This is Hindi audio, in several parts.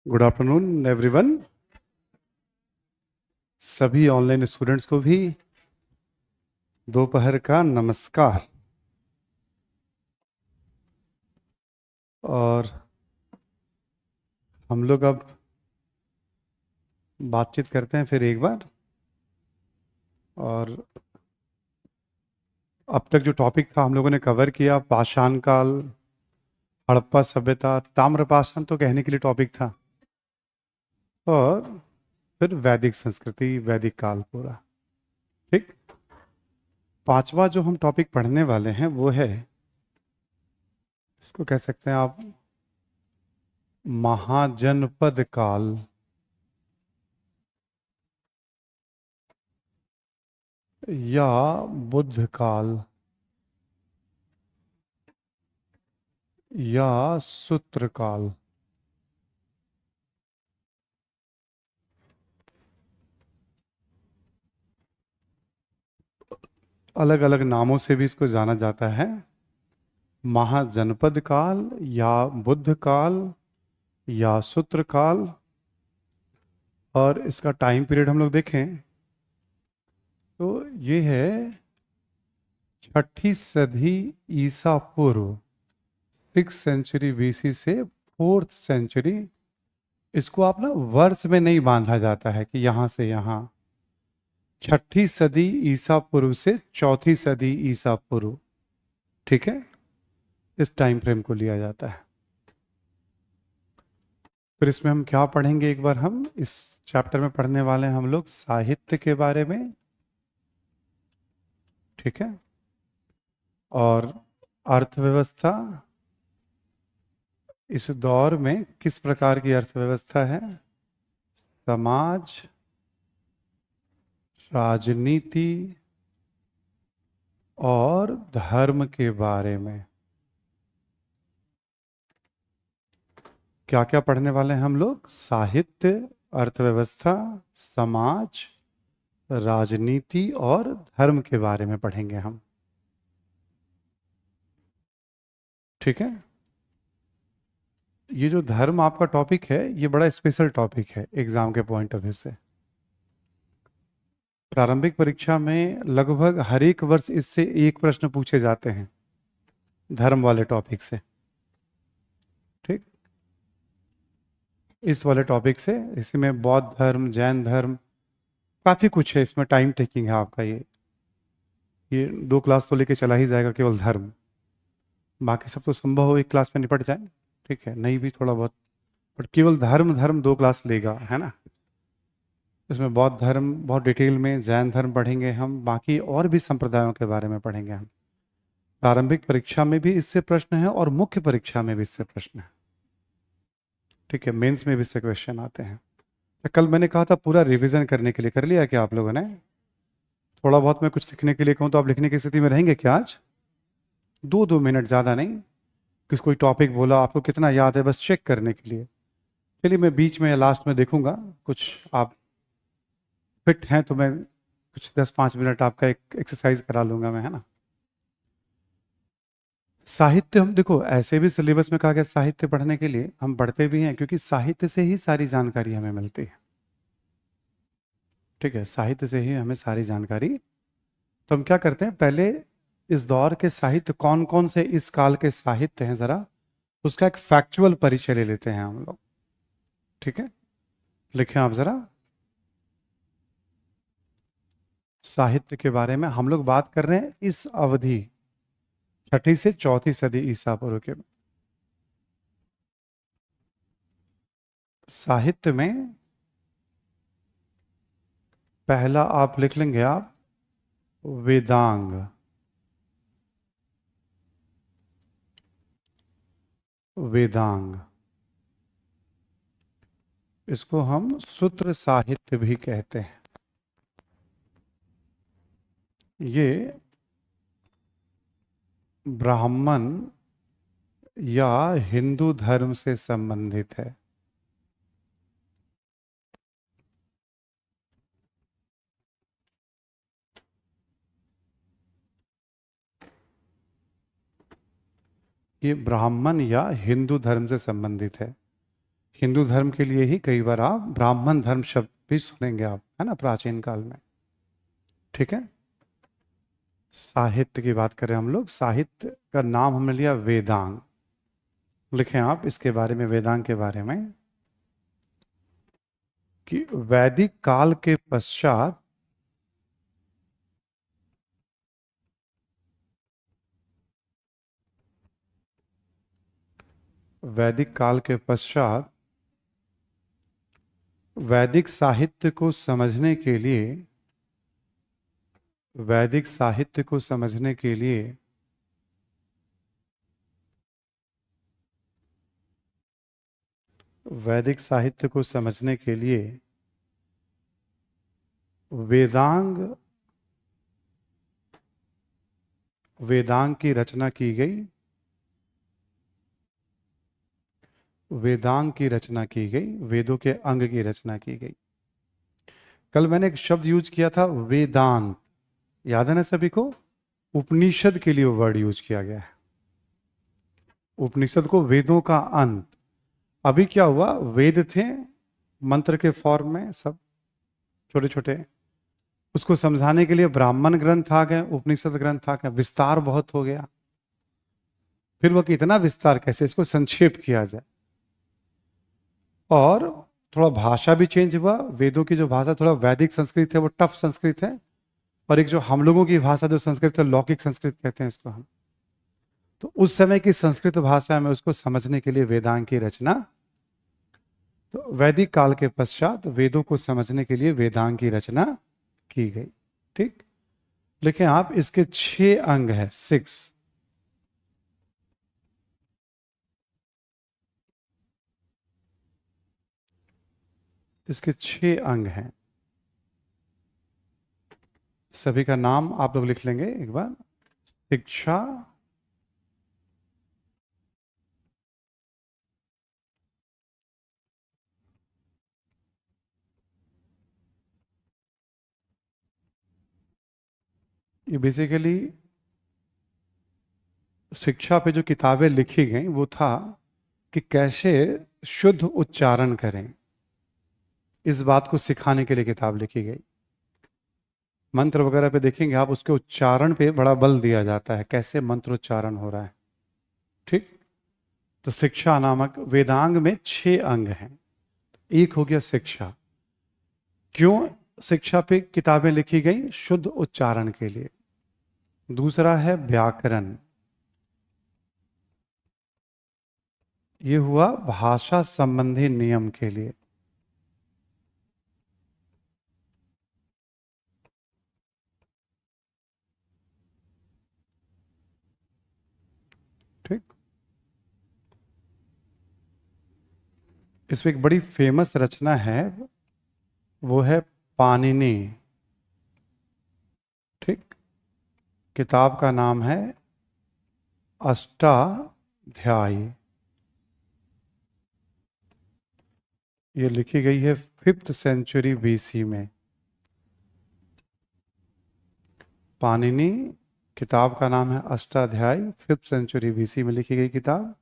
Good afternoon everyone. सभी ऑनलाइन स्टूडेंट्स को भी दोपहर का नमस्कार। और हम लोग अब बातचीत करते हैं फिर एक बार। और अब तक जो टॉपिक था हम लोगों ने कवर किया, पाषाण काल, हड़प्पा सभ्यता, ताम्रपाषाण तो कहने के लिए टॉपिक था, और फिर वैदिक संस्कृति, वैदिक काल पूरा। ठीक। पांचवा जो हम टॉपिक पढ़ने वाले हैं वो है, इसको कह सकते हैं आप, महाजनपद काल या बुद्ध काल या सूत्र काल। अलग अलग नामों से भी इसको जाना जाता है, महाजनपद काल या बुद्ध काल या सूत्र काल। और इसका टाइम पीरियड हम लोग देखें तो ये है 6ठी सदी ईसा पूर्व, 6th century BC से 4th century। इसको आप ना वर्ष में नहीं बांधा जाता है कि यहां से यहां, 6ठी सदी ईसा पूर्व से 4थी सदी ईसा पूर्व, ठीक है, इस टाइम फ्रेम को लिया जाता है। फिर इसमें हम क्या पढ़ेंगे, एक बार हम इस चैप्टर में पढ़ने वाले हैं हम लोग साहित्य के बारे में, ठीक है, और अर्थव्यवस्था। इस दौर में किस प्रकार की अर्थव्यवस्था है, समाज, राजनीति और धर्म के बारे में क्या क्या पढ़ने वाले हैं हम लोग। साहित्य, अर्थव्यवस्था, समाज, राजनीति और धर्म के बारे में पढ़ेंगे हम, ठीक है। ये जो धर्म आपका टॉपिक है ये बड़ा स्पेशल टॉपिक है एग्जाम के पॉइंट ऑफ व्यू से। प्रारंभिक परीक्षा में लगभग हर एक वर्ष इससे एक प्रश्न पूछे जाते हैं, धर्म वाले टॉपिक से, ठीक। इस वाले टॉपिक से, इसमें बौद्ध धर्म, जैन धर्म, काफी कुछ है इसमें। टाइम टेकिंग है आपका ये 2 क्लास तो लेके चला ही जाएगा केवल धर्म, बाकी सब तो संभव हो एक क्लास में निपट जाए, ठीक है, नहीं भी थोड़ा बहुत, बट केवल धर्म धर्म 2 क्लास लेगा, है ना। इसमें बौद्ध धर्म बहुत डिटेल में, जैन धर्म पढ़ेंगे हम, बाकी और भी संप्रदायों के बारे में पढ़ेंगे हम। प्रारंभिक परीक्षा में भी इससे प्रश्न है और मुख्य परीक्षा में भी इससे प्रश्न है, ठीक है, मेंस में भी इससे क्वेश्चन आते हैं। तो कल मैंने कहा था पूरा रिवीजन करने के लिए, कर लिया क्या आप लोगों ने? थोड़ा बहुत मैं कुछ लिखने के लिए कहूँ तो आप लिखने की स्थिति में रहेंगे क्या आज? 2-2 मिनट, ज़्यादा नहीं। किस कोई टॉपिक बोला, आपको कितना याद है, बस चेक करने के लिए। चलिए मैं बीच में या लास्ट में देखूंगा, कुछ आप फिट हैं तो मैं कुछ 10-5 मिनट आपका एक एक्सरसाइज करा लूंगा मैं, है ना। साहित्य, हम देखो ऐसे भी सिलेबस में कहा गया साहित्य पढ़ने के लिए, हम पढ़ते भी हैं क्योंकि साहित्य से ही सारी जानकारी हमें मिलती है, ठीक है, साहित्य से ही हमें सारी जानकारी। तो हम क्या करते हैं, पहले इस दौर के साहित्य कौन कौन से इस काल के साहित्य हैं, जरा उसका एक फैक्चुअल परिचय ले लेते हैं हम लोग, ठीक है। लिखें आप जरा, साहित्य के बारे में हम लोग बात कर रहे हैं इस अवधि 6ठी से 4थी सदी ईसा पूर्व के। साहित्य में पहला आप लिख लेंगे आप, वेदांग। वेदांग, इसको हम सूत्र साहित्य भी कहते हैं। ये ब्राह्मण या हिंदू धर्म से संबंधित है। ये ब्राह्मण या हिंदू धर्म से संबंधित है। हिंदू धर्म के लिए ही कई बार आप ब्राह्मण धर्म शब्द भी सुनेंगे आप, है ना, प्राचीन काल में। ठीक है। साहित्य की बात करें हम लोग, साहित्य का नाम हमने लिया वेदांग। लिखें आप इसके बारे में, वेदांग के बारे में, कि वैदिक काल के पश्चात वैदिक काल के पश्चात वैदिक साहित्य को समझने के लिए वैदिक साहित्य को समझने के लिए वैदिक साहित्य को समझने के लिए वेदांग वेदांग की रचना की गई। वेदांग की रचना की गई, वेदों के अंग की रचना की गई। कल मैंने एक शब्द यूज किया था वेदांत, याद है ना सभी को? उपनिषद के लिए वर्ड यूज किया गया है, उपनिषद को वेदों का अंत। अभी क्या हुआ, वेद थे मंत्र के फॉर्म में, सब छोटे छोटे, उसको समझाने के लिए ब्राह्मण ग्रंथ आ गए, उपनिषद ग्रंथ आ गए, विस्तार बहुत हो गया। फिर वो कितना विस्तार, कैसे इसको संक्षेप किया जाए, और थोड़ा भाषा भी चेंज हुआ। वेदों की जो भाषा थोड़ा वैदिक संस्कृत है, वो टफ संस्कृत है, और एक जो हम लोगों की भाषा जो संस्कृत है, लौकिक संस्कृत कहते हैं इसको हम। तो उस समय की संस्कृत भाषा में उसको समझने के लिए वेदांग की रचना, तो वैदिक काल के पश्चात वेदों को समझने के लिए वेदांग की रचना की गई। ठीक, लेकिन आप इसके 6 अंग है, 6। इसके 6 अंग हैं, सभी का नाम आप लोग लिख लेंगे एक बार। शिक्षा, ये बेसिकली शिक्षा पे जो किताबें लिखी गई वो था कि कैसे शुद्ध उच्चारण करें, इस बात को सिखाने के लिए किताब लिखी गई। मंत्र वगैरह पे देखेंगे आप, उसके उच्चारण पे बड़ा बल दिया जाता है, कैसे मंत्रोच्चारण हो रहा है। ठीक, तो शिक्षा नामक वेदांग में 6 अंग हैं। एक हो गया शिक्षा, क्यों शिक्षा पे किताबें लिखी गई? शुद्ध उच्चारण के लिए। दूसरा है व्याकरण, ये हुआ भाषा संबंधी नियम के लिए। ठीक, इसमें एक बड़ी फेमस रचना है, वो है पाणिनि। ठीक, किताब का नाम है अष्टाध्यायी। ये लिखी गई है 5th सेंचुरी BC में। पाणिनि, किताब का नाम है अष्टाध्यायी, 5th सेंचुरी BC में लिखी गई किताब।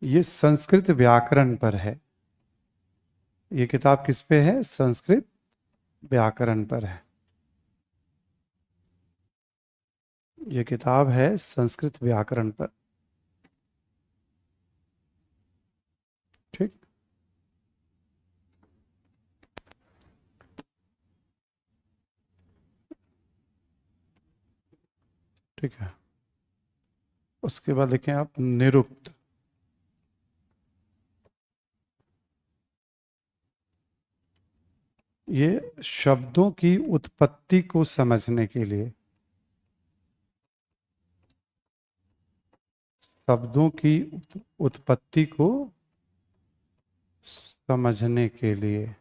ये संस्कृत व्याकरण पर है। ये किताब किस पे है? संस्कृत व्याकरण पर है। ये किताब है संस्कृत व्याकरण पर। ठीक, ठीक है। उसके बाद देखें आप निरुक्त। ये शब्दों की उत्पत्ति को समझने के लिए, शब्दों की उत्पत्ति को समझने के लिए।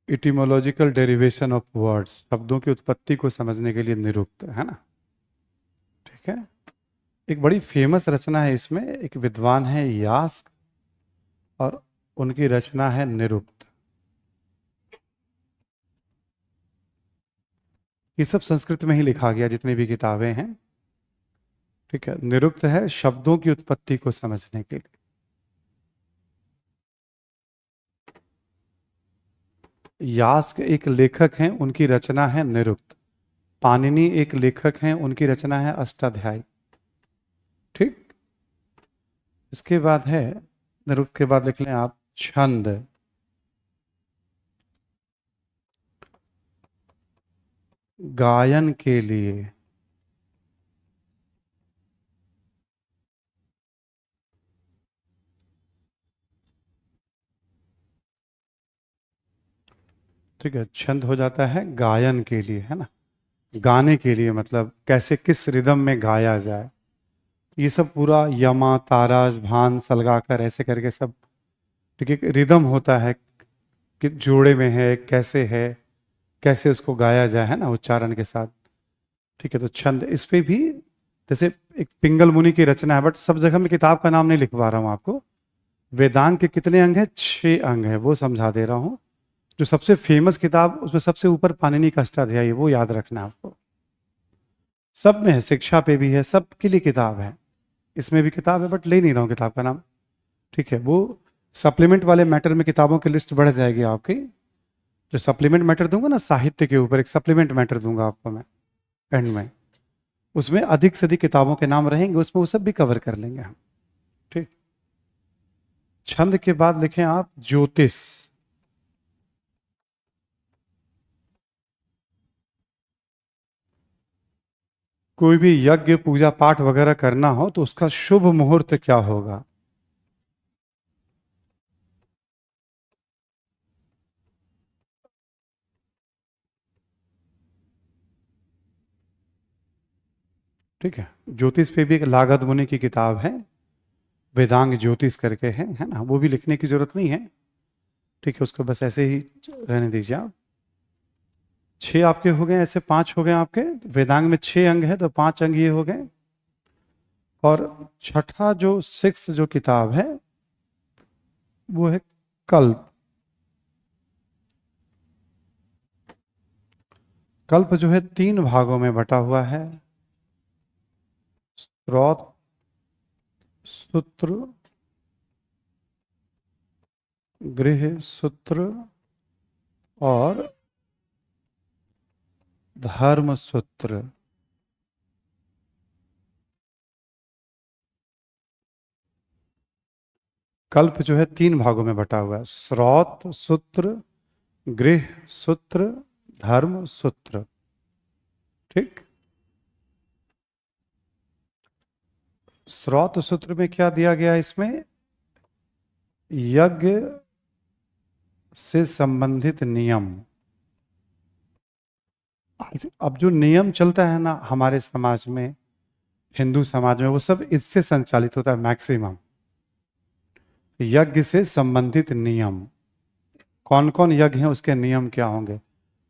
इटिमोलॉजिकल डेरिवेशन ऑफ वर्ड्स, शब्दों की उत्पत्ति को समझने के लिए निरुक्त, है ना? ठीक है। एक बड़ी फेमस रचना है इसमें, एक विद्वान है यास्क, और उनकी रचना है निरुक्त। ये सब संस्कृत में ही लिखा गया, जितनी भी किताबें हैं। ठीक है, निरुक्त है शब्दों की उत्पत्ति को समझने के लिए। यास्क एक लेखक हैं, उनकी रचना है निरुक्त। पाणिनि एक लेखक हैं, उनकी रचना है अष्टाध्यायी। ठीक, इसके बाद है निरुक्त के बाद लिख लें आप छंद। गायन के लिए। ठीक है, छंद हो जाता है गायन के लिए, है ना, गाने के लिए, मतलब कैसे किस रिदम में गाया जाए। ये सब पूरा यमा ताराज भान सलगाकर ऐसे करके सब, ठीक है, रिदम होता है कि जोड़े में है, कैसे उसको गाया जाए, है ना, उच्चारण के साथ। ठीक है, तो छंद, इस पे भी जैसे एक पिंगल मुनि की रचना है, बट सब जगह मैं किताब का नाम नहीं लिखवा रहा हूं आपको। वेदांग के कितने अंग है? 6 अंग है, वो समझा दे रहा हूं। जो सबसे फेमस किताब, उसमें सबसे ऊपर पाणिनि का अष्टाध्यायी है, वो याद रखना है आपको। सब में है, शिक्षा पे भी है, सबके लिए किताब है। इसमें भी किताब है, बट ले नहीं रहा हूं किताब का नाम। ठीक है, वो सप्लीमेंट वाले मैटर में किताबों की लिस्ट बढ़ जाएगी आपकी। जो सप्लीमेंट मैटर दूंगा ना साहित्य के ऊपर, एक सप्लीमेंट मैटर दूंगा आपको मैं एंड में, उसमें अधिक से अधिक किताबों के नाम रहेंगे, उसमें वो सब भी कवर कर लेंगे हम। ठीक, छंद के बाद लिखें आप ज्योतिष। कोई भी यज्ञ पूजा पाठ वगैरह करना हो तो उसका शुभ मुहूर्त क्या होगा? ठीक है, ज्योतिष पे भी एक लागध मुनि की किताब है, वेदांग ज्योतिष करके है ना, वो भी लिखने की जरूरत नहीं है। ठीक है, उसको बस ऐसे ही रहने दीजिए आप। 6 आपके हो गए, ऐसे 5 हो गए आपके। वेदांग में 6 अंग है, तो 5 अंग ये हो गए। और छठा जो 6 जो किताब है वो है कल्प। कल्प जो है 3 भागों में बटा हुआ है, स्रोत, सूत्र, गृह सूत्र और धर्म सूत्र। कल्प जो है 3 भागों में बटा हुआ है, स्रोत सूत्र, गृह सूत्र, धर्म सूत्र। ठीक, स्रोत सूत्र में क्या दिया गया है? इसमें यज्ञ से संबंधित नियम। अब जो नियम चलता है ना हमारे समाज में, हिंदू समाज में, वो सब इससे संचालित होता है मैक्सिमम। यज्ञ से संबंधित नियम, कौन कौन यज्ञ हैं, उसके नियम क्या होंगे।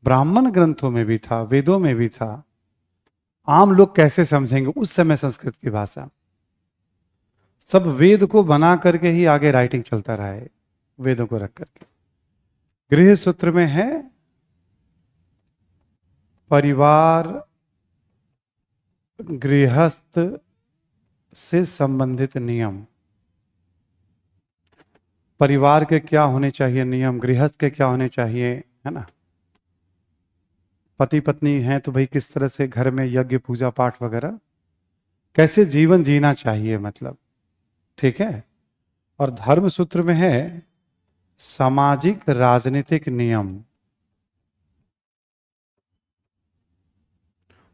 ब्राह्मण ग्रंथों में भी था, वेदों में भी था। आम लोग कैसे समझेंगे उस समय संस्कृत की भाषा? सब वेद को बना करके ही आगे राइटिंग चलता रहा है, वेदों को रख करके। गृह सूत्र में है परिवार, गृहस्थ से संबंधित नियम। परिवार के क्या होने चाहिए नियम, गृहस्थ के क्या होने चाहिए, है ना। पति पत्नी हैं तो भाई किस तरह से घर में यज्ञ पूजा पाठ वगैरह, कैसे जीवन जीना चाहिए, मतलब। ठीक है, और धर्म सूत्र में है सामाजिक राजनीतिक नियम,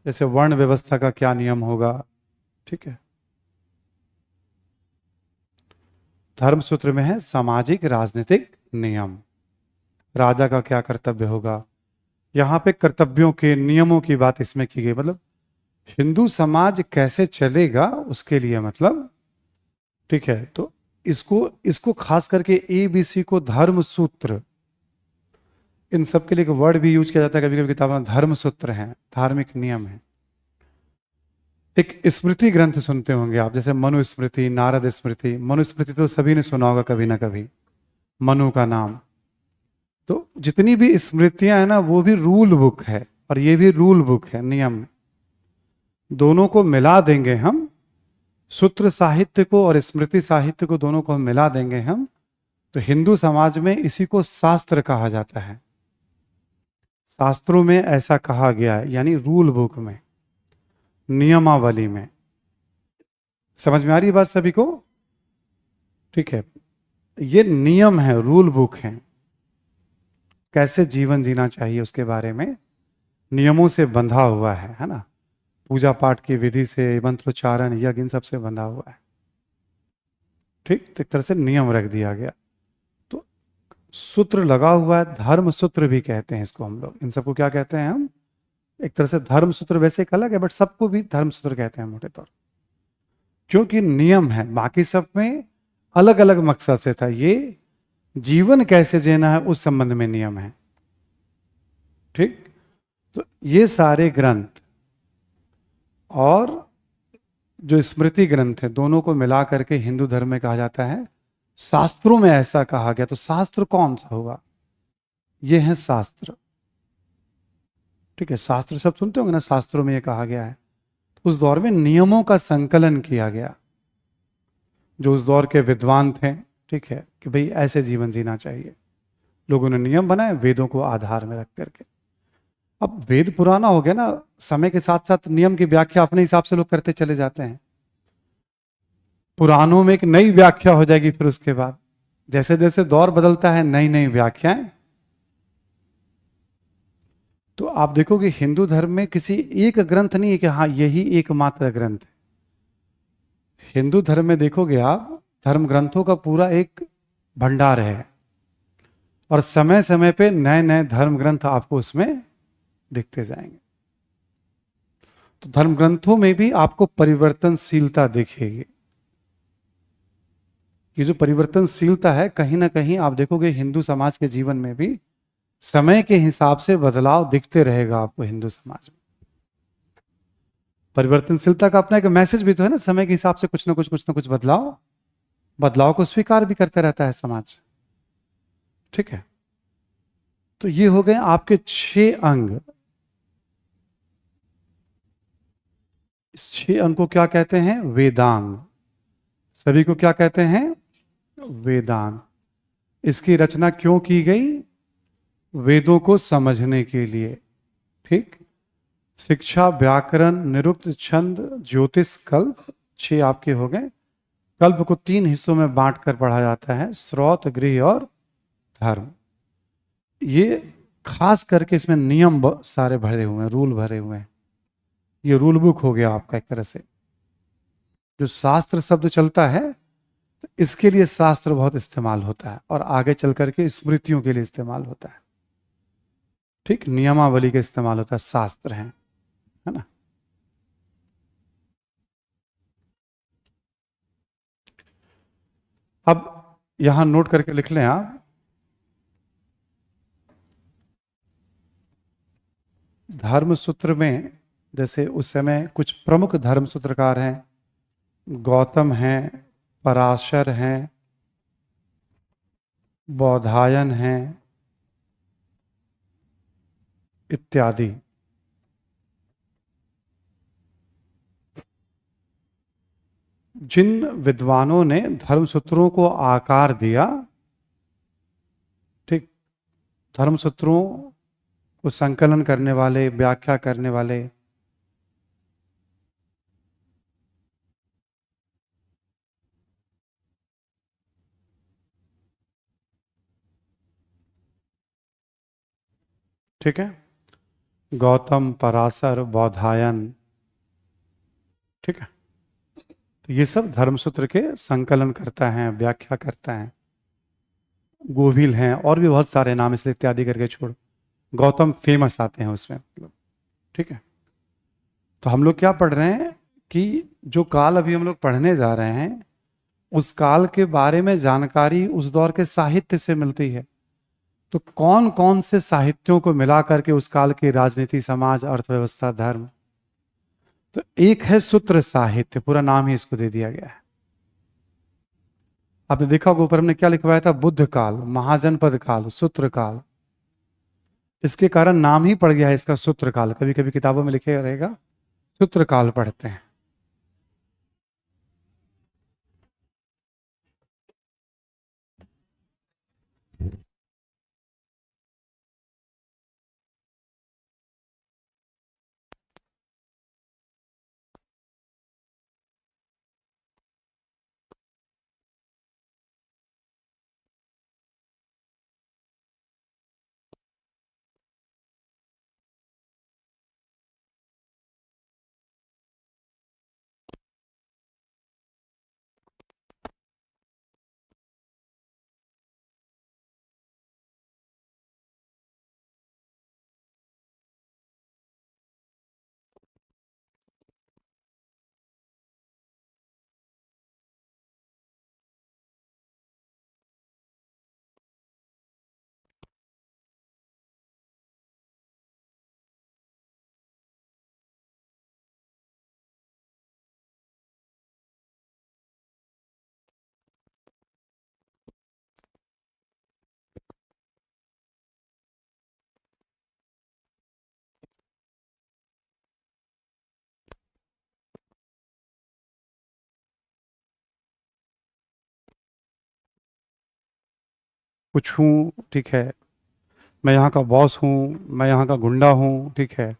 जैसे वर्ण व्यवस्था का क्या नियम होगा। ठीक है, धर्म सूत्र में है सामाजिक राजनीतिक नियम, राजा का क्या कर्तव्य होगा। यहां पे कर्तव्यों के नियमों की बात इसमें की गई, मतलब हिंदू समाज कैसे चलेगा उसके लिए, मतलब। ठीक है, तो इसको इसको खास करके ABC को धर्म सूत्र, इन सब के लिए एक वर्ड भी यूज किया जाता है कभी कभी किताबों में, धर्म सूत्र हैं, धार्मिक नियम है। एक स्मृति ग्रंथ सुनते होंगे आप, जैसे मनुस्मृति, नारद स्मृति। मनुस्मृति तो सभी ने सुना होगा कभी ना कभी, मनु का नाम। तो जितनी भी स्मृतियां हैं ना, वो भी रूल बुक है, और ये भी रूल बुक है, नियम। दोनों को मिला देंगे हम, सूत्र साहित्य को और स्मृति साहित्य को, दोनों को हम मिला देंगे हम, तो हिंदू समाज में इसी को शास्त्र कहा जाता है। शास्त्रों में ऐसा कहा गया है, यानी रूल बुक में, नियमावली में। समझ में आ रही है बात सभी को? ठीक है, ये नियम है, रूल बुक है, कैसे जीवन जीना चाहिए उसके बारे में नियमों से बंधा हुआ है ना। पूजा पाठ की विधि से, मंत्रोच्चारण, यज्ञ, इन सबसे बंधा हुआ है। ठीक, तो एक तरह से नियम रख दिया गया। तो सूत्र लगा हुआ है, धर्म सूत्र भी कहते हैं इसको हम लोग। इन सबको क्या कहते हैं हम? एक तरह से धर्म सूत्र वैसे एक अलग है, बट सबको भी धर्म सूत्र कहते हैं मोटे तौर, क्योंकि नियम है। बाकी सब में अलग अलग मकसद से था, ये जीवन कैसे जीना है उस संबंध में नियम है। ठीक, तो ये सारे ग्रंथ और जो स्मृति ग्रंथ है, दोनों को मिला करके हिंदू धर्म में कहा जाता है शास्त्रों में ऐसा कहा गया। तो शास्त्र कौन सा होगा? ये है शास्त्र। ठीक है, शास्त्र सब सुनते होंगे ना, शास्त्रों में ये कहा गया है। उस दौर में नियमों का संकलन किया गया, जो उस दौर के विद्वान थे, ठीक है, कि भाई ऐसे जीवन जीना चाहिए। लोगों ने नियम बनाए वेदों को आधार में रख करके। अब वेद पुराना हो गया ना, समय के साथ साथ नियम की व्याख्या अपने हिसाब से लोग करते चले जाते हैं। पुराणों में एक नई व्याख्या हो जाएगी, फिर उसके बाद जैसे जैसे दौर बदलता है नई नई व्याख्याएं। तो आप देखोगे हिंदू धर्म में किसी एक ग्रंथ नहीं है कि हाँ यही एकमात्र ग्रंथ है। हिंदू धर्म में देखोगे आप, धर्म ग्रंथों का पूरा एक भंडार है, और समय समय पे नए नए धर्म ग्रंथ आपको उसमें दिखते जाएंगे। तो धर्म ग्रंथों में भी आपको परिवर्तनशीलता दिखेगी। ये जो परिवर्तनशीलता है, कहीं ना कहीं आप देखोगे हिंदू समाज के जीवन में भी समय के हिसाब से बदलाव दिखते रहेगा आपको हिंदू समाज में। परिवर्तनशीलता का अपना एक मैसेज भी तो है ना, समय के हिसाब से कुछ ना कुछ बदलाव को स्वीकार भी करते रहता है समाज। ठीक है, तो ये हो गए आपके 6 अंग। इस 6 अंग को क्या कहते हैं? वेदांग। सभी को क्या कहते हैं? वेदांग। इसकी रचना क्यों की गई? वेदों को समझने के लिए। ठीक, शिक्षा, व्याकरण, निरुक्त, छंद, ज्योतिष, कल्प, 6 आपके हो गए। कल्प को 3 हिस्सों में बांट कर पढ़ा जाता है, श्रौत, गृह और धर्म। ये खास करके इसमें नियम सारे भरे हुए हैं, रूल भरे हुए हैं। ये रूल बुक हो गया आपका एक तरह से। जो शास्त्र शब्द चलता है, तो इसके लिए शास्त्र बहुत इस्तेमाल होता है, और आगे चल करके स्मृतियों के लिए इस्तेमाल होता है। ठीक, नियमावली का इस्तेमाल होता है, शास्त्र है ना। अब यहां नोट करके लिख लें आप, धर्म सूत्र में जैसे उस समय कुछ प्रमुख धर्म सूत्रकार हैं, गौतम हैं, पराशर हैं, बौधायन हैं इत्यादि। जिन विद्वानों ने धर्म सूत्रों को आकार दिया, ठीक, धर्म सूत्रों को संकलन करने वाले, व्याख्या करने वाले, ठीक है, गौतम, पराशर, बौधायन, ठीक है, तो ये सब धर्मसूत्र के संकलन करता है, व्याख्या करता है। गोविल हैं, और भी बहुत सारे नाम इसलिए इत्यादि करके छोड़, गौतम फेमस आते हैं उसमें, ठीक है। तो हम लोग क्या पढ़ रहे हैं कि जो काल अभी हम लोग पढ़ने जा रहे हैं, उस काल के बारे में जानकारी उस दौर के साहित्य से मिलती है। तो कौन कौन से साहित्यों को मिला करके उस काल की राजनीति, समाज, अर्थव्यवस्था, धर्म, तो एक है सूत्र साहित्य, पूरा नाम ही इसको दे दिया गया है। आपने देखा होगा ऊपर हमने क्या लिखवाया था? बुद्ध काल, महाजनपद काल, सूत्र काल। इसके कारण नाम ही पड़ गया है इसका सूत्रकाल। कभी कभी किताबों में लिखे रहेगा सूत्रकाल पढ़ते हैं। कुछ हूँ, ठीक है, मैं यहाँ का बॉस हूँ, मैं यहाँ का गुंडा हूँ, ठीक है,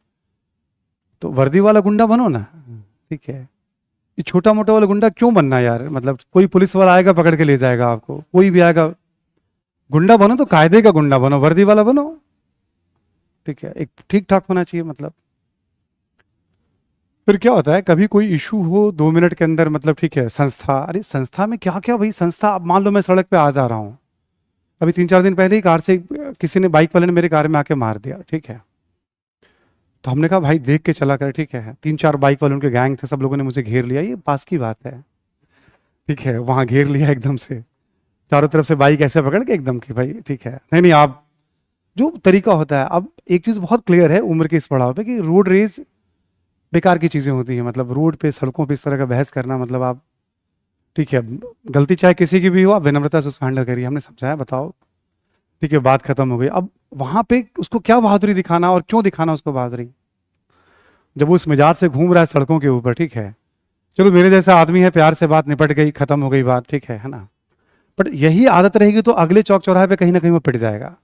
तो वर्दी वाला गुंडा बनो ना, ठीक है। ये छोटा मोटा वाला गुंडा क्यों बनना यार? मतलब कोई पुलिस वाला आएगा पकड़ के ले जाएगा आपको, कोई भी आएगा। गुंडा बनो तो कायदे का गुंडा बनो, वर्दी वाला बनो, ठीक है, एक ठीक ठाक होना चाहिए। मतलब फिर क्या होता है, कभी कोई इशू हो 2 मिनट के अंदर, मतलब ठीक है, संस्था, अरे संस्था में क्या क्या भाई, संस्था, अब मान लो मैं सड़क पे आ जा रहा हूँ, अभी 3-4 दिन पहले ही कार से किसी ने, बाइक वाले ने मेरे कार में आके मार दिया, ठीक है। तो हमने कहा भाई देख के चला कर, ठीक है। 3-4 बाइक वाले उनके गैंग थे, सब लोगों ने मुझे घेर लिया, ये पास की बात है, ठीक है, वहां घेर लिया एकदम से, चारों तरफ से बाइक ऐसे पकड़ के एकदम की भाई, ठीक है, नहीं नहीं आप, जो तरीका होता है। अब एक चीज बहुत क्लियर है उम्र के इस पड़ाव पे कि रोड रेज बेकार की चीजें होती हैं। मतलब रोड पे, सड़कों पे इस तरह का बहस करना, मतलब आप, ठीक है, गलती चाहे किसी की भी हो, आप विनम्रता से उसको हैंडल करिए। हमने समझाया, बताओ, ठीक है, बात खत्म हो गई। अब वहां पे उसको क्या बहादुरी दिखाना और क्यों दिखाना उसको बहादुरी, जब वो उस मिजाज से घूम रहा है सड़कों के ऊपर, ठीक है। चलो मेरे जैसा आदमी है, प्यार से बात निपट गई, खत्म हो गई बात, ठीक है ना। बट यही आदत रहेगी तो अगले चौक चौराहे पे कहीं ना कहीं वो पिट जाएगा।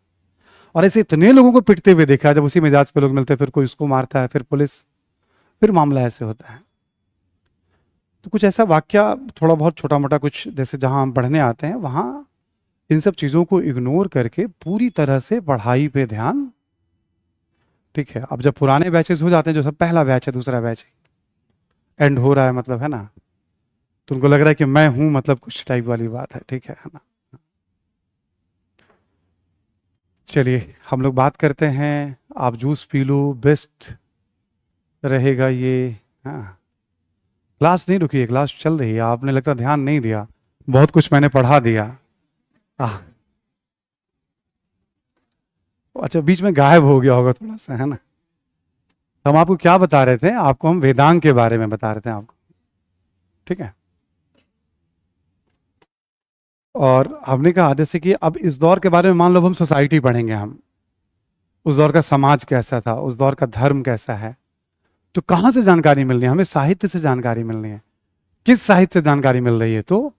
और ऐसे इतने लोगों को पिटते हुए देखा है, जब उसी मिजाज के लोग मिलते हैं, फिर कोई उसको मारता है, फिर पुलिस, फिर मामला ऐसे होता है। तो कुछ ऐसा वाक्य, थोड़ा बहुत छोटा मोटा कुछ, जैसे जहां हम पढ़ने आते हैं वहां इन सब चीजों को इग्नोर करके पूरी तरह से पढ़ाई पे ध्यान, ठीक है। अब जब पुराने बैचेस हो जाते हैं, जो सब पहला बैच है, दूसरा बैच है, एंड हो रहा है, मतलब है ना, तो उनको लग रहा है कि मैं हूं, मतलब कुछ टाइप वाली बात है, ठीक है ना। चलिए हम लोग बात करते हैं, आप जूस पी लो, बेस्ट रहेगा ये। हाँ, क्लास नहीं रुकी है, क्लास चल रही है, आपने लगता ध्यान नहीं दिया, बहुत कुछ मैंने पढ़ा दिया। आह, अच्छा, बीच में गायब हो गया होगा थोड़ा सा, है ना। तो हम आपको क्या बता रहे थे, आपको हम वेदांग के बारे में बता रहे थे आपको, ठीक है। और हमने कहा जैसे कि अब इस दौर के बारे में, मान लो हम सोसाइटी पढ़ेंगे, हम उस दौर का समाज कैसा था, उस दौर का धर्म कैसा है, तो कहाँ से जानकारी मिलनी है हमें? साहित्य से जानकारी मिलनी है। किस साहित्य से जानकारी मिल रही है? तो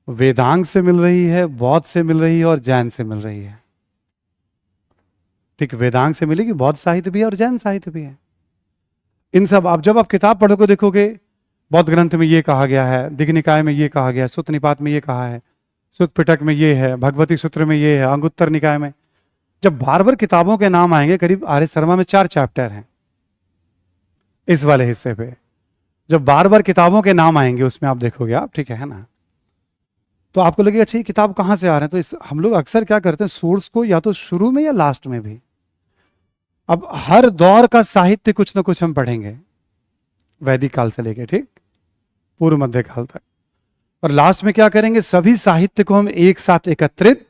वेदांग से मिल रही है, बौद्ध से मिल रही है और जैन से मिल रही है, ठीक। वेदांग से मिलेगी, बौद्ध साहित्य भी है और जैन साहित्य भी है। इन सब, आप जब आप किताब पढ़ोगे देखोगे, बौद्ध ग्रंथ में ये कहा गया है, दिग्ग निकाय में ये कहा गया है, सुत्त निपात में ये कहा है, सुत्त पिटक में ये है, भगवती सूत्र में ये है, अंगुत्तर निकाय में। जब बार बार किताबों के नाम आएंगे, करीब आर्य शर्मा में 4 चैप्टर हैं इस वाले हिस्से पे, जब बार बार किताबों के नाम आएंगे उसमें आप देखोगे आप, ठीक है ना, तो आपको लगेगा अच्छा ये किताब कहाँ से आ रहे हैं। तो इस, हम लोग अक्सर क्या करते हैं, सोर्स को या तो शुरू में या लास्ट में भी। अब हर दौर का साहित्य कुछ ना कुछ हम पढ़ेंगे, वैदिक काल से लेके, ठीक, पूर्व मध्य काल तक। और लास्ट में क्या करेंगे, सभी साहित्य को हम एक साथ एकत्रित,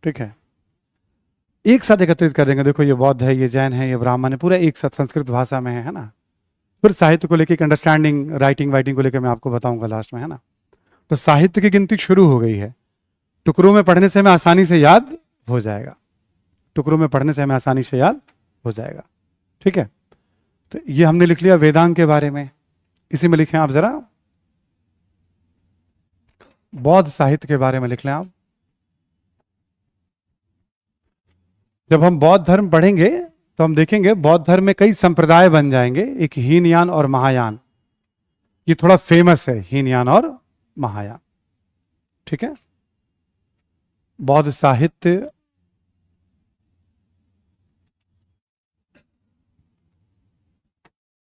ठीक है, एक साथ एकत्रित कर देंगे। देखो ये बौद्ध है, ये जैन है, ये ब्राह्मण है, पूरा एक साथ संस्कृत भाषा में है ना। फिर साहित्य को लेकर अंडरस्टैंडिंग, राइटिंग वाइटिंग को लेकर मैं आपको बताऊंगा लास्ट में, है ना। तो साहित्य की गिनती शुरू हो गई है, टुकड़ों में पढ़ने से हमें आसानी से याद हो जाएगा। टुकड़ों में पढ़ने से हमें आसानी से याद हो जाएगा। ठीक है, तो ये हमने लिख लिया वेदांग के बारे में। इसी में लिखें आप जरा बौद्ध साहित्य के बारे में लिख लें आप। जब हम बौद्ध धर्म पढ़ेंगे तो हम देखेंगे बौद्ध धर्म में कई संप्रदाय बन जाएंगे, एक हीनयान और महायान। ये थोड़ा फेमस है, हीनयान और महायान। ठीक है, बौद्ध साहित्य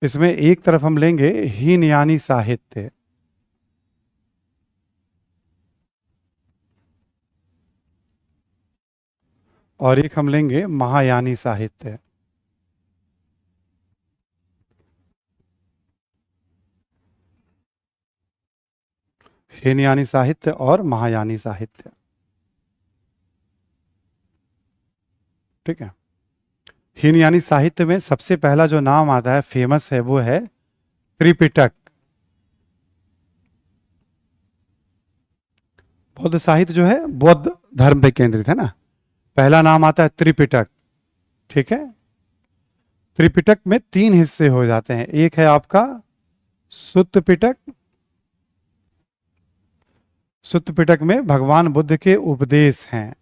इसमें एक तरफ हम लेंगे हीनयानी साहित्य, और एक हम लेंगे महायानी साहित्य। हीनयानी साहित्य और महायानी साहित्य। ठीक है, हीनयानी साहित्य में सबसे पहला जो नाम आता है, फेमस है, वो है त्रिपिटक। बौद्ध साहित्य जो है बौद्ध धर्म पे केंद्रित है ना। पहला नाम आता है त्रिपिटक। ठीक है, त्रिपिटक में 3 हिस्से हो जाते हैं। एक है आपका सुत्त पिटक। सुत्त पिटक में भगवान बुद्ध के उपदेश हैं।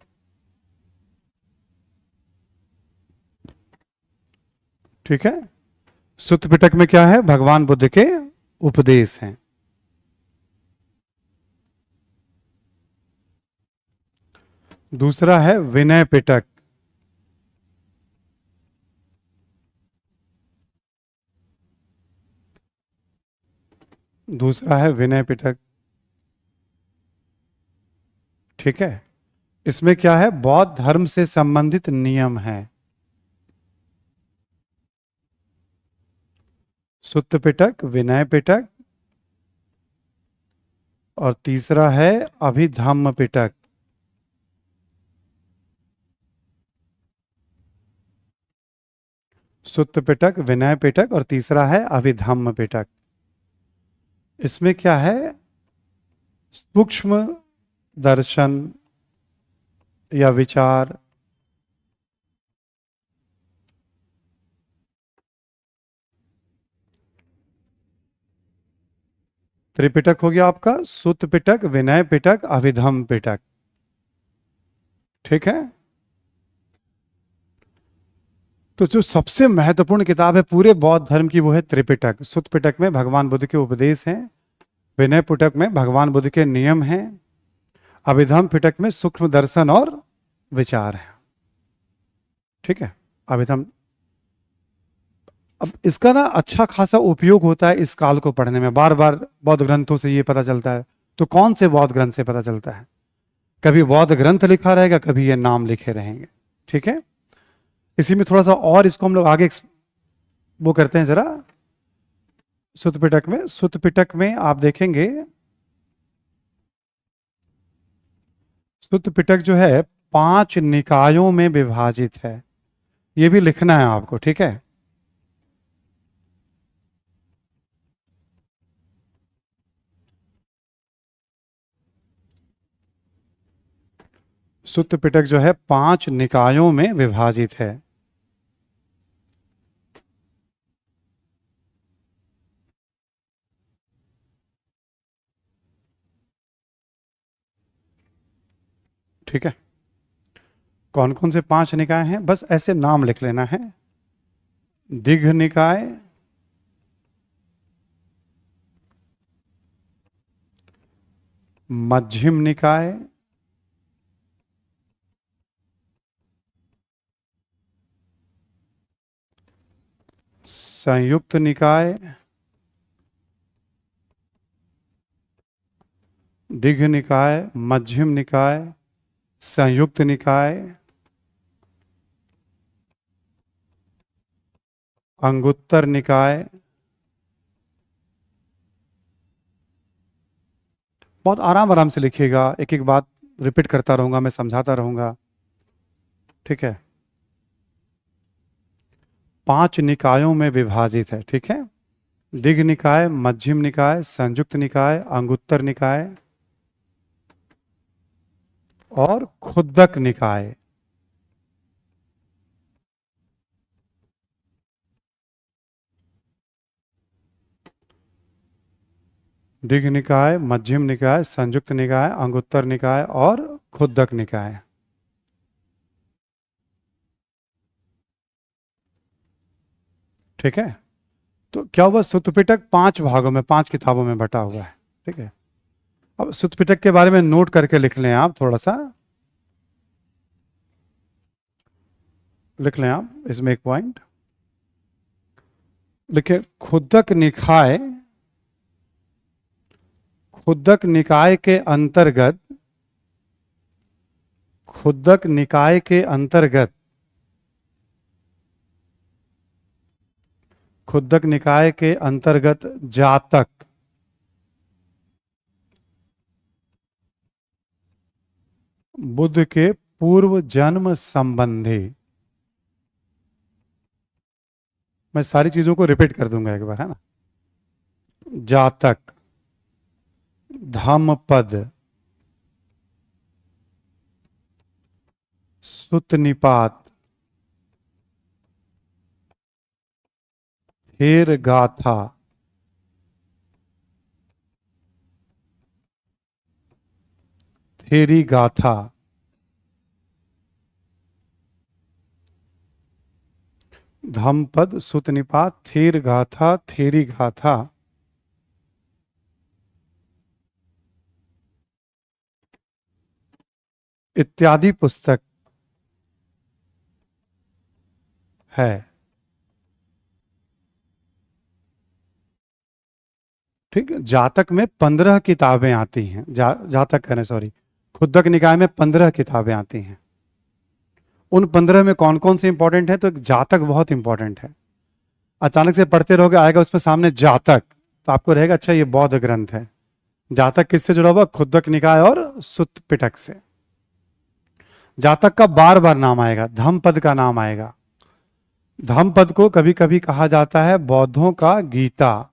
ठीक है, सुत्त पिटक में क्या है? भगवान बुद्ध के उपदेश हैं। दूसरा है विनय पिटक। दूसरा है विनय पिटक। ठीक है, इसमें क्या है? बौद्ध धर्म से संबंधित नियम है। सुत्त पिटक, विनय पिटक, और तीसरा है अभिधम्म पिटक। सुत्त पिटक, विनय पिटक, और तीसरा है अभिधम्म पिटक। इसमें क्या है? सूक्ष्म दर्शन या विचार, त्रिपिटक हो गया आपका सुत्त पिटक, विनय पिटक, अभिधम्म पिटक। ठीक है, तो जो सबसे महत्वपूर्ण किताब है पूरे बौद्ध धर्म की वो है त्रिपिटक। सुत्त पिटक में भगवान बुद्ध के उपदेश हैं, विनय पिटक में भगवान बुद्ध के नियम हैं, अभिधम्म पिटक में सूक्ष्म दर्शन और विचार है। ठीक है, अभिधम्म। अब इसका ना अच्छा खासा उपयोग होता है इस काल को पढ़ने में। बार बार बौद्ध ग्रंथों से ये पता चलता है। तो कौन से बौद्ध ग्रंथ से पता चलता है? कभी बौद्ध ग्रंथ लिखा रहेगा, कभी ये नाम लिखे रहेंगे। ठीक है, इसी में थोड़ा सा और इसको हम लोग आगे वो करते हैं जरा। सुत्त पिटक में, सुत्त पिटक में आप देखेंगे सुत्त पिटक जो है 5 निकायों में विभाजित है। ये भी लिखना है आपको। ठीक है, सुत्त पिटक जो है 5 निकायों में विभाजित है। ठीक है, कौन कौन से 5 निकाय हैं? बस ऐसे नाम लिख लेना है। दिघ निकाय, मध्यम निकाय, संयुक्त निकाय, दिघ निकाय, मध्यम निकाय, संयुक्त निकाय, अंगुत्तर निकाय। बहुत आराम आराम से लिखिएगा, एक एक बात रिपीट करता रहूंगा, मैं समझाता रहूंगा। ठीक है, 5 निकायों में विभाजित है। ठीक है, दिघ निकाय, मध्यम निकाय, संयुक्त निकाय, अंगुत्तर निकाय और खुद्दक निकाय। दीघ निकाय, मध्यम निकाय, संयुक्त निकाय, अंगुत्तर निकाय और खुद्दक निकाय। ठीक है। तो क्या हुआ, सुत्त पिटक 5 भागों में, 5 किताबों में बटा हुआ है। ठीक है। अब सुत्त पिटक के बारे में नोट करके लिख लें आप, थोड़ा सा लिख लें आप इसमें एक पॉइंट लिखे। खुद्दक निकाय, खुद्दक निकाय के अंतर्गत, खुद्दक निकाय के अंतर्गत, खुद्दक निकाय के अंतर्गत जातक, बुद्ध के पूर्व जन्म संबंधी। मैं सारी चीजों को रिपीट कर दूंगा एक बार, है ना। जातक, धम्मपद, सुत्त निपात, थेर गाथा, थेरी गाथा, धम्मपद, सुत्त निपात, थेर गाथा, थेरी गाथा, इत्यादि पुस्तक है। ठीक है। जातक में 15 किताबें आती हैं, जातक कहने सॉरी, खुद्दक निकाय में 15 किताबें आती हैं। उन 15 में कौन कौन से इंपॉर्टेंट है, तो एक जातक बहुत इंपॉर्टेंट है। अचानक से पढ़ते रहोगे, आएगा उसमें सामने जातक, तो आपको रहेगा अच्छा ये बौद्ध ग्रंथ है। जातक किससे जुड़ा हुआ, खुद्दक निकाय और सुत्त पिटक से। जातक का बार बार नाम आएगा, धम्मपद का नाम आएगा। धम्मपद को कभी कभी कहा जाता है बौद्धों का गीता।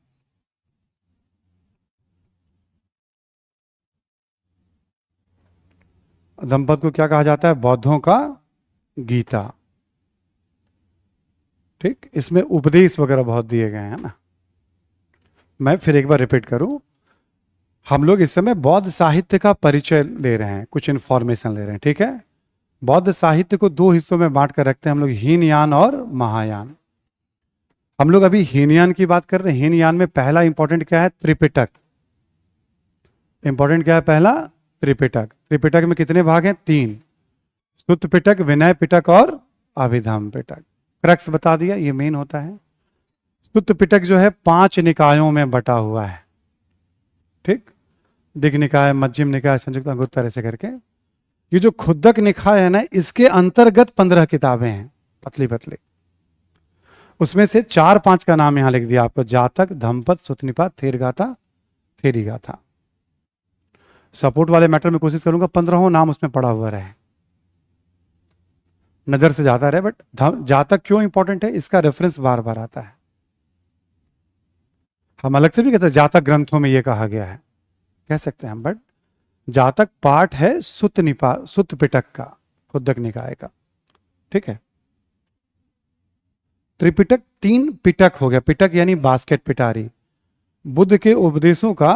धम्मपद को क्या कहा जाता है, बौद्धों का गीता। ठीक। इसमें उपदेश वगैरह बहुत दिए गए हैं ना। मैं फिर एक बार रिपीट करूं, हम लोग इस समय बौद्ध साहित्य का परिचय ले रहे हैं, कुछ इंफॉर्मेशन ले रहे हैं। ठीक है। बौद्ध साहित्य को 2 हिस्सों में बांट कर रखते हैं हम लोग, हीनयान और महायान। हम लोग अभी हीनयान की बात कर रहे हैं। हीनयान में पहला इंपॉर्टेंट क्या है, त्रिपिटक। इंपॉर्टेंट क्या है पहला, त्रिपिटक। त्रिपिटक में कितने भाग हैं, 3। सुत्त पिटक, विनय पिटक और अभिधम्म पिटक। क्रक्स बता दिया, ये मेन होता है। सुत्त पिटक जो है 5 निकायों में बटा हुआ है। ठीक। दिग् निकाय, मध्यम निकाय, संयुक्त, अंगुत्तर, ऐसे करके। ये जो खुद्दक निकाय है ना, इसके अंतर्गत 15 किताबें हैं, पतली पतली। उसमें से 4-5 का नाम यहां लिख दिया आपको, जातक, धम्मपद, सुत्त निपात, थेर गाथा, थेरी गाथा। सपोर्ट वाले मैटर में कोशिश करूंगा 15 नाम उसमें पड़ा हुआ रहे, नजर से जाता रहे। बट जातक क्यों इंपॉर्टेंट है, इसका रेफरेंस बार बार आता है। हम अलग से भी कहते हैं जातक ग्रंथों में ये कहा गया है, कह सकते हैं हम, बट जातक पाठ है सुत्त पिटक का, खुद्दक निकाय का। ठीक है। त्रिपिटक 3 पिटक हो गया, पिटक यानी बास्केट, पिटारी। बुद्ध के उपदेशों का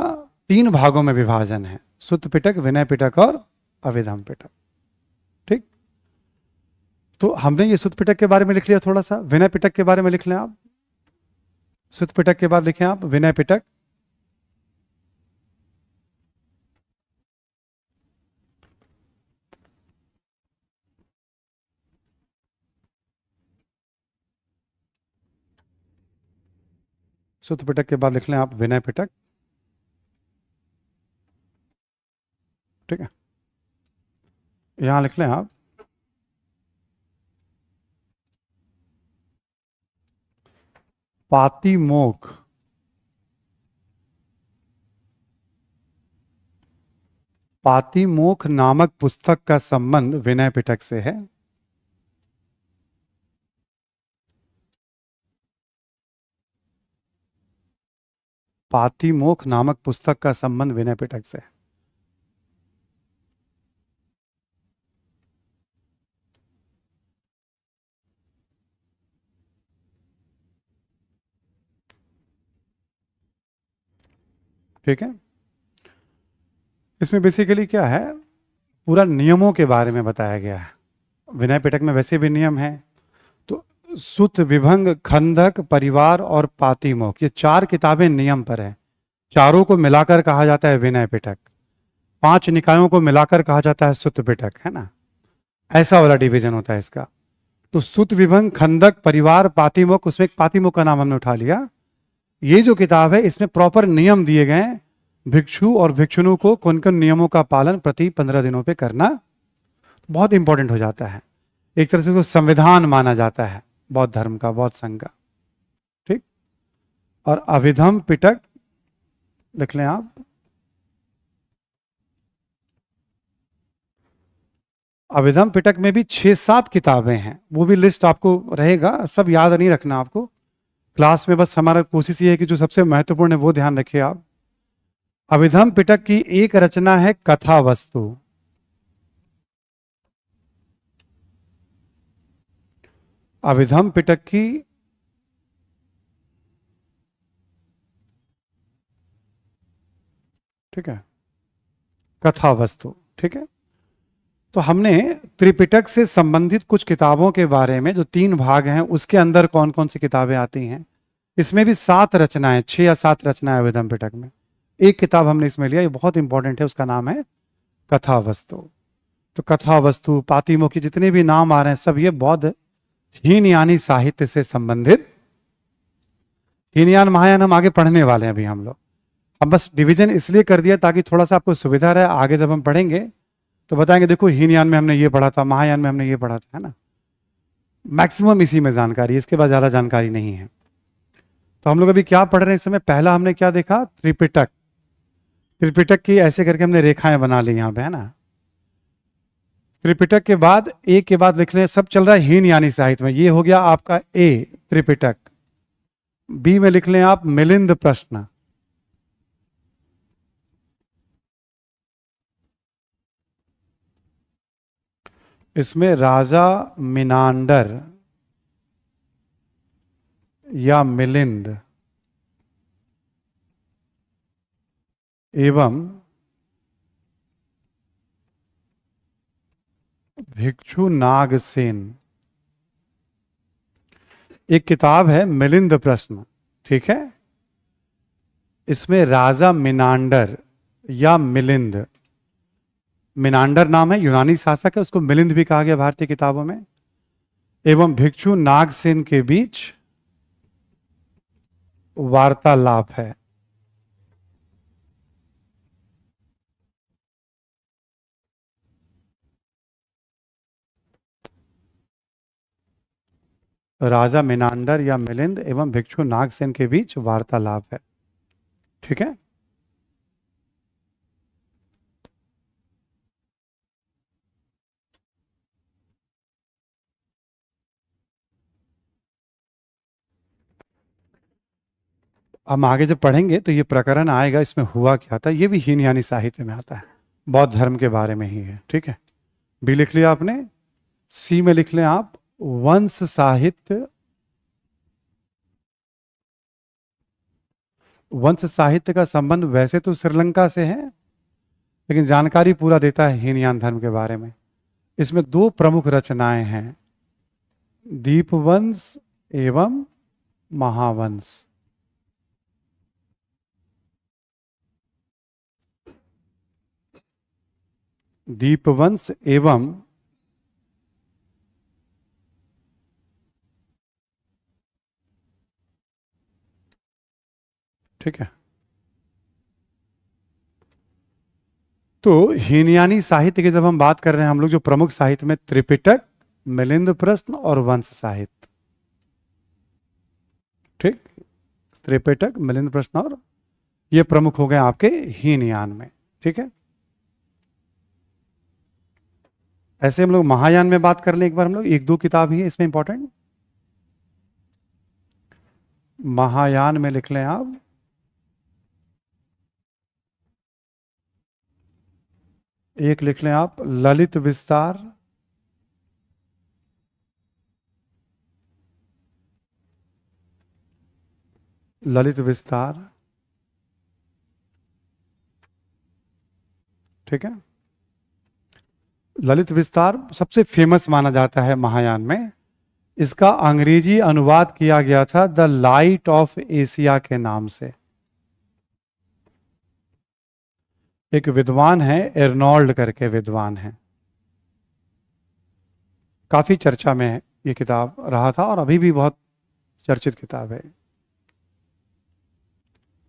3 भागों में विभाजन है, सुत्त पिटक, विनय पिटक और अभिधम्म पिटक। ठीक। तो हमने ये सुत्त पिटक के बारे में लिख लिया, थोड़ा सा विनय पिटक के बारे में लिख लें आप। सुत्त पिटक के बाद लिखें आप विनय पिटक। सुत्त पिटक के बाद लिख लें आप विनय पिटक। ठीक है। यहां लिख लें आप पातिमोक्ष। पातिमोक्ष नामक पुस्तक का संबंध विनय पिटक से है। पातिमोक्ष नामक पुस्तक का संबंध विनय पिटक से है। ठीक है। इसमें बेसिकली क्या है, पूरा नियमों के बारे में बताया गया है। विनय पिटक में वैसे भी नियम है। तो सुत, विभंग, खंदक, परिवार और पातिमोक्ष, ये 4 किताबें नियम पर है। चारों को मिलाकर कहा जाता है विनय पिटक। 5 निकायों को मिलाकर कहा जाता है सुत पिटक, है ना। ऐसा वाला डिवीजन होता है इसका। तो सुत, विभंग, खंदक, परिवार, पातिमोक्ष, उसमें एक पातिमोक्ष का नाम हमने उठा लिया। ये जो किताब है इसमें प्रॉपर नियम दिए गए हैं, भिक्षु और भिक्षुणु को कौन कौन नियमों का पालन प्रति 15 दिनों पे करना, बहुत इंपॉर्टेंट हो जाता है। एक तरह से उसको संविधान माना जाता है बौद्ध धर्म का, बौद्ध संघ का। ठीक। और अभिधम पिटक लिख लें आप। अभिधम पिटक में भी 6-7 किताबें हैं, वो भी लिस्ट आपको रहेगा, सब याद नहीं रखना आपको क्लास में। बस हमारा कोशिश ये है कि जो सबसे महत्वपूर्ण है वो ध्यान रखिए आप। अभिधम पिटक की एक रचना है कथा वस्तु। अभिधम पिटक की ठीक है, कथा वस्तु। ठीक है। तो हमने त्रिपिटक से संबंधित कुछ किताबों के बारे में, जो 3 भाग हैं, उसके अंदर कौन कौन सी किताबें आती हैं। इसमें भी 7 रचनाएं, 6 या 7 रचनाएं अभिधम पिटक में। एक किताब हमने इसमें लिया, ये बहुत इंपॉर्टेंट है, उसका नाम है कथा वस्तु। तो कथा वस्तु, पातिमोक्ष की जितने भी नाम आ रहे हैं सब ये बौद्ध हीनयानी साहित्य से संबंधित। हीनयान महायान हम आगे पढ़ने वाले हैं अभी हम लोग। हम बस डिवीजन इसलिए कर दिया ताकि थोड़ा सा आपको सुविधा रहे, आगे जब हम पढ़ेंगे तो बताएंगे देखो हीनयान में हमने ये पढ़ा था, महायान में हमने ये पढ़ा था, है ना। मैक्सिमम इसी में जानकारी, इसके बाद ज्यादा जानकारी नहीं है। तो हम लोग अभी क्या पढ़ रहे हैं इस समय, पहला हमने क्या देखा, त्रिपिटक। त्रिपिटक की ऐसे करके हमने रेखाएं बना ली यहां पे, है ना। त्रिपिटक के बाद एक के बाद लिख लें, सब चल रहा है हीनयानी साहित्य में। ये हो गया आपका ए त्रिपिटक। बी में लिख लें आप मिलिंद प्रश्न। इसमें राजा मिनांडर या मिलिंद एवं भिक्षु नागसेन, एक किताब है मिलिंद प्रश्न। ठीक है। इसमें राजा मिनांडर या मिलिंद, मिनांडर नाम है, यूनानी शासक है, उसको मिलिंद भी कहा गया भारतीय किताबों में, एवं भिक्षु नागसेन के बीच वार्तालाप है। राजा मिनांडर या मिलिंद एवं भिक्षु नागसेन के बीच वार्तालाप है। ठीक है। हम आगे जब पढ़ेंगे तो ये प्रकरण आएगा, इसमें हुआ क्या था, ये भी हीनयानी साहित्य में आता है, बौद्ध धर्म के बारे में ही है। ठीक है। बी लिख लिया आपने। सी में लिख लें आप वंश साहित्य। वंश साहित्य का संबंध वैसे तो श्रीलंका से है, लेकिन जानकारी पूरा देता है हीनयान धर्म के बारे में। इसमें 2 प्रमुख रचनाएं हैं, दीपवंश एवं महावंश। दीपवंश एवं ठीक है। तो हीनयानी साहित्य की जब हम बात कर रहे हैं हम लोग, जो प्रमुख साहित्य में त्रिपिटक, मिलिंद प्रश्न और वंश साहित्य। ठीक। त्रिपिटक, मिलिंद प्रश्न और ये प्रमुख हो गए आपके हीनयान में। ठीक है। ऐसे हम लोग महायान में बात कर लें एक बार, हम लोग 1-2 किताब ही है इसमें इंपॉर्टेंट। महायान में लिख लें आप एक, लिख लें आप ललित विस्तार। ललित विस्तार ठीक है। ललित विस्तार सबसे फेमस माना जाता है महायान में। इसका अंग्रेजी अनुवाद किया गया था द लाइट ऑफ एशिया के नाम से। एक विद्वान है, एर्नोल्ड करके विद्वान है, काफी चर्चा में है ये किताब रहा था और अभी भी बहुत चर्चित किताब है।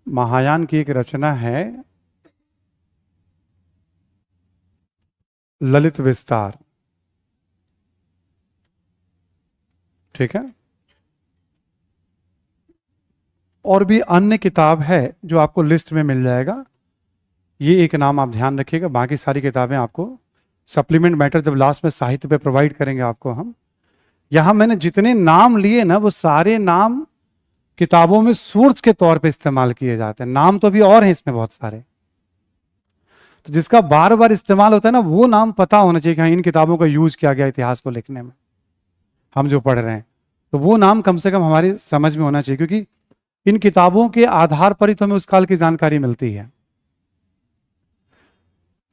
महायान की एक रचना है ललित विस्तार, ठीक है। और भी अन्य किताब है जो आपको लिस्ट में मिल जाएगा, ये एक नाम आप ध्यान रखिएगा। बाकी सारी किताबें आपको सप्लीमेंट मैटर जब लास्ट में साहित्य पे प्रोवाइड करेंगे आपको हम। यहां मैंने जितने नाम लिए ना, वो सारे नाम किताबों में सोर्स के तौर पे इस्तेमाल किए जाते हैं। नाम तो भी और हैं इसमें बहुत सारे, तो जिसका बार बार इस्तेमाल होता है ना, वो नाम पता होना चाहिए कि हाँ, इन किताबों का यूज किया गया इतिहास को लिखने में, हम जो पढ़ रहे हैं। तो वो नाम कम से कम हमारी समझ में होना चाहिए, क्योंकि इन किताबों के आधार पर ही तो हमें उस काल की जानकारी मिलती है।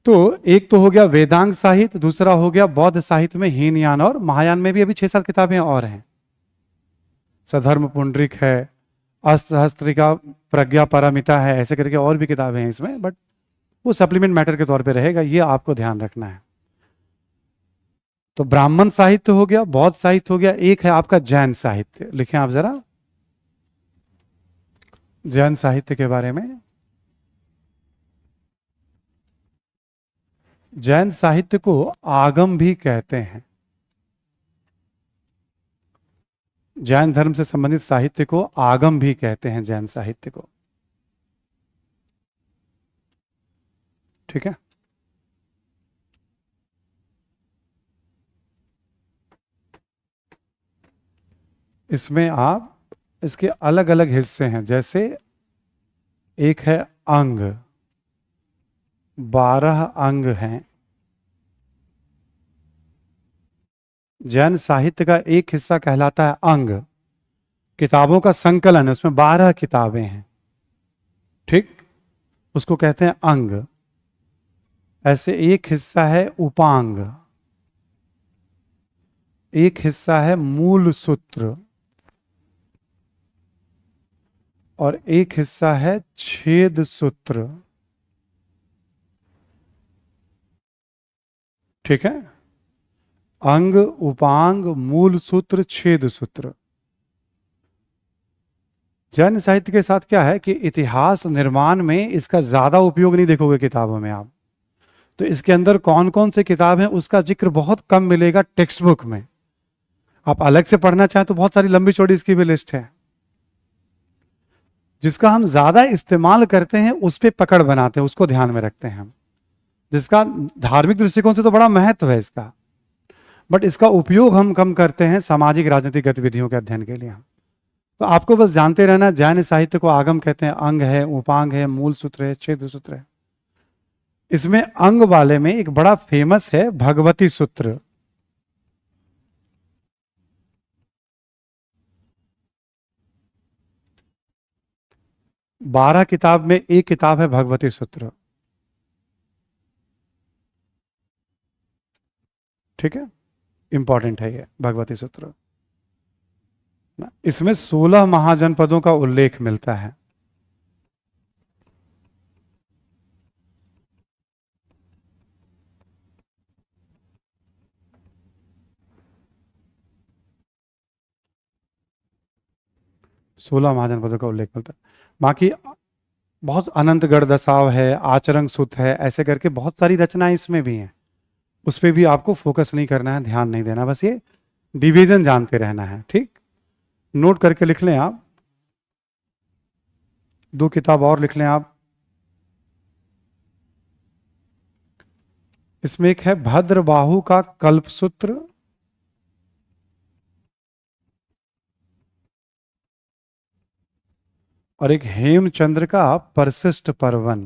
तो एक तो हो गया वेदांग साहित्य, दूसरा हो गया बौद्ध साहित्य में हीनयान, और महायान में भी अभी 6-7 किताबें और हैं। सधर्म पुंडरिक है, अष्टसहस्त्रिका प्रज्ञा पारमिता है, ऐसे करके और भी किताबें हैं इसमें, बट वो सप्लीमेंट मैटर के तौर पे रहेगा, ये आपको ध्यान रखना है। तो ब्राह्मण साहित्य हो गया, बौद्ध साहित्य हो गया, एक है आपका जैन साहित्य। लिखें आप जरा जैन साहित्य के बारे में। जैन साहित्य को आगम भी कहते हैं। जैन धर्म से संबंधित साहित्य को आगम भी कहते हैं, जैन साहित्य को, ठीक है। इसमें आप इसके अलग अलग हिस्से हैं, जैसे एक है अंग, 12 अंग हैं। जैन साहित्य का एक हिस्सा कहलाता है अंग, किताबों का संकलन है, उसमें 12 किताबें हैं, ठीक, उसको कहते हैं अंग। ऐसे एक हिस्सा है उपांग, एक हिस्सा है मूल सूत्र, और एक हिस्सा है छेद सूत्र, ठीक है। अंग, उपांग, मूल सूत्र, छेद सूत्र। जैन साहित्य के साथ क्या है कि इतिहास निर्माण में इसका ज्यादा उपयोग नहीं देखोगे किताबों में आप। तो इसके अंदर कौन कौन से किताब हैं उसका जिक्र बहुत कम मिलेगा टेक्स्ट बुक में। आप अलग से पढ़ना चाहें तो बहुत सारी लंबी चौड़ी इसकी भी लिस्ट है। जिसका हम ज्यादा इस्तेमाल करते हैं उस पर पकड़ बनाते हैं, उसको ध्यान में रखते हैं हम। जिसका धार्मिक दृष्टिकोण से तो बड़ा महत्व है इसका, बट इसका उपयोग हम कम करते हैं सामाजिक राजनीतिक गतिविधियों के अध्ययन के लिए। तो आपको बस जानते रहना, जैन साहित्य को आगम कहते हैं, अंग है, उपांग है, मूल सूत्र है, छेद सूत्र है। इसमें अंग वाले में एक बड़ा फेमस है भगवती सूत्र। बारह किताब में एक किताब है भगवती सूत्र, ठीक है, इंपॉर्टेंट है ये भगवती सूत्र। इसमें 16 महाजनपदों का उल्लेख मिलता है। सोलह महाजनपदों का उल्लेख मिलता है। बाकी बहुत अनंतगढ़ दसाव है, आचरण सुत है, ऐसे करके बहुत सारी रचनाएं इसमें भी हैं। उस पर भी आपको फोकस नहीं करना है, ध्यान नहीं देना, बस ये डिवीजन जानते रहना है, ठीक। नोट करके लिख लें आप, 2 किताब और लिख लें आप। इसमें एक है भद्रबाहु का कल्पसूत्र, और एक हेमचंद्र का परशिष्ट पर्वन।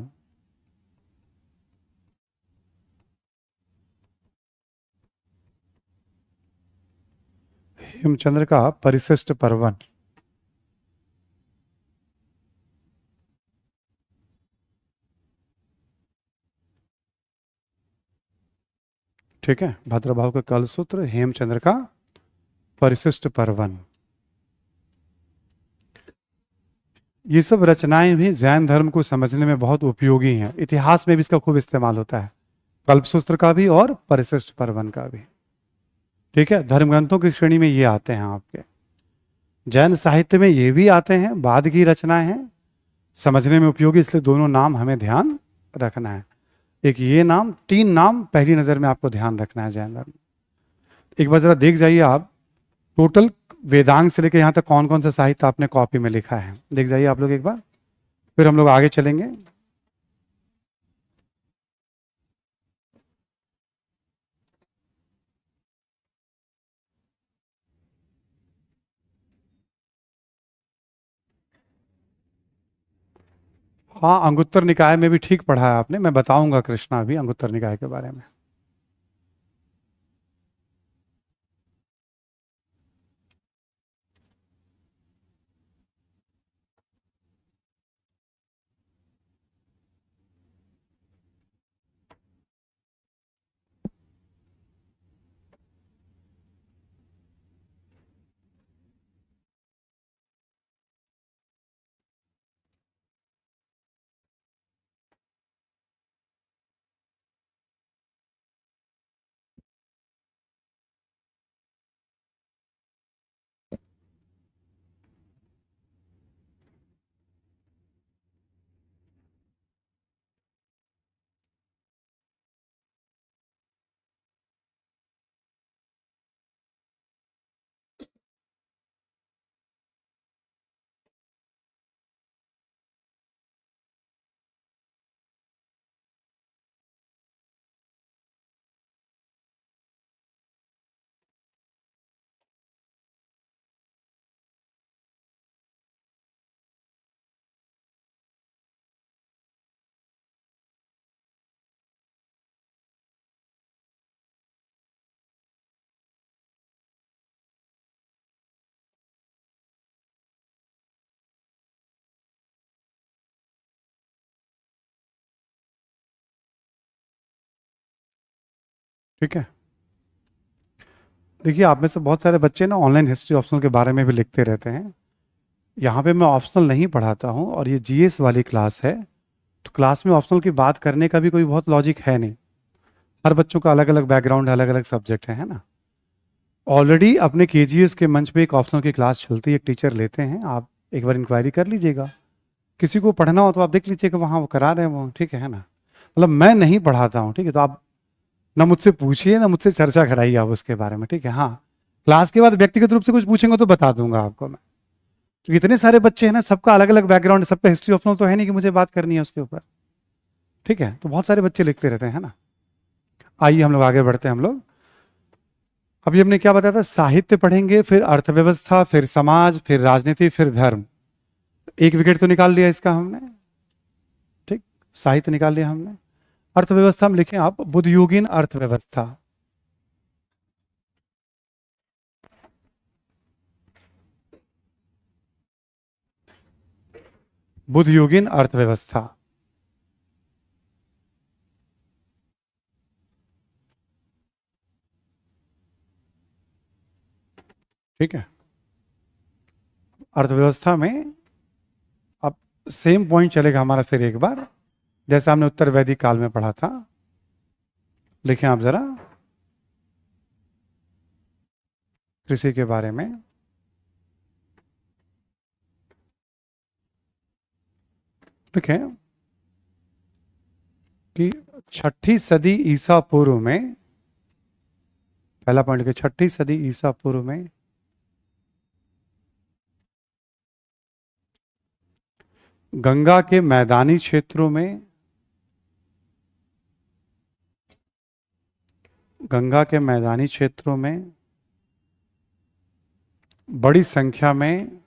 हेमचंद्र का परिशिष्ट पर्वन। ठीक है, भद्रबाहु का कलसूत्र, हेमचंद्र का परिशिष्ट पर्वन। ये सब रचनाएं भी जैन धर्म को समझने में बहुत उपयोगी हैं। इतिहास में भी इसका खूब इस्तेमाल होता है, कल्पसूत्र का भी और परिशिष्ट पर्वन का भी। ठीक है, धर्म ग्रंथों की श्रेणी में ये आते हैं आपके। जैन साहित्य में ये भी आते हैं, बाद की रचनाएं हैं, समझने में उपयोगी, इसलिए दोनों नाम हमें ध्यान रखना है। एक ये नाम, 3 नाम पहली नजर में आपको ध्यान रखना है जैन धर्म। एक बार जरा देख जाइए आप, टोटल वेदांग से लेकर यहां तक कौन कौन सा साहित्य आपने कॉपी में लिखा है, देख जाइए आप लोग एक बार, फिर हम लोग आगे चलेंगे। हाँ, अंगुत्तर निकाय में भी ठीक पढ़ा है आपने, मैं बताऊंगा कृष्णा भी अंगुत्तर निकाय के बारे में। ठीक है, देखिए आप में से बहुत सारे बच्चे ना ऑनलाइन हिस्ट्री ऑप्शनल के बारे में भी लिखते रहते हैं। यहाँ पे मैं ऑप्शनल नहीं पढ़ाता हूँ और ये जीएस वाली क्लास है, तो क्लास में ऑप्शनल की बात करने का भी कोई बहुत लॉजिक है नहीं। हर बच्चों का अलग अलग बैकग्राउंड है, अलग अलग सब्जेक्ट है ना। ऑलरेडी अपने केजीएस के मंच पे एक ऑप्शनल की क्लास चलती है, एक टीचर लेते हैं, आप एक बार इंक्वायरी कर लीजिएगा। किसी को पढ़ना हो तो आप देख लीजिएगा, वहाँ वो करा रहे हैं वो, ठीक है ना। मतलब मैं नहीं पढ़ाता हूँ, ठीक है, तो आप ना मुझसे पूछिए ना मुझसे चर्चा कराइए आप उसके बारे में, ठीक है। हाँ, क्लास के बाद व्यक्तिगत रूप से कुछ पूछेंगे तो बता दूंगा आपको मैं। तो इतने सारे बच्चे हैं ना, सबका अलग अलग बैकग्राउंड है, सबका हिस्ट्री ऑप्शनल तो है नहीं कि मुझे बात करनी है उसके ऊपर, ठीक है। तो बहुत सारे बच्चे लिखते रहते हैं ना। आइए हम लोग आगे बढ़ते हैं। हम लोग अभी हमने क्या बताया था, साहित्य पढ़ेंगे, फिर अर्थव्यवस्था, फिर समाज, फिर राजनीति, फिर धर्म। एक विकेट तो निकाल लिया इसका हमने, ठीक, साहित्य निकाल लिया हमने। अर्थव्यवस्था में लिखें आप बुद्धयोगीन अर्थव्यवस्था। बुद्धयोगीन अर्थव्यवस्था, ठीक है। अर्थव्यवस्था में अब सेम पॉइंट चलेगा हमारा फिर एक बार, जैसे हमने उत्तर वैदिक काल में पढ़ा था। लिखें आप जरा कृषि के बारे में। लिखें कि 6ठी सदी ईसा पूर्व में, पहला पॉइंट लिखे 6ठी सदी ईसा पूर्व में गंगा के मैदानी क्षेत्रों में, गंगा के मैदानी क्षेत्रों में बड़ी संख्या में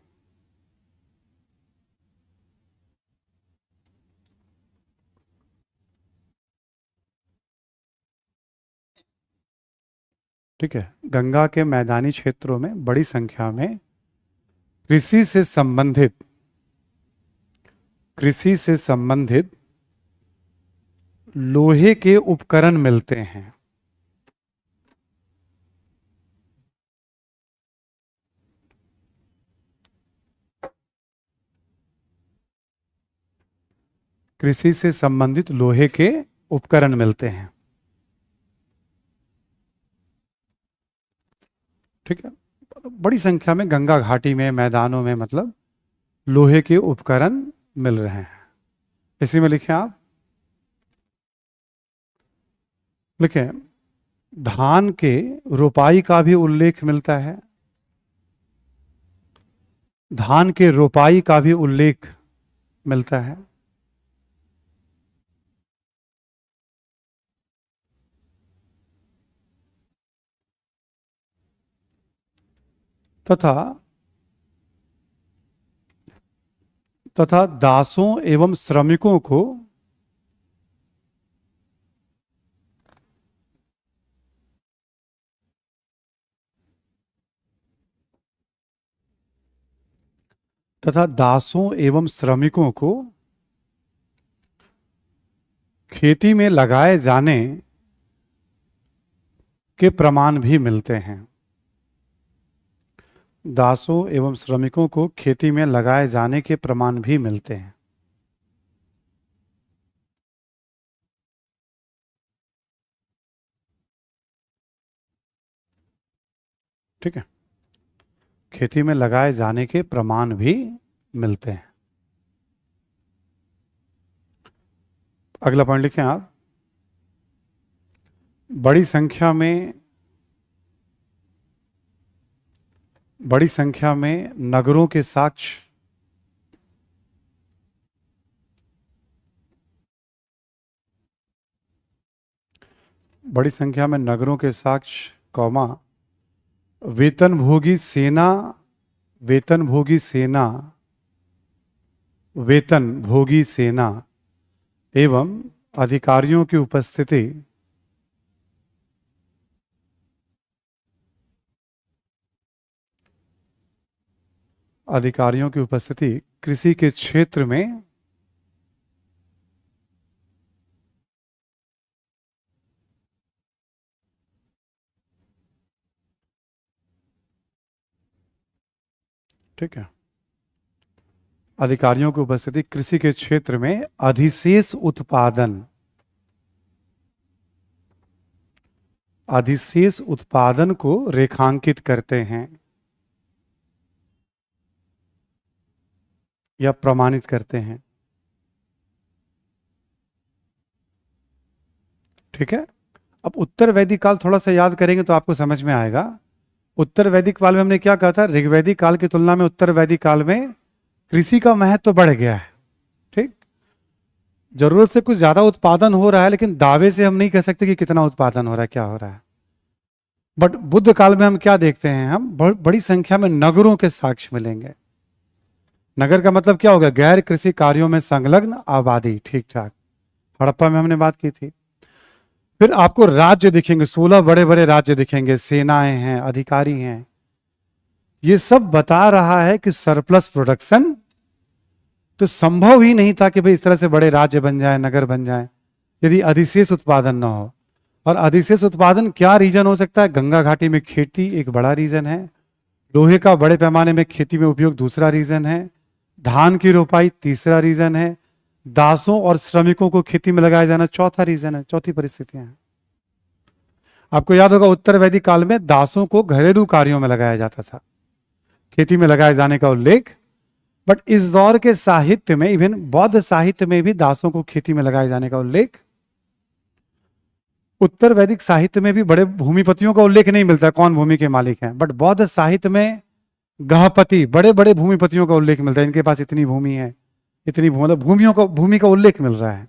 ठीक है, गंगा के मैदानी क्षेत्रों में बड़ी संख्या में कृषि से संबंधित, कृषि से संबंधित लोहे के उपकरण मिलते हैं। कृषि से संबंधित लोहे के उपकरण मिलते हैं। ठीक है, बड़ी संख्या में गंगा घाटी में, मैदानों में मतलब लोहे के उपकरण मिल रहे हैं। इसी में लिखें आप, लिखें धान के रोपाई का भी उल्लेख मिलता है। धान के रोपाई का भी उल्लेख मिलता है। तथा दासों एवं श्रमिकों को खेती में लगाए जाने के प्रमाण भी मिलते हैं। दासों एवं श्रमिकों को खेती में लगाए जाने के प्रमाण भी मिलते हैं। ठीक है, खेती में लगाए जाने के प्रमाण भी मिलते हैं। अगला पॉइंट लिखें आप, बड़ी संख्या में नगरों के साक्ष्य कौमा वेतनभोगी सेना एवं अधिकारियों की उपस्थिति कृषि के क्षेत्र में ठीक है, अधिकारियों की उपस्थिति कृषि के क्षेत्र में अधिशेष उत्पादन को रेखांकित करते हैं या प्रमाणित करते हैं। ठीक है, अब उत्तर वैदिक काल थोड़ा सा याद करेंगे तो आपको समझ में आएगा। उत्तर वैदिक काल में हमने क्या कहा था, ऋग्वैदिक काल की तुलना में उत्तर वैदिक काल में कृषि का महत्व तो बढ़ गया है। ठीक, जरूरत से कुछ ज्यादा उत्पादन हो रहा है, लेकिन दावे से हम नहीं कह सकते कि कितना उत्पादन हो रहा है, क्या हो रहा है। बट बुद्ध काल में हम क्या देखते हैं, हम बड़ी संख्या में नगरों के साक्ष्य मिलेंगे। नगर का मतलब क्या होगा, गैर कृषि कार्यों में संलग्न आबादी। ठीक ठाक, हड़प्पा में हमने बात की थी। फिर आपको राज्य दिखेंगे, 16 बड़े बड़े राज्य दिखेंगे, सेनाएं हैं, अधिकारी हैं। ये सब बता रहा है कि सरप्लस प्रोडक्शन तो संभव ही नहीं था कि भाई इस तरह से बड़े राज्य बन जाए, नगर बन जाए, यदि अधिशेष उत्पादन ना हो। और अधिशेष उत्पादन क्या रीजन हो सकता है, गंगा घाटी में खेती एक बड़ा रीजन है, लोहे का बड़े पैमाने में खेती में उपयोग दूसरा रीजन है, धान की रोपाई तीसरा रीजन है, दासों और श्रमिकों को खेती में लगाया जाना चौथा रीजन है, चौथी परिस्थितियां हैं। आपको याद होगा उत्तर वैदिक काल में दासों को घरेलू कार्यों में लगाया जाता था, खेती में लगाए जाने का उल्लेख। बट इस दौर के साहित्य में, इवन बौद्ध साहित्य में भी दासों को खेती में लगाए जाने का उल्लेख, उत्तर वैदिक साहित्य में भी बड़े भूमिपतियों का उल्लेख नहीं मिलता, कौन भूमि के मालिक हैं। बट बौद्ध साहित्य में गृहपति, बड़े बड़े भूमिपतियों का उल्लेख मिलता है, इनके पास इतनी भूमि है, इतनी भूमि का उल्लेख मिल रहा है।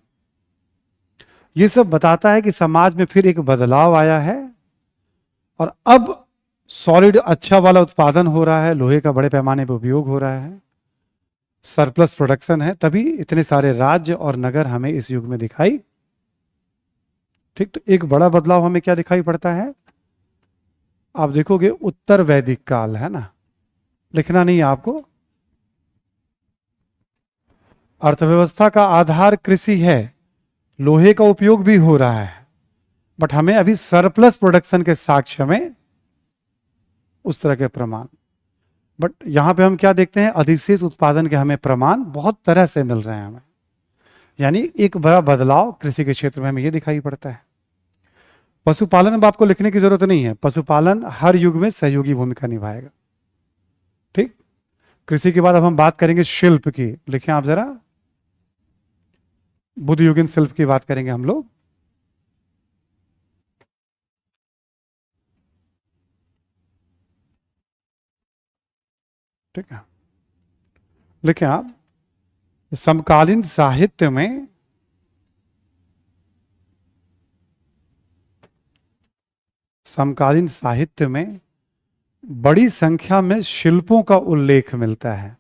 यह सब बताता है कि समाज में फिर एक बदलाव आया है और अब सॉलिड अच्छा वाला उत्पादन हो रहा है, लोहे का बड़े पैमाने पर उपयोग हो रहा है, सरप्लस प्रोडक्शन है, तभी इतने सारे राज्य और नगर हमें इस युग में दिखाई। ठीक, तो एक बड़ा बदलाव हमें क्या दिखाई पड़ता है, आप देखोगे उत्तर वैदिक काल है ना, लिखना नहीं है आपको। अर्थव्यवस्था का आधार कृषि है, लोहे का उपयोग भी हो रहा है, बट हमें अभी सरप्लस प्रोडक्शन के साक्ष्य में उस तरह के प्रमाण। बट यहां पे हम क्या देखते हैं, अधिशेष उत्पादन के हमें प्रमाण बहुत तरह से मिल रहे हैं हमें। यानी एक बड़ा बदलाव कृषि के क्षेत्र में हमें ये दिखाई पड़ता है। पशुपालन अब आपको लिखने की जरूरत नहीं है, पशुपालन हर युग में सहयोगी भूमिका निभाएगा। ठीक। कृषि के बाद अब हम बात करेंगे शिल्प की। लिखें आप जरा, बुद्ध युगीन शिल्प की बात करेंगे हम लोग। ठीक है, लिखें आप, समकालीन साहित्य में बड़ी संख्या में शिल्पों का उल्लेख मिलता है।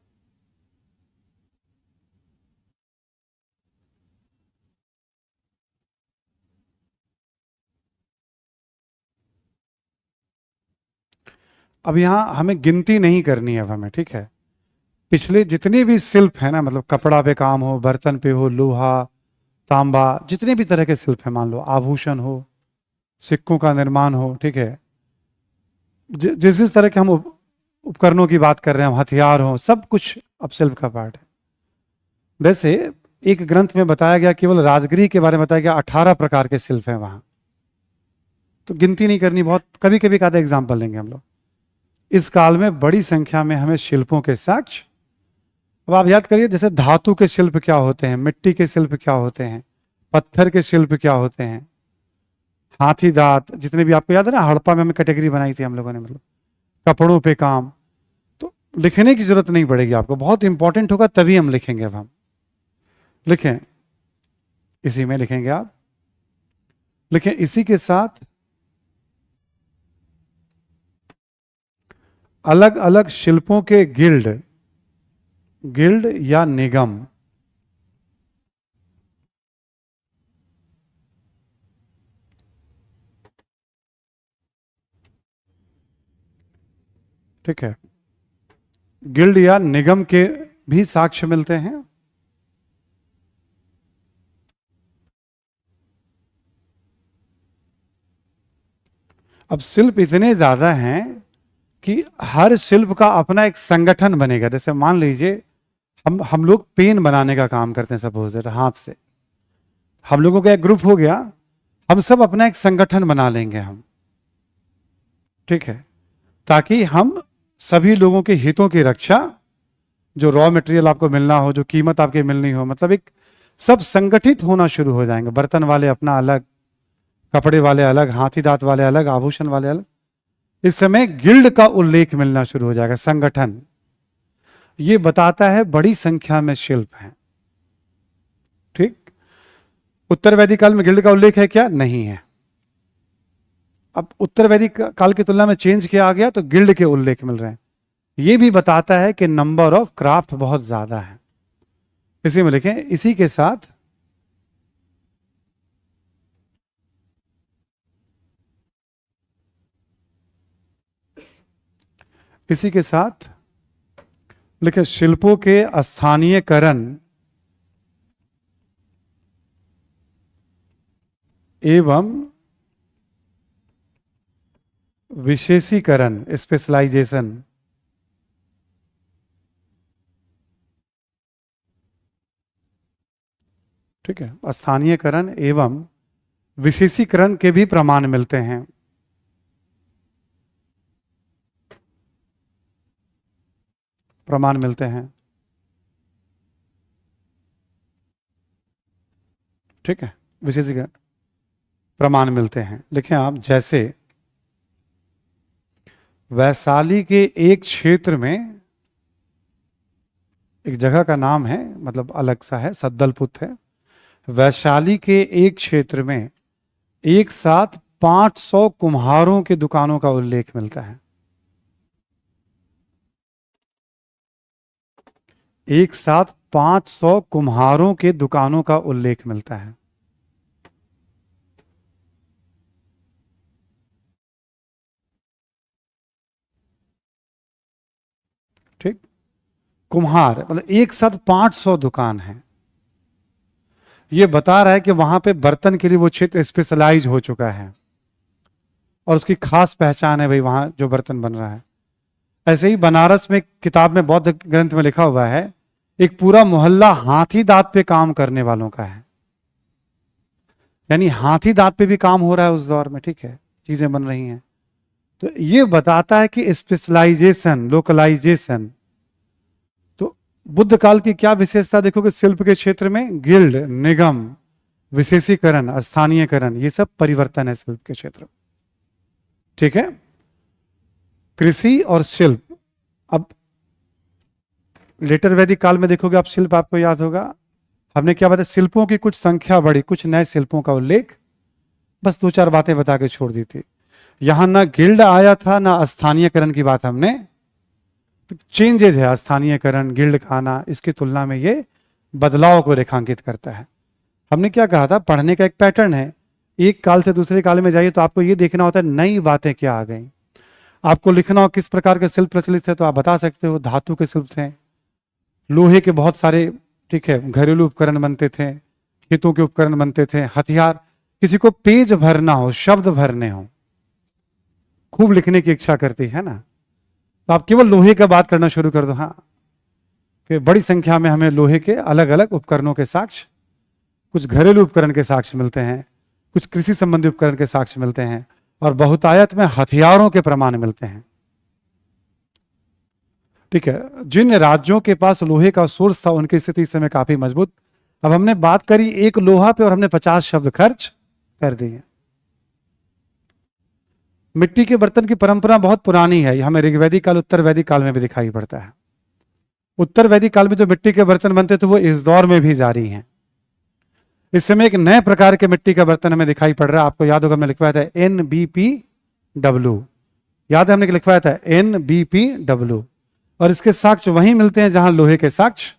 अब यहां हमें गिनती नहीं करनी है अब हमें, ठीक है। पिछले जितने भी शिल्प है ना, मतलब कपड़ा पे काम हो, बर्तन पे हो, लोहा, तांबा, जितने भी तरह के शिल्प है, मान लो आभूषण हो, सिक्कों का निर्माण हो, ठीक है, जिस जिस तरह के हम उपकरणों की बात कर रहे हैं, हथियार हो, सब कुछ अब शिल्प का पार्ट है। वैसे एक ग्रंथ में बताया गया, केवल राजगृह के बारे में बताया गया 18 प्रकार के शिल्प हैं वहां, तो गिनती नहीं करनी, बहुत कभी कभी का एग्जाम्पल लेंगे हम लोग। इस काल में बड़ी संख्या में हमें शिल्पों के साक्ष्य। अब आप याद करिए, जैसे धातु के शिल्प क्या होते हैं, मिट्टी के शिल्प क्या होते हैं, पत्थर के शिल्प क्या होते हैं, हाथी दांत, जितने भी आपको याद है ना, हड़प्पा में हमें कैटेगरी बनाई थी हम लोगों ने, मतलब कपड़ों पे काम। तो लिखने की जरूरत नहीं पड़ेगी आपको, बहुत इंपॉर्टेंट होगा तभी हम लिखेंगे। अब हम लिखें, इसी में लिखेंगे आप, लिखें इसी के साथ अलग अलग शिल्पों के गिल्ड या निगम। ठीक है, गिल्ड या निगम के भी साक्ष्य मिलते हैं। अब शिल्प इतने ज्यादा हैं कि हर शिल्प का अपना एक संगठन बनेगा। जैसे मान लीजिए हम लोग पेन बनाने का काम करते हैं, सपोज दैट, हाथ से, हम लोगों का एक ग्रुप हो गया, हम सब अपना एक संगठन बना लेंगे हम, ठीक है, ताकि हम सभी लोगों के हितों की रक्षा, जो रॉ मटेरियल आपको मिलना हो, जो कीमत आपकी मिलनी हो, मतलब एक सब संगठित होना शुरू हो जाएंगे। बर्तन वाले अपना अलग, कपड़े वाले अलग, हाथी दांत वाले अलग, आभूषण वाले अलग। इस समय गिल्ड का उल्लेख मिलना शुरू हो जाएगा, संगठन। ये बताता है बड़ी संख्या में शिल्प हैं। ठीक। उत्तर वैदिक काल में गिल्ड का उल्लेख है क्या? नहीं है। अब उत्तर वैदिक काल की तुलना में चेंज किया आ गया, तो गिल्ड के उल्लेख मिल रहे हैं। यह भी बताता है कि नंबर ऑफ क्राफ्ट बहुत ज्यादा है। इसी में लिखें, इसी के साथ लिखे शिल्पों के स्थानीयकरण एवं विशेषीकरण, स्पेशलाइजेशन। ठीक है, स्थानीयकरण एवं विशेषीकरण के भी प्रमाण मिलते हैं। ठीक है, विशेषीकरण प्रमाण मिलते हैं। लिखें आप, जैसे वैशाली के एक क्षेत्र में, एक जगह का नाम है, मतलब अलग सा है, सद्दलपुत है। वैशाली के एक क्षेत्र में एक साथ 500 कुम्हारों की दुकानों का उल्लेख मिलता है। एक साथ 500 कुम्हारों के दुकानों का उल्लेख मिलता है। ठीक, कुम्हार मतलब एक साथ 500 दुकान है। यह बता रहा है कि वहां पे बर्तन के लिए वो क्षेत्र स्पेशलाइज हो चुका है और उसकी खास पहचान है, भाई वहां जो बर्तन बन रहा है। ऐसे ही बनारस में किताब में, बौद्ध ग्रंथ में लिखा हुआ है एक पूरा मोहल्ला हाथी दांत पे काम करने वालों का है, यानी हाथी दांत पे भी काम हो रहा है उस दौर में, ठीक है, चीजें बन रही हैं। तो ये बताता है कि स्पेशलाइजेशन, लोकलाइजेशन। तो बुद्ध काल की क्या विशेषता देखोगे शिल्प के क्षेत्र में? गिल्ड, निगम, विशेषीकरण, स्थानीयकरण, ये सब परिवर्तन है शिल्प के क्षेत्र में, ठीक है। कृषि और शिल्प। अब लेटर वैदिक काल में देखोगे आप शिल्प, आपको याद होगा हमने क्या बताया, शिल्पों की कुछ संख्या बढ़ी, कुछ नए शिल्पों का उल्लेख, बस दो चार बातें बता के छोड़ दी थी। यहां ना गिल्ड आया था ना स्थानीयकरण की बात हमने, तो चेंजेस है, स्थानीयकरण, गिल्ड का आना, इसकी तुलना में ये बदलाव को रेखांकित करता है। हमने क्या कहा था, पढ़ने का एक पैटर्न है, एक काल से दूसरे काल में जाइए तो आपको ये देखना होता है नई बातें क्या आ गई। आपको लिखना हो किस प्रकार के शिल्प प्रचलित है तो आप बता सकते हो, धातु के शिल्प थे, लोहे के बहुत सारे, ठीक है, घरेलू उपकरण बनते थे, खेतों के उपकरण बनते थे, हथियार, किसी को पेज भरना हो, शब्द भरने हो, खूब लिखने की इच्छा करती है ना, तो आप केवल लोहे का बात करना शुरू कर दो। हाँ, फिर बड़ी संख्या में हमें लोहे के अलग अलग उपकरणों के साक्ष्य, कुछ घरेलू उपकरण के साक्ष्य मिलते हैं, कुछ कृषि संबंधी उपकरण के साक्ष्य मिलते हैं, और बहुतायत में हथियारों के प्रमाण मिलते हैं, ठीक है। जिन राज्यों के पास लोहे का सोर्स था उनकी स्थिति इस समय काफी मजबूत। अब हमने बात करी एक लोहा पे और हमने 50 शब्द खर्च कर दिए। मिट्टी के बर्तन की परंपरा बहुत पुरानी है, हमें ऋग्वैदिक काल, उत्तर वैदिक काल में भी दिखाई पड़ता है। उत्तर वैदिक काल में जो मिट्टी के बर्तन बनते थे वो इस दौर में भी जारी हैं। इस समय एक नए प्रकार के मिट्टी का बर्तन हमें दिखाई पड़ रहा है। आपको याद होगा हमने लिखवाया था NBPW, याद है हमने लिखवाया था NBPW, और इसके साक्ष्य वहीं मिलते हैं जहां लोहे के साक्ष्य,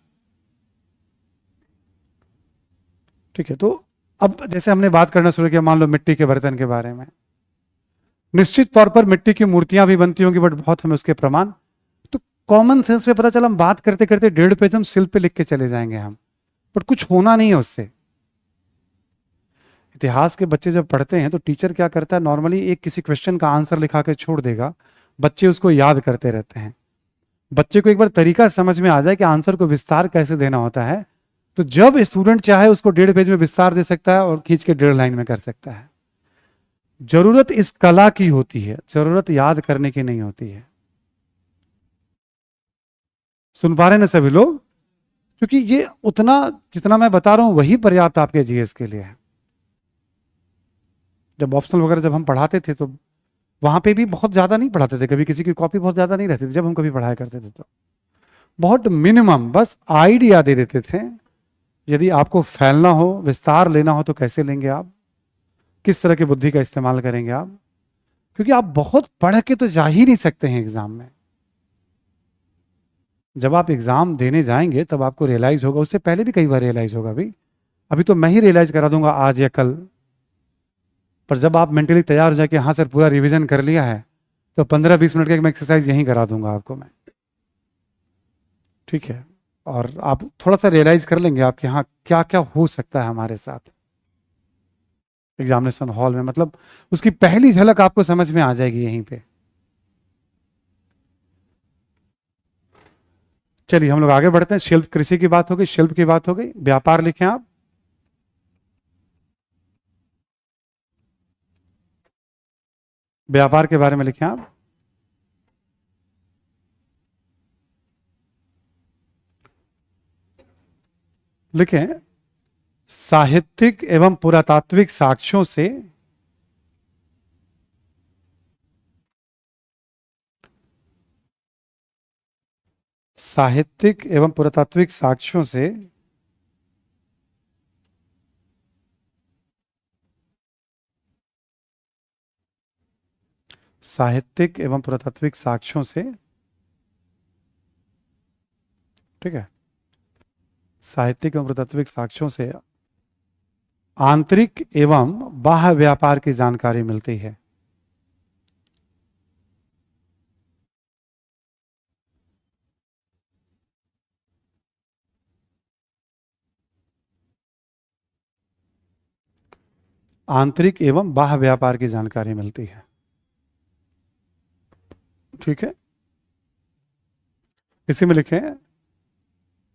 ठीक है। तो अब जैसे हमने बात करना शुरू किया, मान लो मिट्टी के बर्तन के बारे में, निश्चित तौर पर मिट्टी की मूर्तियां भी बनती होंगी, बट बहुत हमें उसके प्रमाण, तो कॉमन सेंस में पता चला, हम बात करते करते 1.5 पेज हम शिल्प पे लिख के चले जाएंगे हम, बट कुछ होना नहीं है उससे। इतिहास के बच्चे जब पढ़ते हैं तो टीचर क्या करता है, नॉर्मली एक किसी क्वेश्चन का आंसर लिखा के छोड़ देगा, बच्चे उसको याद करते रहते हैं। बच्चे को एक बार तरीका समझ में आ जाए कि आंसर को विस्तार कैसे देना होता है, तो जब स्टूडेंट चाहे उसको 1.5 पेज में विस्तार दे सकता है और खींच के 1.5 लाइन में कर सकता है। जरूरत इस कला की होती है, जरूरत याद करने की नहीं होती है। सुन पा रहे ना सभी लोग? क्योंकि ये उतना जितना मैं बता रहा हूं वही पर्याप्त आपके जीएस के लिए है। जब ऑप्शनल वगैरह जब हम पढ़ाते थे तो वहां पे भी बहुत ज्यादा नहीं पढ़ाते थे, कभी किसी की कॉपी बहुत ज्यादा नहीं रहती थी, जब हम कभी पढ़ाया करते थे तो बहुत मिनिमम बस आइडिया दे देते थे। यदि आपको फैलना हो, विस्तार लेना हो, तो कैसे लेंगे आप, किस तरह की बुद्धि का इस्तेमाल करेंगे आप, क्योंकि आप बहुत पढ़ के तो जा ही नहीं सकते हैं एग्जाम में। जब आप एग्जाम देने जाएंगे तब आपको रियलाइज होगा, उससे पहले भी कई बार रियलाइज होगा, भाई अभी तो मैं ही रियलाइज करा दूंगा आज या कल, पर जब आप मेंटली तैयार हो जाए कि हाँ सर पूरा रिवीजन कर लिया है, तो 15-20 मिनट का एक एक्सरसाइज यहीं करा दूंगा आपको मैं, ठीक है। और आप थोड़ा सा रियलाइज कर लेंगे आप कि हाँ क्या क्या हो सकता है हमारे साथ एग्जामिनेशन हॉल में, मतलब उसकी पहली झलक आपको समझ में आ जाएगी यहीं पे। चलिए हम लोग आगे बढ़ते हैं। शिल्प, कृषि की बात हो गई, शिल्प की बात हो गई, व्यापार लिखें आप। व्यापार के बारे में लिखें आप। लिखें, साहित्यिक एवं पुरातात्विक साक्ष्यों से साहित्यिक एवं पुरातात्विक साक्ष्यों से साहित्यिक एवं पुरातात्विक साक्ष्यों से, ठीक है, साहित्यिक एवं पुरातात्विक साक्ष्यों से आंतरिक एवं बाह्य व्यापार की जानकारी मिलती है। आंतरिक एवं बाह्य व्यापार की जानकारी मिलती है, ठीक है। इसी में लिखें,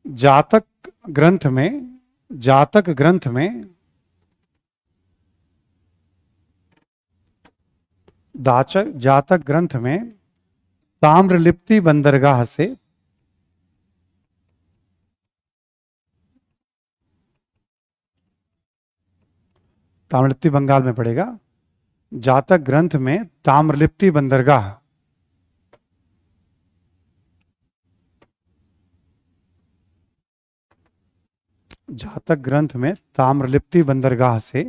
जातक ग्रंथ में, जातक ग्रंथ में जातक ग्रंथ में ताम्रलिप्ति बंदरगाह से ताम्रलिप्ति बंगाल में पड़ेगा। जातक ग्रंथ में ताम्रलिप्ति बंदरगाह जातक ग्रंथ में ताम्रलिप्ति बंदरगाह से,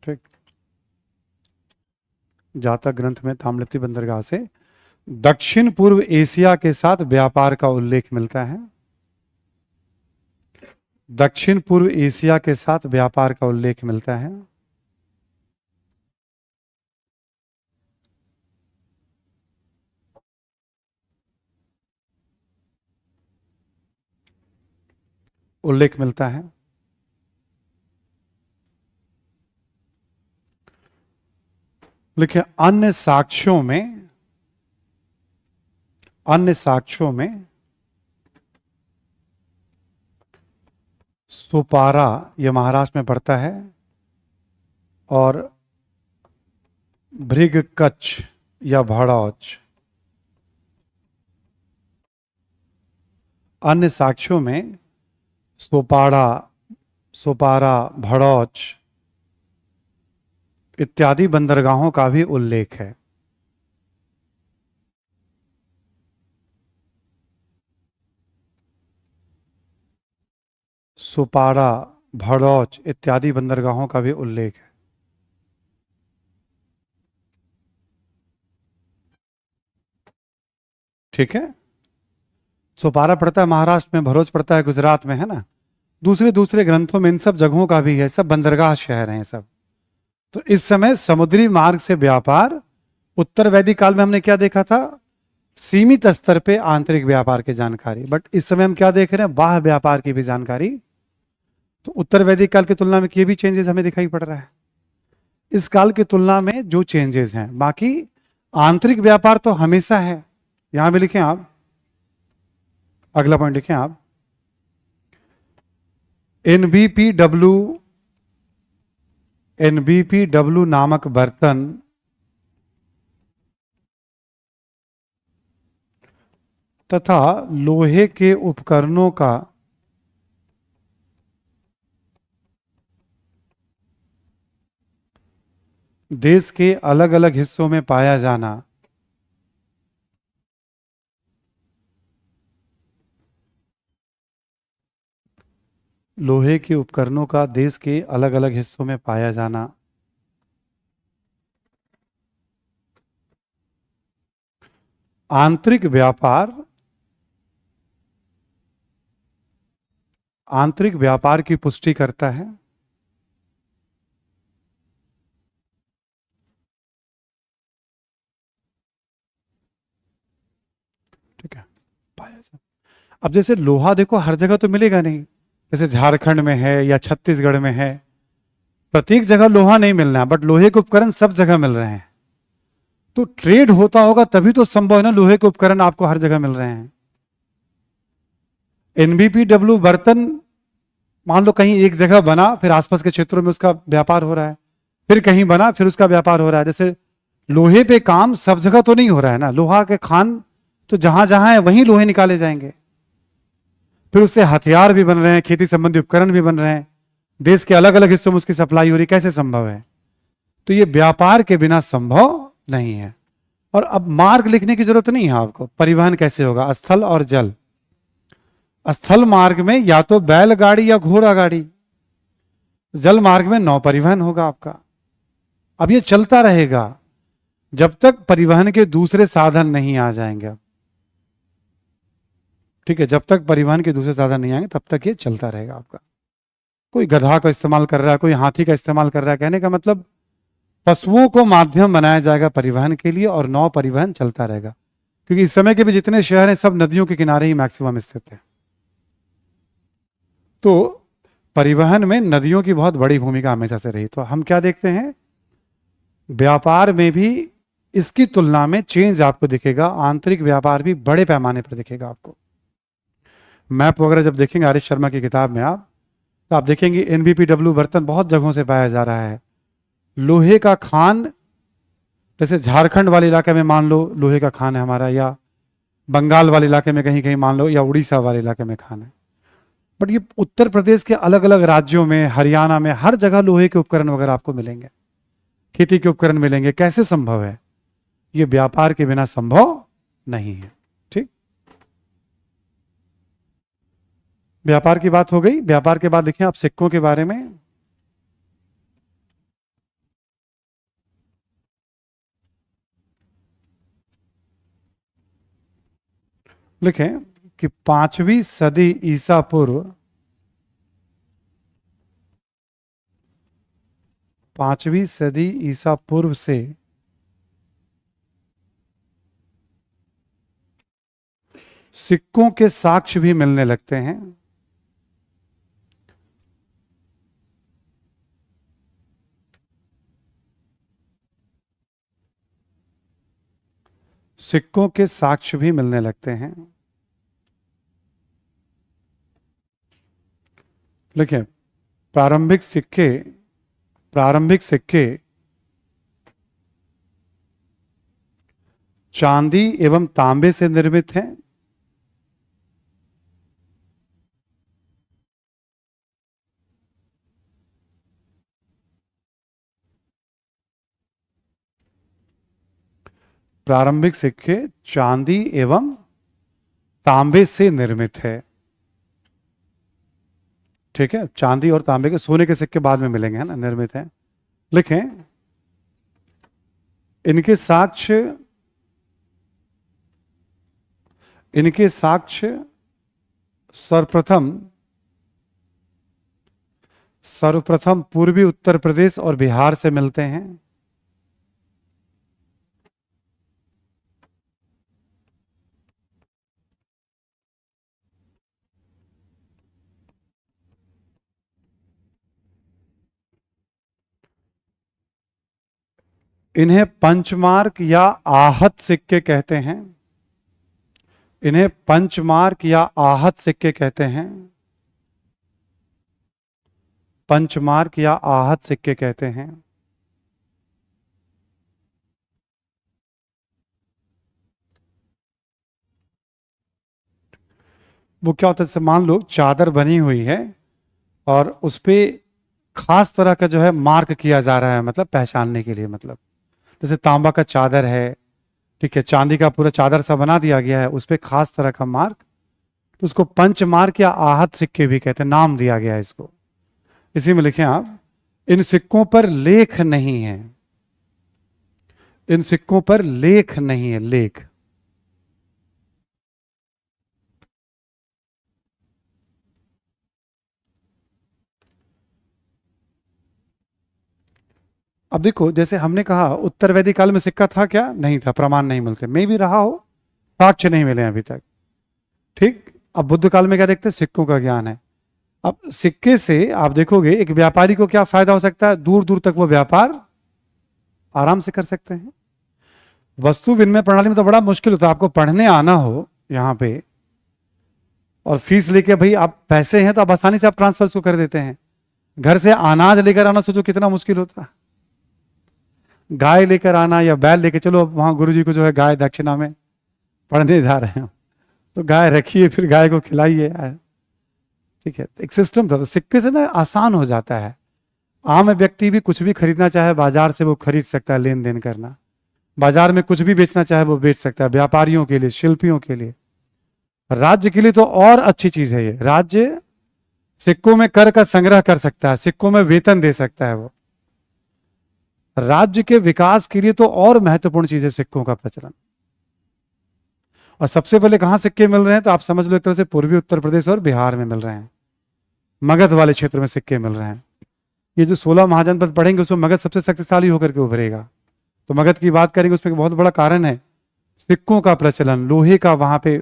ठीक, जातक ग्रंथ में ताम्रलिप्ति बंदरगाह से दक्षिण पूर्व एशिया के साथ व्यापार का उल्लेख मिलता है। दक्षिण पूर्व एशिया के साथ व्यापार का उल्लेख मिलता है। उल्लेख मिलता है। लिखिए अन्य साक्ष्यों में, अन्य साक्ष्यों में सुपारा, यह महाराष्ट्र में पड़ता है, और भृग कच्छ या भड़ौच, अन्य साक्ष्यों में सोपाड़ा, सोपारा, भड़ौच इत्यादि बंदरगाहों का भी उल्लेख है। सोपाड़ा, भड़ौच इत्यादि बंदरगाहों का भी उल्लेख है। ठीक है, सोपारा पड़ता है महाराष्ट्र में, भरूच पड़ता है गुजरात में, है ना। दूसरे दूसरे ग्रंथों में इन सब जगहों का भी है, सब बंदरगाह शहर हैं सब। तो इस समय समुद्री मार्ग से व्यापार, उत्तर वैदिक काल में हमने क्या देखा था, सीमित स्तर पे आंतरिक व्यापार की जानकारी, बट इस समय हम क्या देख रहे हैं, बाह्य व्यापार की भी जानकारी। तो उत्तर वैदिक काल की तुलना में ये भी चेंजेस हमें दिखाई पड़ रहा है इस काल की तुलना में, जो चेंजेस हैं। बाकी आंतरिक व्यापार तो हमेशा है। यहां भी लिखें आप, अगला पॉइंट लिखें आप, एनबीपीडब्ल्यू नामक बर्तन तथा लोहे के उपकरणों का देश के अलग अलग हिस्सों में पाया जाना लोहे के उपकरणों का देश के अलग अलग हिस्सों में पाया जाना आंतरिक व्यापार की पुष्टि करता है। ठीक है, पाया जाता। अब जैसे लोहा देखो हर जगह तो मिलेगा नहीं, जैसे झारखंड में है या छत्तीसगढ़ में है, प्रत्येक जगह लोहा नहीं मिलना है, बट लोहे के उपकरण सब जगह मिल रहे हैं। तो ट्रेड होता होगा तभी तो संभव है ना, लोहे के उपकरण आपको हर जगह मिल रहे हैं। एनबीपीडब्ल्यू बर्तन मान लो कहीं एक जगह बना, फिर आसपास के क्षेत्रों में उसका व्यापार हो रहा है, फिर कहीं बना फिर उसका व्यापार हो रहा है। जैसे लोहे पे काम सब जगह तो नहीं हो रहा है ना, लोहा के खान तो जहां जहां है वहीं लोहे निकाले जाएंगे, फिर उससे हथियार भी बन रहे हैं, खेती संबंधी उपकरण भी बन रहे हैं, देश के अलग अलग हिस्सों में उसकी सप्लाई हो रही, कैसे संभव है। तो ये व्यापार के बिना संभव नहीं है। और अब मार्ग लिखने की जरूरत नहीं है आपको, परिवहन कैसे होगा, स्थल और जल। स्थल मार्ग में या तो बैलगाड़ी या घोड़ा गाड़ी, जल मार्ग में नौ परिवहन होगा आपका। अब ये चलता रहेगा जब तक परिवहन के दूसरे साधन नहीं आ जाएंगे। ठीक है, जब तक परिवहन के दूसरे साधन नहीं आएंगे तब तक ये चलता रहेगा आपका। कोई गधा का इस्तेमाल कर रहा है, कोई हाथी का इस्तेमाल कर रहा है, कहने का मतलब पशुओं को माध्यम बनाया जाएगा परिवहन के लिए, और नौ परिवहन चलता रहेगा। क्योंकि इस समय के भी जितने शहर हैं सब नदियों के किनारे ही मैक्सिमम स्थित है। तो परिवहन में नदियों की बहुत बड़ी भूमिका हमेशा से रही। तो हम क्या देखते हैं, व्यापार में भी इसकी तुलना में चेंज आपको दिखेगा, आंतरिक व्यापार भी बड़े पैमाने पर दिखेगा आपको। मैप वगैरह जब देखेंगे आर एस शर्मा की किताब में आप, तो आप देखेंगे एनबीपीडब्ल्यू बर्तन बहुत जगहों से पाया जा रहा है। लोहे का खान, जैसे झारखंड वाले इलाके में मान लो लोहे का खान है हमारा, या बंगाल वाले इलाके में कहीं कहीं मान लो, या उड़ीसा वाले इलाके में खान है। बट ये उत्तर प्रदेश के अलग अलग राज्यों में, हरियाणा में, हर जगह लोहे के उपकरण वगैरह आपको मिलेंगे, खेती के उपकरण मिलेंगे। कैसे संभव है? ये व्यापार के बिना संभव नहीं है। ठीक, व्यापार की बात हो गई। व्यापार के बाद लिखें आप सिक्कों के बारे में। लिखें कि 5वीं सदी ईसा पूर्व, 5वीं सदी ईसा पूर्व से सिक्कों के साक्ष्य भी मिलने लगते हैं। सिक्कों के साक्ष्य भी मिलने लगते हैं। लिखें प्रारंभिक सिक्के चांदी एवं तांबे से निर्मित हैं। प्रारंभिक सिक्के चांदी एवं तांबे से निर्मित है। ठीक है, चांदी और तांबे के, सोने के सिक्के बाद में मिलेंगे, है ना, निर्मित हैं। लिखें इनके साक्ष्य सर्वप्रथम पूर्वी उत्तर प्रदेश और बिहार से मिलते हैं। इन्हें पंचमार्क या आहत सिक्के कहते हैं। इन्हें पंचमार्क या आहत सिक्के कहते हैं। पंचमार्क या आहत सिक्के कहते हैं। वो क्या होता है, जैसे मान लो चादर बनी हुई है और उस पे खास तरह का जो है मार्क किया जा रहा है, मतलब पहचानने के लिए, मतलब जैसे तांबा का चादर है, ठीक है, चांदी का पूरा चादर सा बना दिया गया है, उस पे खास तरह का मार्क, तो उसको पंचमार्क या आहत सिक्के भी कहते हैं, नाम दिया गया है इसको। इसी में लिखें आप, इन सिक्कों पर लेख नहीं है। इन सिक्कों पर लेख नहीं है, लेख। अब देखो, जैसे हमने कहा उत्तर वैदिक काल में सिक्का था क्या? नहीं था, प्रमाण नहीं मिलते, मे भी रहा हो, साक्ष्य नहीं मिले अभी तक। ठीक, अब बुद्ध काल में क्या देखते हैं? सिक्कों का ज्ञान है। अब सिक्के से आप देखोगे एक व्यापारी को क्या फायदा हो सकता है? दूर दूर तक वो व्यापार आराम से कर सकते हैं। वस्तु विनिमय प्रणाली में तो बड़ा मुश्किल होता है, आपको पढ़ने आना हो यहां पे और फीस लेके, भाई आप पैसे हैं तो आप आसानी से आप ट्रांसफर को कर देते हैं। घर से अनाज लेकर आना सोचो कितना मुश्किल होता है। गाय लेकर आना या बैल लेके चलो, वहां गुरुजी को जो है गाय दक्षिणा में पढ़ने जा रहे हैं, तो गाय रखिए, फिर गाय को खिलाइए। ठीक है, एक सिस्टम था। तो सिक्के से ना आसान हो जाता है, आम व्यक्ति भी कुछ भी खरीदना चाहे बाजार से वो खरीद सकता है, लेन देन करना, बाजार में कुछ भी बेचना चाहे वो बेच सकता है। व्यापारियों के लिए, शिल्पियों के लिए, राज्य के लिए तो और अच्छी चीज है ये। राज्य सिक्कों में कर का संग्रह कर सकता है, सिक्कों में वेतन दे सकता है। वो राज्य के विकास के लिए तो और महत्वपूर्ण चीज है सिक्कों का प्रचलन। और सबसे पहले कहां सिक्के मिल रहे हैं? तो आप समझ लो एक तरह से पूर्वी उत्तर प्रदेश और बिहार में मिल रहे हैं, मगध वाले क्षेत्र में सिक्के मिल रहे हैं। ये जो 16 महाजनपद पढ़ेंगे उसमें मगध सबसे शक्तिशाली होकर के उभरेगा। तो मगध की बात करेंगे, उसमें बहुत बड़ा कारण है सिक्कों का प्रचलन, लोहे का वहां पे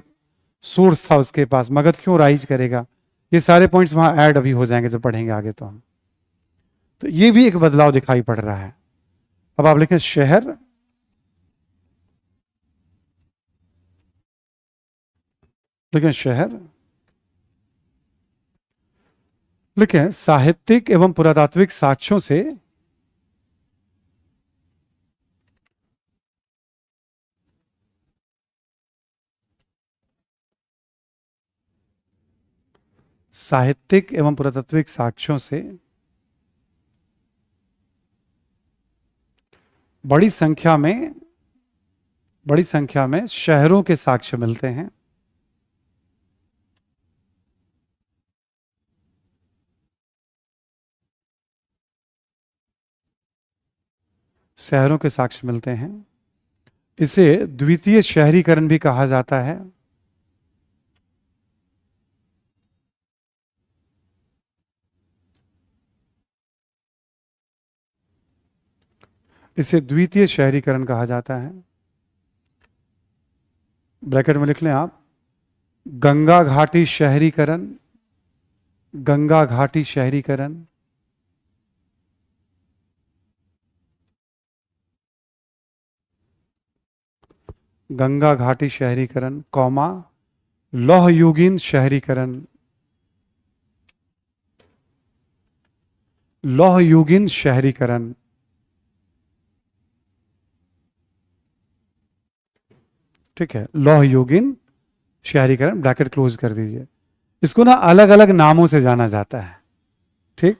सोर्स था उसके पास, मगध क्यों राइज करेगा। ये सारे पॉइंट्स वहां ऐड अभी हो जाएंगे जब पढ़ेंगे आगे तो हम। तो ये भी एक बदलाव दिखाई पड़ रहा है। अब आप लिखें शहर लेकिन शहर, लेकिन साहित्यिक एवं पुरातात्विक साक्ष्यों से साहित्यिक एवं पुरातात्विक साक्ष्यों से बड़ी संख्या में शहरों के साक्ष्य मिलते हैं। शहरों के साक्ष्य मिलते हैं। इसे द्वितीय शहरीकरण भी कहा जाता है। इसे द्वितीय शहरीकरण कहा जाता है। ब्रैकेट में लिख लें आप, गंगा घाटी शहरीकरण, गंगा घाटी शहरीकरण, गंगा घाटी शहरीकरण, कौमा लौह युगीन शहरीकरण, लौह युगीन शहरीकरण। ठीक है, लौह युगीन शहरीकरण, ब्रैकेट क्लोज कर दीजिए। इसको ना अलग अलग नामों से जाना जाता है। ठीक,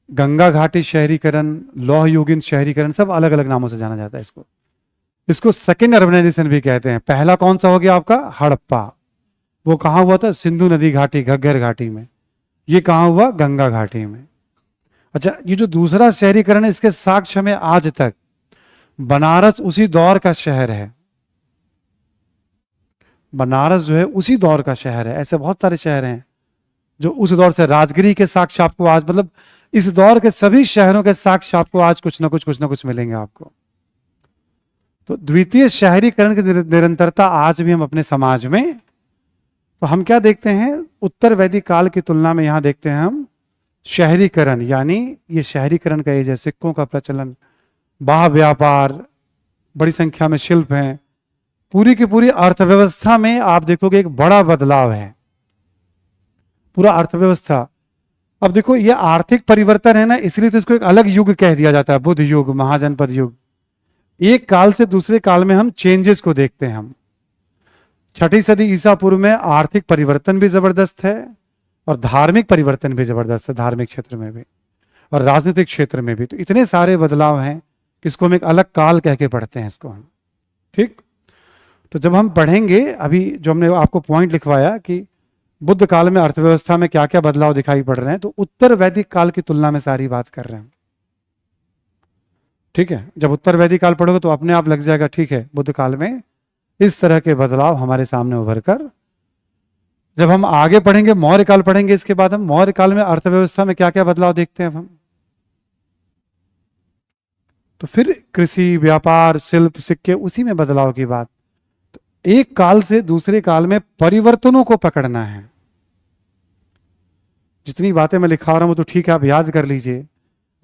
गंगा घाटी शहरीकरण, लौह युगीन शहरीकरण, सब अलग अलग नामों से जाना जाता है इसको। इसको सेकेंड अर्बनाइजेशन भी कहते हैं। पहला कौन सा हो गया आपका? हड़प्पा। वो कहां हुआ था? सिंधु नदी घाटी, घग्गर घाटी में। ये कहां हुआ? गंगा घाटी में। अच्छा, ये जो दूसरा शहरीकरण है, इसके साक्ष्य हमें आज तक, बनारस उसी दौर का शहर है। बनारस जो है उसी दौर का शहर है। ऐसे बहुत सारे शहर हैं जो उस दौर से, राजगिरी के साक्ष्य आपको आज, मतलब इस दौर के सभी शहरों के साक्ष्य आपको आज कुछ ना कुछ मिलेंगे आपको। तो द्वितीय शहरीकरण की निरंतरता आज भी हम अपने समाज में, तो हम क्या देखते हैं, उत्तर वैदिक काल की तुलना में यहां देखते हैं हम शहरीकरण, यानी ये शहरीकरण का एज है, सिक्कों का प्रचलन, बाह्य व्यापार, बड़ी संख्या में शिल्प हैं, पूरी की पूरी अर्थव्यवस्था में आप देखोगे एक बड़ा बदलाव है, पूरा अर्थव्यवस्था। अब देखो ये आर्थिक परिवर्तन है ना, इसलिए तो इसको एक अलग युग कह दिया जाता है, बुद्ध युग, महाजनपद युग। एक काल से दूसरे काल में हम चेंजेस को देखते हैं। हम 6ठी सदी ईसा पूर्व में आर्थिक परिवर्तन भी जबरदस्त है और धार्मिक परिवर्तन भी जबरदस्त है, धार्मिक क्षेत्र में भी और राजनीतिक क्षेत्र में भी। तो इतने सारे बदलाव हैं कि इसको हम एक अलग काल कह के पढ़ते हैं इसको हम। ठीक, तो जब हम पढ़ेंगे, अभी जो हमने आपको पॉइंट लिखवाया कि बुद्ध काल में अर्थव्यवस्था में क्या क्या बदलाव दिखाई पड़ रहे हैं, तो उत्तर वैदिक काल की तुलना में सारी बात कर रहे हैं। ठीक है, जब उत्तर वैदिक काल पढ़ोगे तो अपने आप लग जाएगा, ठीक है, बुद्ध काल में इस तरह के बदलाव हमारे सामने उभर कर। जब हम आगे पढ़ेंगे, मौर्य काल पढ़ेंगे, इसके बाद हम मौर्य काल में अर्थव्यवस्था में क्या क्या बदलाव देखते हैं हम, तो फिर कृषि, व्यापार, शिल्प, सिक्के, उसी में बदलाव की बात। तो एक काल से दूसरे काल में परिवर्तनों को पकड़ना है। जितनी बातें मैं लिखा रहा हूं तो ठीक है, आप याद कर लीजिए,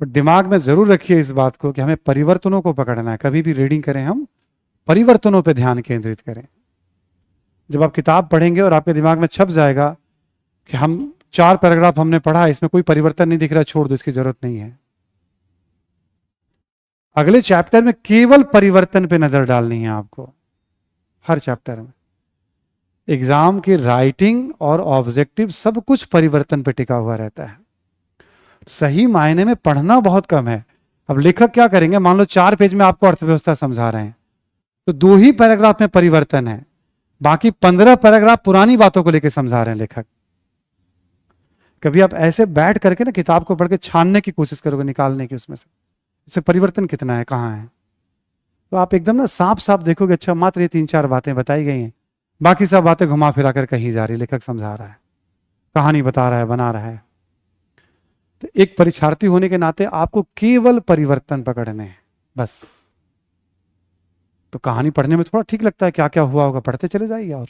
बट दिमाग में जरूर रखिए इस बात को कि हमें परिवर्तनों को पकड़ना है। कभी भी रीडिंग करें, हम परिवर्तनों पर ध्यान केंद्रित करें। जब आप किताब पढ़ेंगे और आपके दिमाग में छप जाएगा कि हम 4 पैराग्राफ हमने पढ़ा, इसमें कोई परिवर्तन नहीं दिख रहा, छोड़ दो, इसकी जरूरत नहीं है। अगले चैप्टर में केवल परिवर्तन पे नजर डालनी है आपको, हर चैप्टर में। एग्जाम की राइटिंग और ऑब्जेक्टिव सब कुछ परिवर्तन पे टिका हुआ रहता है। सही मायने में पढ़ना बहुत कम है। अब लेखक क्या करेंगे, मान लो 4 पेज में आपको अर्थव्यवस्था समझा रहे हैं, तो 2 ही पैराग्राफ में परिवर्तन है, बाकी 15 पैराग्राफ पुरानी बातों को लेकर समझा रहे हैं लेखक। कभी आप ऐसे बैठ करके ना किताब को पढ़ के छानने की कोशिश करोगे, निकालने की उसमें से इसमें परिवर्तन कितना है, कहाँ है, तो आप एकदम ना साफ साफ देखोगे, अच्छा मात्र ये 3-4 बातें बताई गई हैं, बाकी सब बातें घुमा फिरा कर कहीं जा रही, लेखक समझा रहा है, कहानी बता रहा है, बना रहा है। तो एक परीक्षार्थी होने के नाते आपको केवल परिवर्तन पकड़ने हैं बस। तो कहानी पढ़ने में थोड़ा ठीक लगता है, क्या क्या हुआ होगा, पढ़ते चले जाइए। और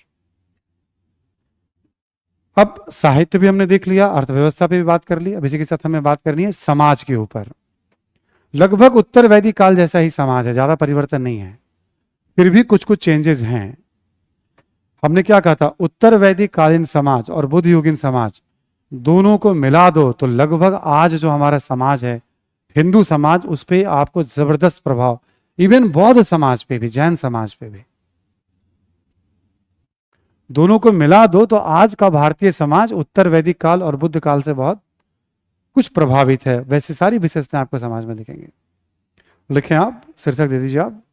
अब साहित्य भी हमने देख लिया, अर्थव्यवस्था पे भी बात कर ली, अब इसी के साथ हमें बात करनी है समाज के ऊपर। लगभग उत्तर वैदिक काल जैसा ही समाज है, ज्यादा परिवर्तन नहीं है, फिर भी कुछ कुछ चेंजेस हैं। हमने क्या कहा था, उत्तर वैदिक कालीन समाज और बुद्ध युगीन समाज दोनों को मिला दो तो लगभग आज जो हमारा समाज है हिंदू समाज, उस पे आपको जबरदस्त प्रभाव, इवन बौद्ध समाज पे भी, जैन समाज पे भी, दोनों को मिला दो तो आज का भारतीय समाज उत्तर वैदिक काल और बुद्ध काल से बहुत कुछ प्रभावित है। वैसे सारी विशेषताएं आपको समाज में दिखेंगे। लिखें आप, शीर्षक दे दीजिए आप,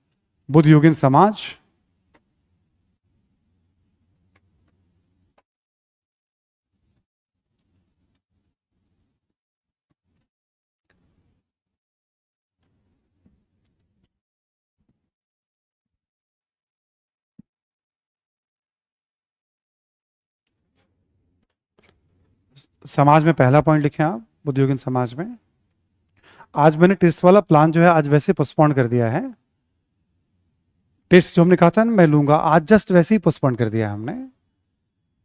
बुद्ध युगीन समाज समाज में पहला पॉइंट लिखें आप, बुद्ध युगीन समाज में। आज मैंने टेस्ट वाला प्लान जो है आज वैसे पोस्टपोन कर दिया है। टेस्ट जो हमने कहा था ना मैं लूंगा, आज जस्ट वैसे ही पोस्टपोन कर दिया है हमने,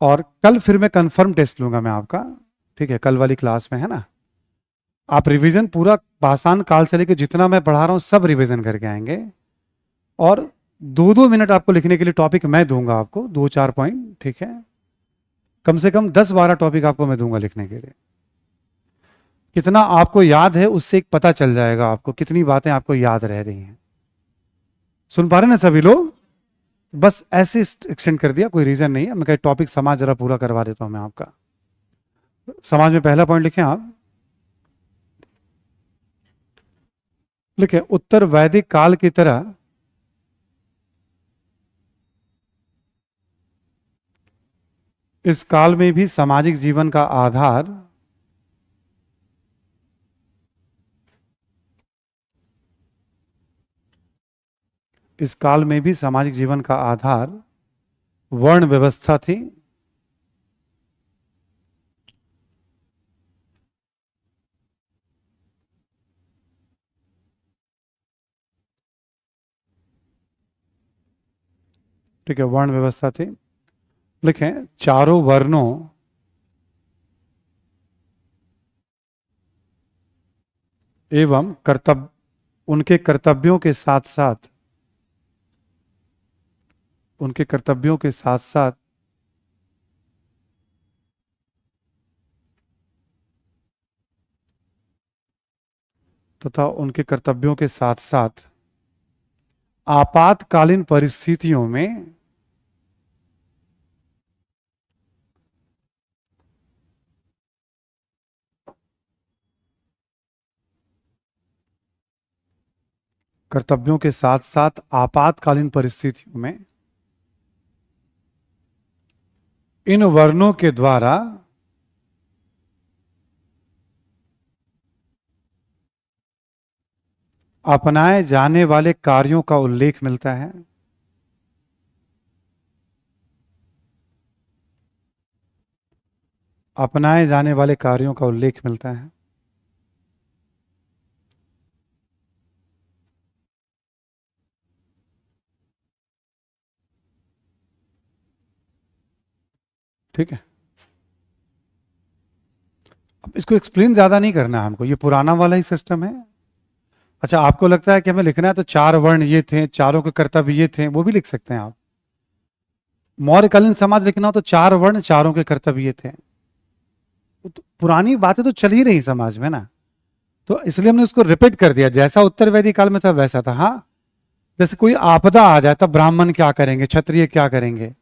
और कल फिर मैं कंफर्म टेस्ट लूंगा मैं आपका, ठीक है, कल वाली क्लास में, है ना। आप रिवीजन पूरा पाषाण काल से लेकर जितना मैं पढ़ा रहा हूं सब रिवीजन करके आएंगे, और 2-2 मिनट आपको लिखने के लिए टॉपिक मैं दूंगा आपको, 2-4 पॉइंट, ठीक है। कम से कम 10-12 टॉपिक आपको मैं दूंगा लिखने के लिए। कितना आपको याद है उससे एक पता चल जाएगा आपको कितनी बातें आपको याद रह रही हैं। सुन पा रहे ना सभी लोग? बस ऐसे एक्सटेंड कर दिया, कोई रीजन नहीं है। मैं कह टॉपिक समाज जरा पूरा करवा देता हूं मैं आपका। समाज में पहला पॉइंट लिखें आप, लिखें उत्तर वैदिक काल की तरह इस काल में भी सामाजिक जीवन का आधार इस काल में भी सामाजिक जीवन का आधार वर्ण व्यवस्था थी। ठीक है, वर्ण व्यवस्था थी। लिखें चारों वर्णों एवं कर्तव्य, उनके कर्तव्यों के साथ साथ, उनके कर्तव्यों के साथ साथ तथा उनके कर्तव्यों के साथ साथ आपातकालीन परिस्थितियों में कर्तव्यों के साथ साथ आपातकालीन परिस्थितियों में इन वर्णों के द्वारा अपनाए जाने वाले कार्यों का उल्लेख मिलता है। अपनाए जाने वाले कार्यों का उल्लेख मिलता है। ठीक है, अब इसको एक्सप्लेन ज्यादा नहीं करना है हमको, ये पुराना वाला ही सिस्टम है। अच्छा, आपको लगता है कि हमें लिखना है तो 4 वर्ण ये थे, चारों के कर्तव्य ये थे, वो भी लिख सकते हैं आप। मौर्यकालीन समाज लिखना हो तो 4 वर्ण चारों के कर्तव्य ये थे। तो पुरानी बातें तो चल ही रही समाज में ना, तो इसलिए हमने उसको रिपीट कर दिया, जैसा उत्तर वैदिक काल में था वैसा था। हाँ, जैसे कोई आपदा आ जाए तब ब्राह्मण क्या करेंगे, क्षत्रिय क्या करेंगे,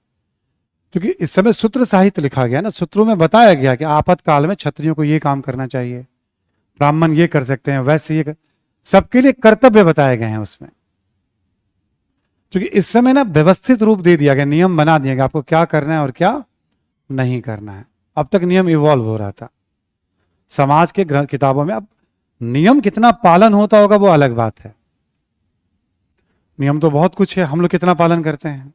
क्योंकि इस समय सूत्र साहित्य लिखा गया ना, सूत्रों में बताया गया कि आपातकाल में क्षत्रियों को ये काम करना चाहिए, ब्राह्मण ये कर सकते हैं, वैसे ये सबके लिए कर्तव्य बताए गए हैं उसमें। क्योंकि इस समय ना व्यवस्थित रूप दे दिया गया, नियम बना दिया गया आपको क्या करना है और क्या नहीं करना है। अब तक नियम इवॉल्व हो रहा था समाज के किताबों में, अब नियम कितना पालन होता होगा वो अलग बात है। नियम तो बहुत कुछ है, हम लोग कितना पालन करते हैं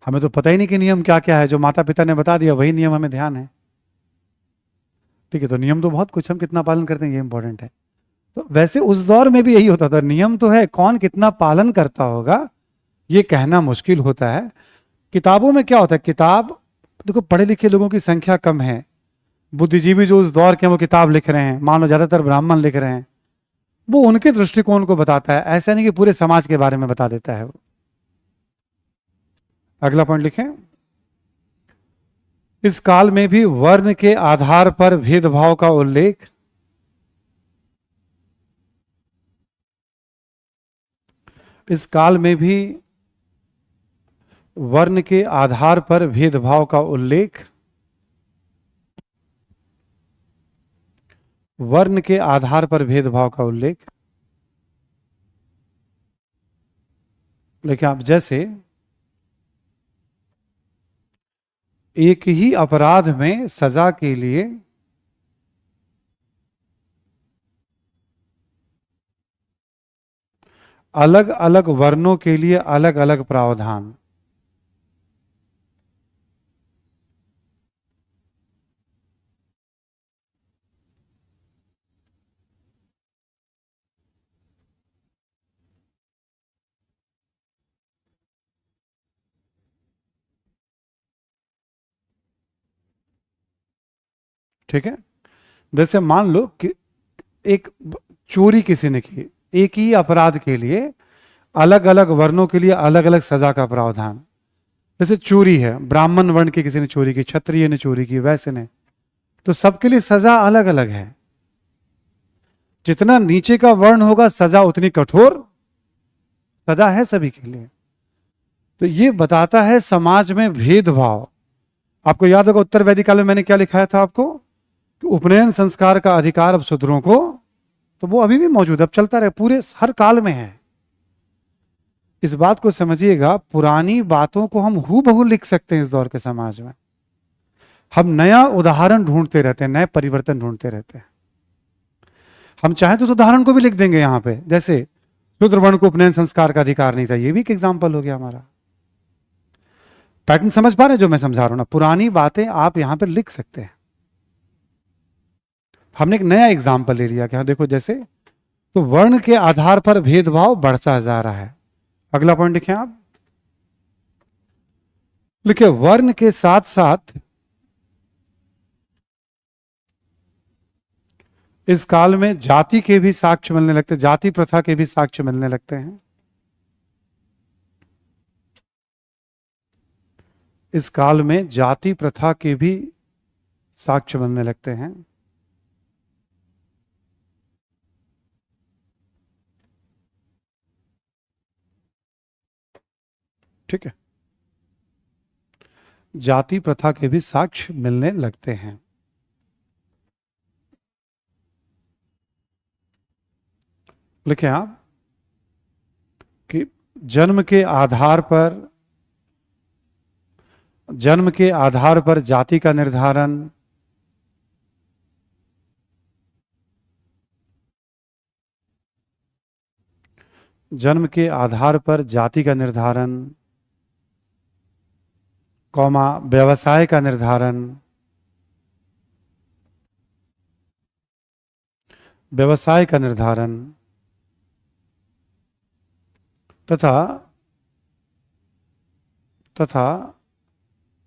हमें तो पता ही नहीं कि नियम क्या क्या है, जो माता पिता ने बता दिया वही नियम हमें ध्यान है। ठीक है, तो नियम तो बहुत कुछ, हम कितना पालन करते हैं ये इंपॉर्टेंट है। तो वैसे उस दौर में भी यही होता था, नियम तो है, कौन कितना पालन करता होगा ये कहना मुश्किल होता है। किताबों में क्या होता है, किताब देखो पढ़े लिखे लोगों की संख्या कम है, बुद्धिजीवी जो उस दौर के वो किताब लिख रहे हैं, मान लो ज्यादातर ब्राह्मण लिख रहे हैं, वो उनके दृष्टिकोण को बताता है, ऐसा नहीं कि पूरे समाज के बारे में बता देता है वो। अगला पॉइंट लिखें, इस काल में भी वर्ण के आधार पर भेदभाव का उल्लेख इस काल में भी वर्ण के आधार पर भेदभाव का उल्लेख वर्ण के आधार पर भेदभाव का उल्लेख लेकिन आप जैसे एक ही अपराध में सजा के लिए अलग अलग वर्णों के लिए अलग अलग प्रावधान, ठीक है। जैसे मान लो कि एक चोरी किसी ने की, एक ही अपराध के लिए अलग अलग वर्णों के लिए अलग अलग सजा का प्रावधान। जैसे चोरी है, ब्राह्मण वर्ण के किसी ने चोरी की, क्षत्रिय ने चोरी की, वैसे ने, तो सबके लिए सजा अलग अलग है। जितना नीचे का वर्ण होगा सजा उतनी कठोर सजा है सभी के लिए। तो ये बताता है समाज में भेदभाव। आपको याद होगा उत्तर वैदिक काल में मैंने क्या लिखाया था आपको, कि उपनयन संस्कार का अधिकार अब शूद्रों को, तो वो अभी भी मौजूद है, अब चलता रहे, पूरे हर काल में है। इस बात को समझिएगा, पुरानी बातों को हम हूबहू लिख सकते हैं इस दौर के समाज में। हम नया उदाहरण ढूंढते रहते हैं, नए परिवर्तन ढूंढते रहते हैं। हम चाहे तो उस उदाहरण को भी लिख देंगे यहां पे, जैसे शूद्र वर्ण को उपनयन संस्कार का अधिकार नहीं था, ये भी एक एग्जाम्पल हो गया हमारा। पैटर्न समझ पा रहे हैं जो मैं समझा रहा हूं ना, पुरानी बातें आप यहां पर लिख सकते हैं। हमने एक नया एग्जाम्पल ले लिया, क्या देखो, जैसे तो वर्ण के आधार पर भेदभाव बढ़ता जा रहा है। अगला पॉइंट लिखें आप, लिखे वर्ण के साथ साथ इस काल में जाति के भी साक्ष्य मिलने लगते, जाति प्रथा के भी साक्ष्य मिलने लगते हैं। इस काल में जाति प्रथा के भी साक्ष्य मिलने लगते हैं। ठीक है, जाति प्रथा के भी साक्ष्य मिलने लगते हैं। लिखें आप कि जन्म के आधार पर जाति का निर्धारण, जन्म के आधार पर जाति का निर्धारण, कौमा व्यवसाय का निर्धारण, व्यवसाय का निर्धारण तथा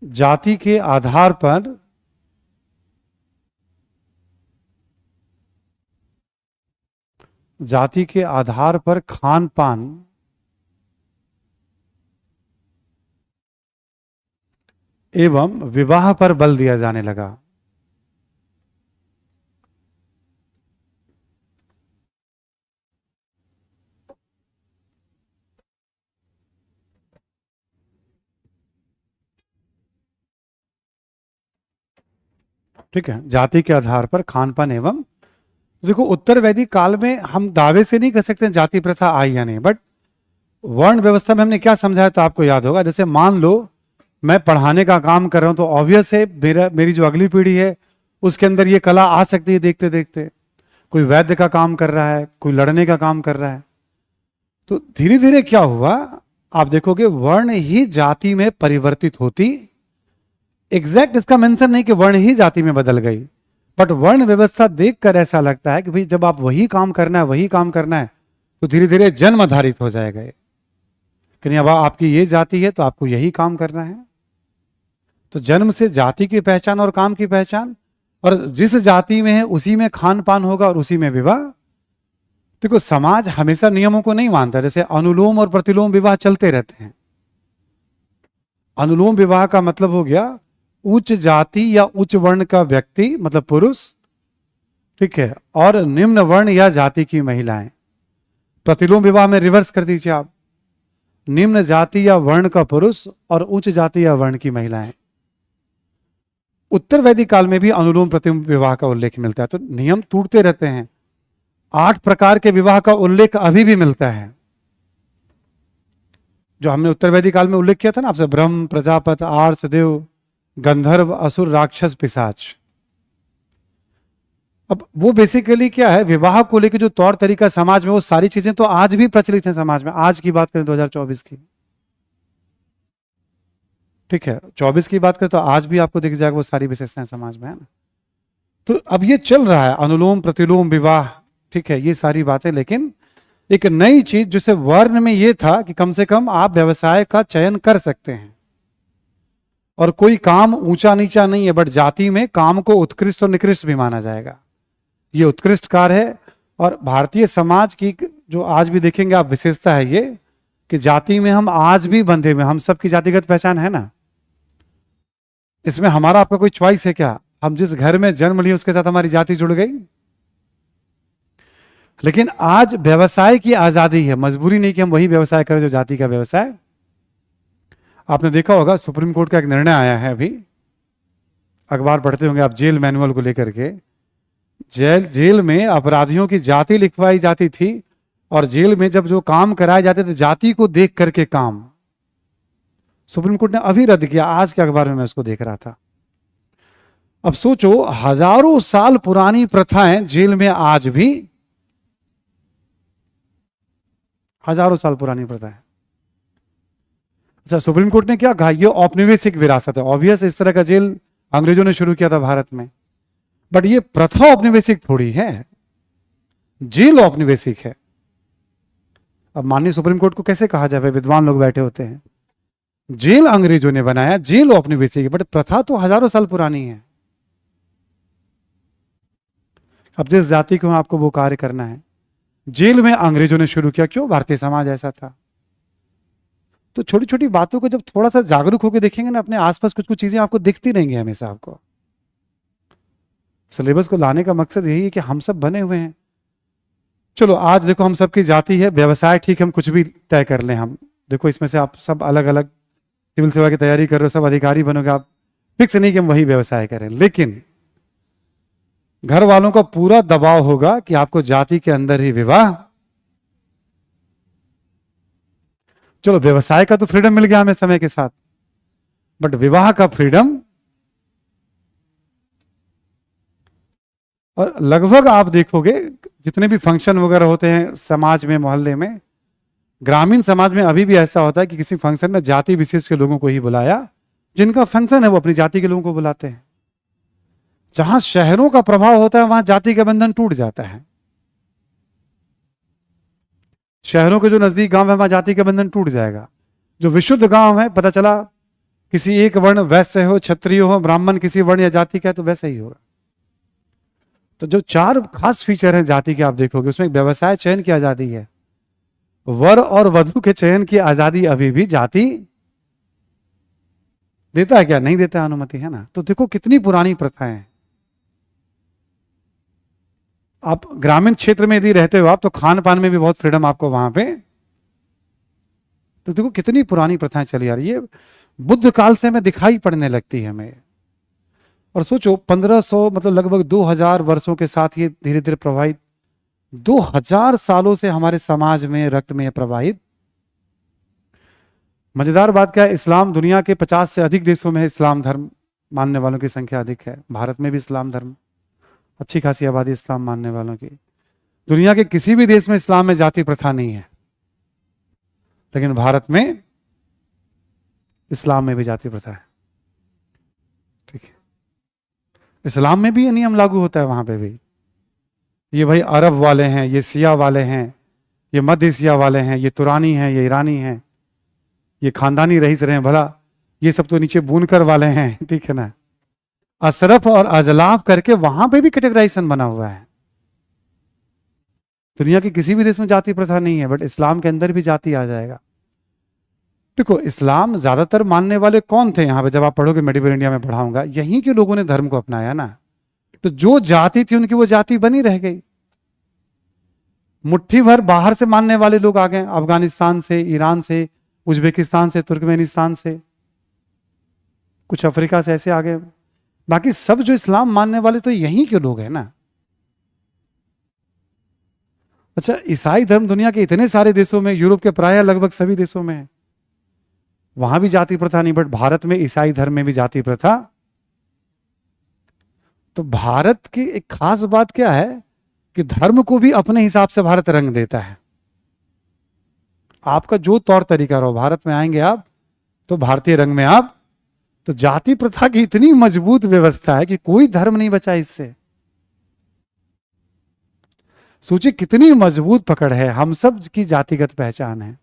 जाति के आधार पर खान पान एवं विवाह पर बल दिया जाने लगा। ठीक है, जाति के आधार पर खान पान एवं, देखो उत्तर वैदिक काल में हम दावे से नहीं कह सकते जाति प्रथा आई या नहीं, बट वर्ण व्यवस्था में हमने क्या समझाया तो आपको याद होगा। जैसे मान लो मैं पढ़ाने का काम कर रहा हूं, तो ऑब्वियस है मेरी जो अगली पीढ़ी है उसके अंदर ये कला आ सकती है देखते देखते। कोई वैद्य का काम कर रहा है, कोई लड़ने का काम कर रहा है, तो धीरे धीरे क्या हुआ आप देखोगे, वर्ण ही जाति में परिवर्तित होती। एग्जैक्ट इसका मेंशन नहीं कि वर्ण ही जाति में बदल गई, बट वर्ण व्यवस्था देखकर ऐसा लगता है कि भाई जब आप वही काम करना है तो धीरे धीरे जन्म आधारित हो जाएगा ये, कि नहीं अब आपकी ये जाति है तो आपको यही काम करना है। तो जन्म से जाति की पहचान और काम की पहचान, और जिस जाति में है उसी में खान पान होगा और उसी में विवाह। देखो समाज हमेशा नियमों को नहीं मानता, जैसे अनुलोम और प्रतिलोम विवाह चलते रहते हैं, अनुलोम विवाह का मतलब हो गया उच्च जाति या उच्च वर्ण का व्यक्ति, मतलब पुरुष, ठीक है, और निम्न वर्ण या जाति की महिलाएं। प्रतिलोम विवाह में रिवर्स कर दीजिए आप, निम्न जाति या वर्ण का पुरुष और उच्च जाति या वर्ण की महिलाएं। उत्तर वैदिक काल में भी अनुलोम प्रतिलोम विवाह का उल्लेख मिलता है। तो नियम टूटते रहते हैं। 8 प्रकार के विवाह का उल्लेख अभी भी मिलता है, जो हमने उत्तर वैदिक काल में उल्लेख किया था ना आपसे, ब्रह्म, प्रजापति, आर्ष, देव, गंधर्व, असुर, राक्षस, पिशाच। अब वो बेसिकली क्या है, विवाह को लेकर जो तौर तरीका समाज में, वो सारी चीजें तो आज भी प्रचलित हैं समाज में। आज की बात करें 2024 की, ठीक है, 24 की बात करें तो आज भी आपको दिख जाएगा वो सारी विशेषताएं समाज में, है ना। तो अब ये चल रहा है अनुलोम प्रतिलोम विवाह, ठीक है, ये सारी बातें। लेकिन एक नई चीज जिसे वर्ण में ये था कि कम से कम आप व्यवसाय का चयन कर सकते हैं और कोई काम ऊंचा नीचा नहीं है, बट जाति में काम को उत्कृष्ट और निकृष्ट भी माना जाएगा। ये उत्कृष्ट कार्य है। और भारतीय समाज की जो आज भी देखेंगे आप विशेषता है ये कि जाति में हम आज भी बंधे हुए, हम सबकी जातिगत पहचान है ना। इसमें हमारा आपका कोई चॉइस है क्या? हम जिस घर में जन्म लिए उसके साथ हमारी जाति जुड़ गई। लेकिन आज व्यवसाय की आजादी है, मजबूरी नहीं कि हम वही व्यवसाय करें जो जाति का व्यवसाय। आपने देखा होगा सुप्रीम कोर्ट का एक निर्णय आया है, अभी अखबार पढ़ते होंगे आप, जेल मैनुअल को लेकर के। जेल में अपराधियों की जाति लिखवाई जाती थी और जेल में जब जो काम कराए जाते थे जाति को देख करके काम, सुप्रीम कोर्ट ने अभी रद्द किया। आज के अखबार में मैं उसको देख रहा था। अब सोचो, हजारों साल पुरानी प्रथाएं जेल में आज भी, हजारों साल पुरानी प्रथा है। अच्छा, सुप्रीम कोर्ट ने क्या कहा, ये औपनिवेशिक विरासत है। ऑब्वियस इस तरह का जेल अंग्रेजों ने शुरू किया था भारत में, बट ये प्रथा औपनिवेशिक थोड़ी है, जेल औपनिवेशिक है। अब माननीय सुप्रीम कोर्ट को कैसे कहा जाए, विद्वान लोग बैठे होते हैं, जेल अंग्रेजों ने बनाया, जेल औपनिवेशिक है, बट प्रथा तो हजारों साल पुरानी है। अब जिस जाति को आपको वो कार्य करना है, जेल में अंग्रेजों ने शुरू किया, क्यों? भारतीय समाज ऐसा था। तो छोटी छोटी बातों को जब थोड़ा सा जागरूक होकर देखेंगे ना, अपने आसपास कुछ कुछ चीजें आपको दिखती रहेंगी हमेशा। आपको सिलेबस को लाने का मकसद यही है कि हम सब बने हुए हैं। चलो आज देखो, हम सबकी जाति है, व्यवसाय ठीक है, हम कुछ भी तय कर लें। हम देखो, इसमें से आप सब अलग अलग सिविल सेवा की तैयारी कर रहे हो, सब अधिकारी बनोगे, आप फिक्स नहीं कि हम वही व्यवसाय करें। लेकिन घर वालों का पूरा दबाव होगा कि आपको जाति के अंदर ही विवाह। चलो, व्यवसाय का तो फ्रीडम मिल गया हमें समय के साथ, बट विवाह का फ्रीडम। और लगभग आप देखोगे जितने भी फंक्शन वगैरह होते हैं समाज में, मोहल्ले में, ग्रामीण समाज में अभी भी ऐसा होता है कि किसी फंक्शन में जाति विशेष के लोगों को ही बुलाया, जिनका फंक्शन है वो अपनी जाति के लोगों को बुलाते हैं। जहां शहरों का प्रभाव होता है वहां जाति का बंधन टूट जाता है। शहरों के जो नजदीक गांव है वहां जाति का बंधन टूट जाएगा। जो विशुद्ध गांव है, पता चला किसी एक वर्ण, वैश्य हो, क्षत्रिय हो, ब्राह्मण किसी वर्ण या जाति का है, तो वैसा ही होगा। तो जो 4 खास फीचर हैं जाति के, आप देखोगे उसमें व्यवसाय चयन की आजादी है, वर और वधु के चयन की आजादी अभी भी जाति देता है क्या? नहीं देता अनुमति, है ना। तो देखो कितनी पुरानी प्रथाएं हैं। आप ग्रामीण क्षेत्र में यदि रहते हो आप, तो खान पान में भी बहुत फ्रीडम आपको वहां पे। तो देखो कितनी पुरानी प्रथाएं चली आ रही है, बुद्ध काल से हमें दिखाई पड़ने लगती है हमें। और सोचो 1500 मतलब लगभग 2000 वर्षों के साथ ये धीरे धीरे प्रवाहित, 2000 सालों से हमारे समाज में, रक्त में प्रवाहित। मजेदार बात क्या है, इस्लाम दुनिया के 50 से अधिक देशों में इस्लाम धर्म मानने वालों की संख्या अधिक है। भारत में भी इस्लाम धर्म, अच्छी खासी आबादी इस्लाम मानने वालों की। दुनिया के किसी भी देश में इस्लाम में जाति प्रथा नहीं है, लेकिन भारत में इस्लाम में भी जाति प्रथा है। ठीक है, इस्लाम में भी ये नियम लागू होता है वहां पे भी। ये भाई अरब वाले हैं, ये सिया वाले हैं, ये मध्य एशिया वाले हैं, ये तुरानी हैं, ये ईरानी हैं, ये खानदानी रईस रहे हैं, भला ये सब तो नीचे बुनकर वाले हैं, ठीक है ना। अशरफ और अजलाफ करके वहां पे भी कैटेगराइजेशन बना हुआ है। दुनिया के किसी भी देश में जाति प्रथा नहीं है, बट इस्लाम के अंदर भी जाति आ जाएगा। देखो, इस्लाम ज्यादातर मानने वाले कौन थे यहाँ पे? जब आप पढ़ोगे, मेडिवल इंडिया में पढ़ाऊंगा, यहीं के लोगों ने धर्म को अपनाया ना। तो जो जाति थी उनकी वो जाति बनी रह गई। मुट्ठी भर बाहर से मानने वाले लोग आ गए, अफगानिस्तान से, ईरान से, उज्बेकिस्तान से, तुर्कमेनिस्तान से, कुछ अफ्रीका से ऐसे आ गए। बाकी सब जो इस्लाम मानने वाले तो यहीं के लोग हैं ना। अच्छा, ईसाई धर्म दुनिया के इतने सारे देशों में, यूरोप के प्राय लगभग सभी देशों में है, वहां भी जाति प्रथा नहीं, बट भारत में ईसाई धर्म में भी जाति प्रथा। तो भारत की एक खास बात क्या है कि धर्म को भी अपने हिसाब से भारत रंग देता है। आपका जो तौर तरीका रहो, भारत में आएंगे आप तो भारतीय रंग में आप। तो जाति प्रथा की इतनी मजबूत व्यवस्था है कि कोई धर्म नहीं बचा इससे। सोचिए कितनी मजबूत पकड़ है, हम सब की जातिगत पहचान है।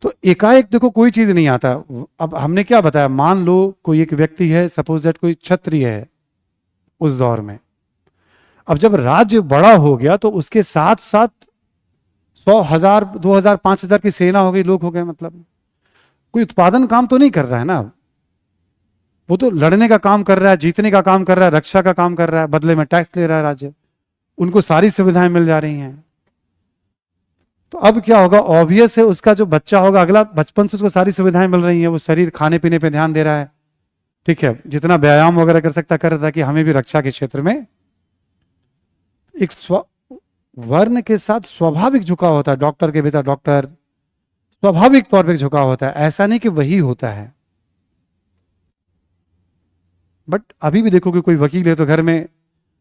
तो एकाएक देखो कोई चीज नहीं आता। अब हमने क्या बताया, मान लो कोई एक व्यक्ति है, सपोज दैट कोई क्षत्रिय है उस दौर में। अब जब राज्य बड़ा हो गया तो उसके साथ साथ 100,000, 2,000, 5,000 की सेना हो गई, लोग हो गए। मतलब कोई उत्पादन काम तो नहीं कर रहा है ना, वो तो लड़ने का काम कर रहा है, जीतने का काम कर रहा है, रक्षा का काम कर रहा है, बदले में टैक्स ले रहा है राज्य, उनको सारी सुविधाएं मिल जा रही हैं। तो अब क्या होगा, ऑब्वियस है उसका जो बच्चा होगा अगला, बचपन से उसको सारी सुविधाएं मिल रही हैं, वो शरीर खाने पीने पे ध्यान दे रहा है, ठीक है, जितना व्यायाम वगैरह कर सकता कर रहा था कि हमें भी रक्षा के क्षेत्र में एक वर्ण के साथ स्वाभाविक झुकाव होता है। डॉक्टर के बेटा डॉक्टर, स्वाभाविक तौर पर झुकाव होता है, ऐसा नहीं कि वही होता है। बट अभी भी देखो कि कोई वकील है तो घर में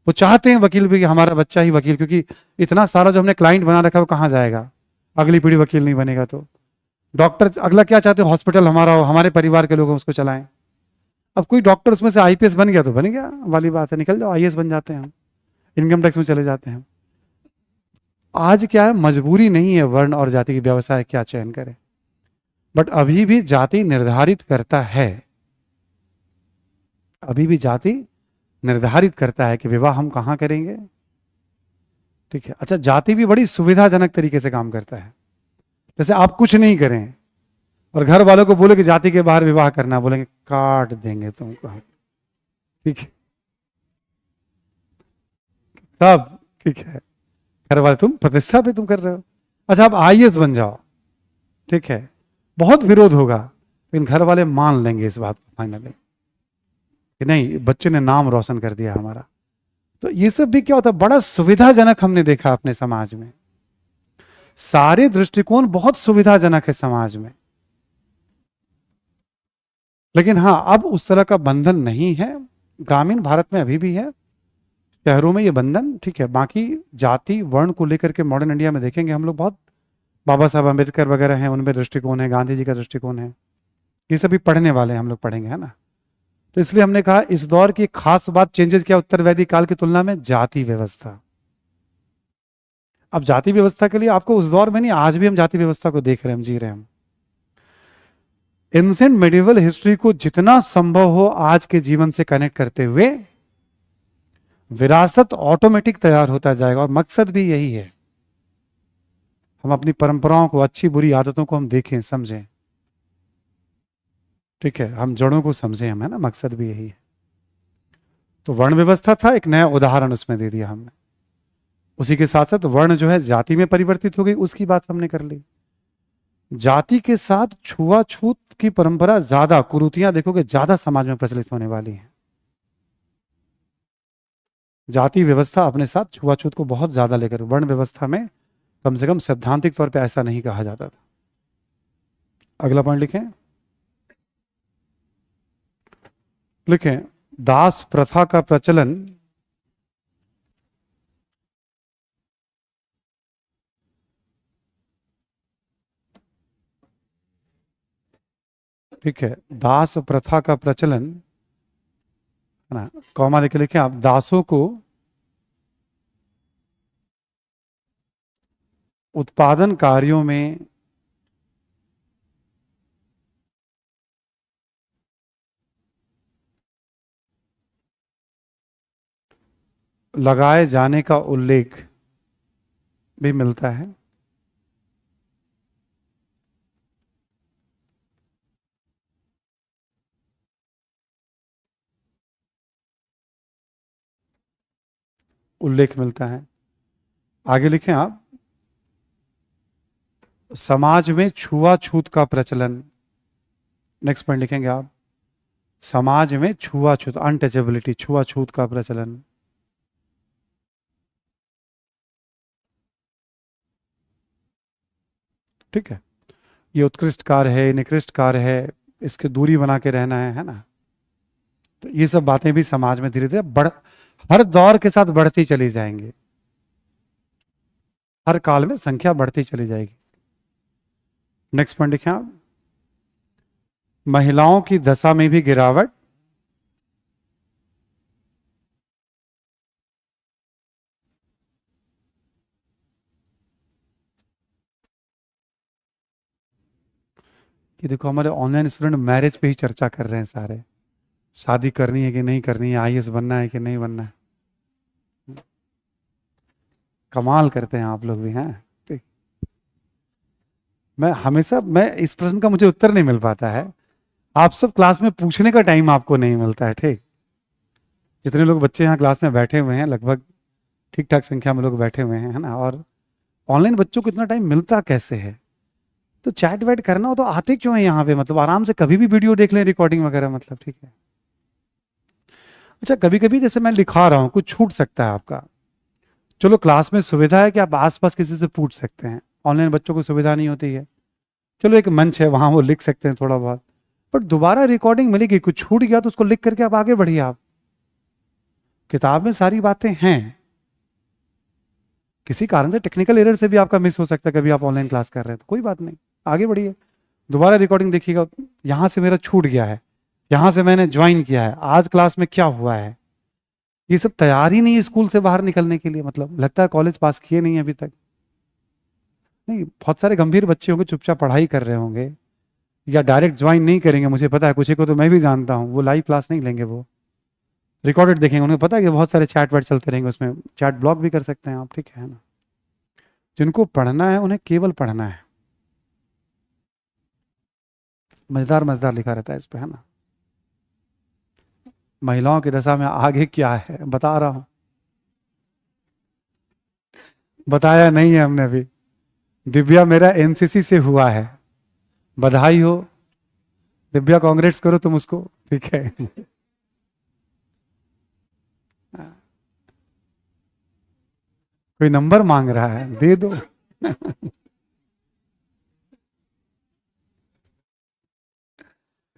वो चाहते हैं वकील भी कि हमारा बच्चा ही वकील, क्योंकि इतना सारा जो हमने क्लाइंट बना रखा है वो कहाँ जाएगा, अगली पीढ़ी वकील नहीं बनेगा। तो डॉक्टर अगला क्या चाहते हैं, हॉस्पिटल हमारा हो, हमारे परिवार के लोग उसको चलाएं। अब कोई डॉक्टर उसमें से आईपीएस बन गया तो बन गया, वाली बात है, निकल जाओ आईएएस बन जाते हैं हम, इनकम टैक्स में चले जाते हैं। आज क्या है, मजबूरी नहीं है वर्ण और जाति की, व्यवसाय क्या चयन करे, बट अभी भी जाति निर्धारित करता है, अभी भी जाति निर्धारित करता है कि विवाह हम कहां करेंगे, ठीक है। अच्छा, जाति भी बड़ी सुविधाजनक तरीके से काम करता है। जैसे आप कुछ नहीं करें और घर वालों को बोले कि जाति के बाहर विवाह करना, बोलेंगे काट देंगे तुमको, ठीक है, सब ठीक है, घर वाले तुम प्रतिष्ठा पे तुम कर रहे हो। अच्छा, आप आईएएस बन जाओ, ठीक है, बहुत विरोध होगा, लेकिन घर वाले मान लेंगे इस बात को फाइनली कि नहीं, बच्चे ने नाम रोशन कर दिया हमारा। तो ये सब भी क्या होता है, बड़ा सुविधाजनक हमने देखा अपने समाज में। सारे दृष्टिकोण बहुत सुविधाजनक है समाज में, लेकिन हाँ अब उस तरह का बंधन नहीं है। ग्रामीण भारत में अभी भी है, शहरों में ये बंधन ठीक है। बाकी जाति वर्ण को लेकर के मॉडर्न इंडिया में देखेंगे हम लोग, बहुत बाबा साहब अम्बेडकर वगैरह हैं, उनमें दृष्टिकोण है, गांधी जी का दृष्टिकोण है, ये सभी पढ़ने वाले हैं, हम लोग पढ़ेंगे, है ना। तो इसलिए हमने कहा इस दौर की खास बात चेंजेस क्या उत्तर वैदिक काल की तुलना में, जाति व्यवस्था। अब जाति व्यवस्था के लिए आपको उस दौर में नहीं, आज भी हम जाति व्यवस्था को देख रहे हैं, हम जी रहे हैं। एंशिएंट मेडिवल हिस्ट्री को जितना संभव हो आज के जीवन से कनेक्ट करते हुए विरासत ऑटोमेटिक तैयार होता जाएगा, और मकसद भी यही है, हम अपनी परंपराओं को, अच्छी बुरी आदतों को हम देखें, समझें, ठीक है, हम जड़ों को समझें हम, है ना, मकसद भी यही है। तो वर्ण व्यवस्था था, एक नया उदाहरण उसमें दे दिया हमने। उसी के साथ साथ वर्ण जो है जाति में परिवर्तित हो गई, उसकी बात हमने कर ली। जाति के साथ छुआछूत की परंपरा ज्यादा, कुरीतियां देखोगे ज्यादा समाज में प्रचलित होने वाली है। जाति व्यवस्था अपने साथ छुआछूत को बहुत ज्यादा लेकर, वर्ण व्यवस्था में कम से कम सैद्धांतिक तौर पे ऐसा नहीं कहा जाता था। अगला पॉइंट लिखें, लिखें दास प्रथा का प्रचलन ठीक है, दास प्रथा का प्रचलन, है ना, कॉमा लेके लिखें आप, दासों को उत्पादन कार्यों में लगाए जाने का उल्लेख भी मिलता है। उल्लेख मिलता है। आगे लिखें आप, समाज में छुआछूत का प्रचलन। नेक्स्ट पॉइंट लिखेंगे आप, समाज में छुआछूत, अनटचेबिलिटी, छुआछूत का प्रचलन। ठीक है, ये उत्कृष्ट कार्य है, निकृष्ट कार्य है, इसकी दूरी बना के रहना है ना। तो ये सब बातें भी समाज में धीरे धीरे हर दौर के साथ बढ़ती चली जाएंगी, हर काल में संख्या बढ़ती चली जाएगी। नेक्स्ट पॉइंट लिखें आप, महिलाओं की दशा में भी गिरावट। कि देखो हमारे ऑनलाइन स्टूडेंट मैरिज पे ही चर्चा कर रहे हैं सारे, शादी करनी है कि नहीं करनी है, आईएएस बनना है कि नहीं बनना है। कमाल करते हैं आप लोग भी हैं। ठीक, मैं इस प्रश्न का मुझे उत्तर नहीं मिल पाता है, आप सब क्लास में पूछने का टाइम आपको नहीं मिलता है। ठीक, जितने लोग बच्चे यहाँ क्लास में बैठे हुए हैं, लगभग ठीक ठाक संख्या में लोग बैठे हुए हैं, है ना, और ऑनलाइन बच्चों को इतना टाइम मिलता कैसे है? तो चैट वैट करना हो तो आते क्यों है यहाँ पे, मतलब आराम से कभी भी वीडियो देख लें, रिकॉर्डिंग वगैरह, मतलब ठीक है। अच्छा, कभी कभी जैसे मैं लिखा रहा हूँ, कुछ छूट सकता है आपका, चलो क्लास में सुविधा है कि आप आसपास किसी से पूछ सकते हैं, ऑनलाइन बच्चों को सुविधा नहीं होती है, चलो एक मंच है वहां वो लिख सकते हैं थोड़ा बहुत, बट दोबारा रिकॉर्डिंग मिलेगी, कुछ छूट गया तो उसको लिख करके आप आगे बढ़िए। आप किताब में सारी बातें हैं, किसी कारण से टेक्निकल एरर से भी आपका मिस हो सकता है, कभी आप ऑनलाइन क्लास कर रहे हैं तो कोई बात नहीं, आगे बढ़िए, दोबारा रिकॉर्डिंग देखिएगा, यहां से मेरा छूट गया है, यहां से मैंने ज्वाइन किया है, आज क्लास में क्या हुआ है, ये सब तैयार ही नहीं है स्कूल से बाहर निकलने के लिए, मतलब लगता है कॉलेज पास किए नहीं अभी तक। नहीं, बहुत सारे गंभीर बच्चे होंगे चुपचाप पढ़ाई कर रहे होंगे, या डायरेक्ट ज्वाइन नहीं करेंगे, मुझे पता है कुछ को तो मैं भी जानता हूँ, वो लाइव क्लास नहीं लेंगे, वो रिकॉर्डेड देखेंगे, उन्हें पता है कि बहुत सारे चैट वैट चलते रहेंगे उसमें, चैट ब्लॉक भी कर सकते हैं आप, ठीक है ना। जिनको पढ़ना है उन्हें केवल पढ़ना है, मजेदार मजेदार लिखा रहता है इस पे, है ना। महिलाओं की दशा में आगे क्या है बता रहा हूं, बताया नहीं है हमने अभी। दिव्या मेरा एनसीसी से हुआ है, बधाई हो दिव्या, कांग्रेट्स करो तुम उसको, ठीक है। कोई नंबर मांग रहा है, दे दो।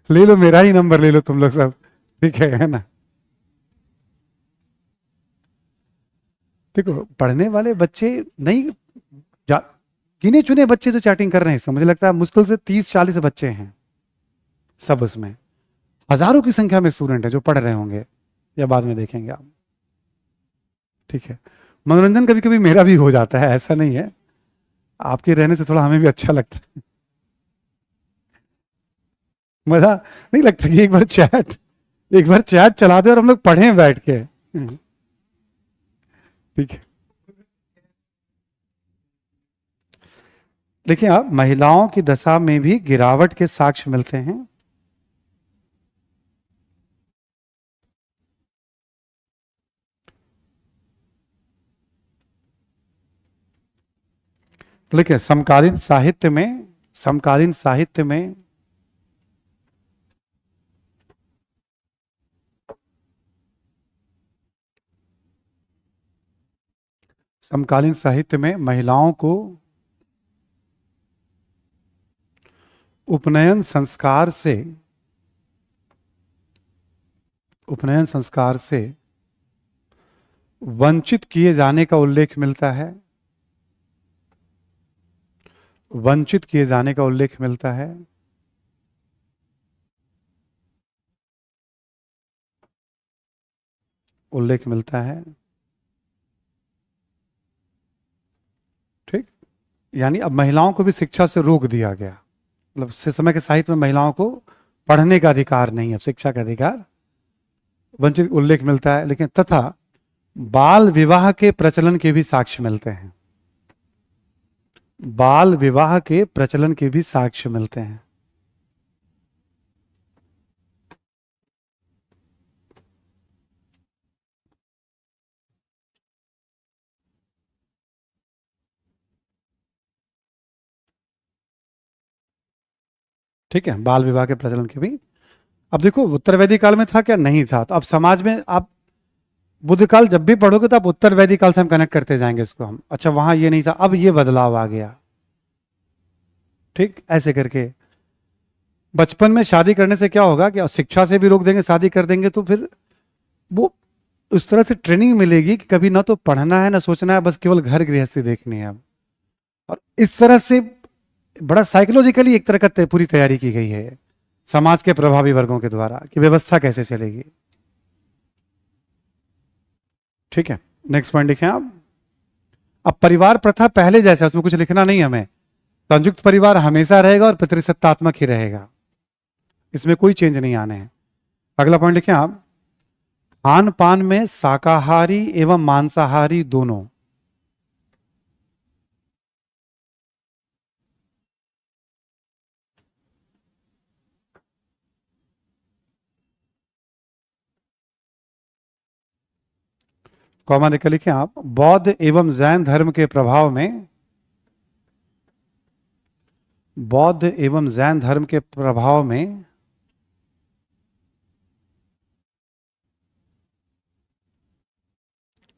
ले लो मेरा ही नंबर ले लो तुम लोग सब, ठीक है ना। देखो पढ़ने वाले बच्चे नहीं, गिने चुने बच्चे जो चैटिंग कर रहे हैं इसमें, मुझे लगता है मुश्किल से 30-40 बच्चे हैं सब उसमें, हजारों की संख्या में स्टूडेंट है जो पढ़ रहे होंगे, या बाद में देखेंगे आप, ठीक है। मनोरंजन कभी कभी मेरा भी हो जाता है, ऐसा नहीं है, आपके रहने से थोड़ा हमें भी अच्छा लगता है, मजा नहीं लगता कि एक बार चैट चला दे और हम लोग पढ़ें बैठ के, ठीक है। देखिए आप, महिलाओं की दशा में भी गिरावट के साक्ष्य मिलते हैं। देखिए समकालीन साहित्य में महिलाओं को उपनयन संस्कार से वंचित किए जाने का उल्लेख मिलता है, वंचित किए जाने का उल्लेख मिलता है। उल्लेख मिलता है, ठीक। यानी अब महिलाओं को भी शिक्षा से रोक दिया गया, मतलब से समय के साहित्य में महिलाओं को पढ़ने का अधिकार नहीं, अब शिक्षा का अधिकार, वंचित उल्लेख मिलता है। लेकिन तथा बाल विवाह के प्रचलन के भी साक्ष्य मिलते हैं, बाल विवाह के प्रचलन के भी साक्ष्य मिलते हैं। ठीक है, बाल विवाह के प्रचलन के भी। अब देखो उत्तर वैदिक काल में था क्या? नहीं था। तो अब समाज में आप बुद्ध काल जब भी पढ़ोगे तो आप उत्तर वैदिक काल से हम कनेक्ट करते जाएंगे इसको हम। अच्छा वहां ये नहीं था, अब ये बदलाव आ गया। ठीक, ऐसे करके बचपन में शादी करने से क्या होगा कि शिक्षा से भी रोक देंगे, शादी कर देंगे तो फिर वो उस तरह से ट्रेनिंग मिलेगी कि कभी ना तो पढ़ना है ना सोचना है, बस केवल घर गृहस्थी देखनी है अब। और इस तरह से बड़ा साइकोलॉजिकली एक तरह का पूरी तैयारी की गई है समाज के प्रभावी वर्गों के द्वारा कि व्यवस्था कैसे चलेगी। ठीक है, नेक्स्ट पॉइंट लिखें आप। अब परिवार प्रथा पहले जैसा, उसमें कुछ लिखना नहीं हमें। संयुक्त परिवार हमेशा रहेगा और पितृसत्तात्मक ही रहेगा, इसमें कोई चेंज नहीं आने हैं। अगला पॉइंट लिखें आप। खान पान में शाकाहारी एवं मांसाहारी दोनों। कॉमा देकर लिखें आप। बौद्ध एवं जैन धर्म के प्रभाव में, बौद्ध एवं जैन धर्म के प्रभाव में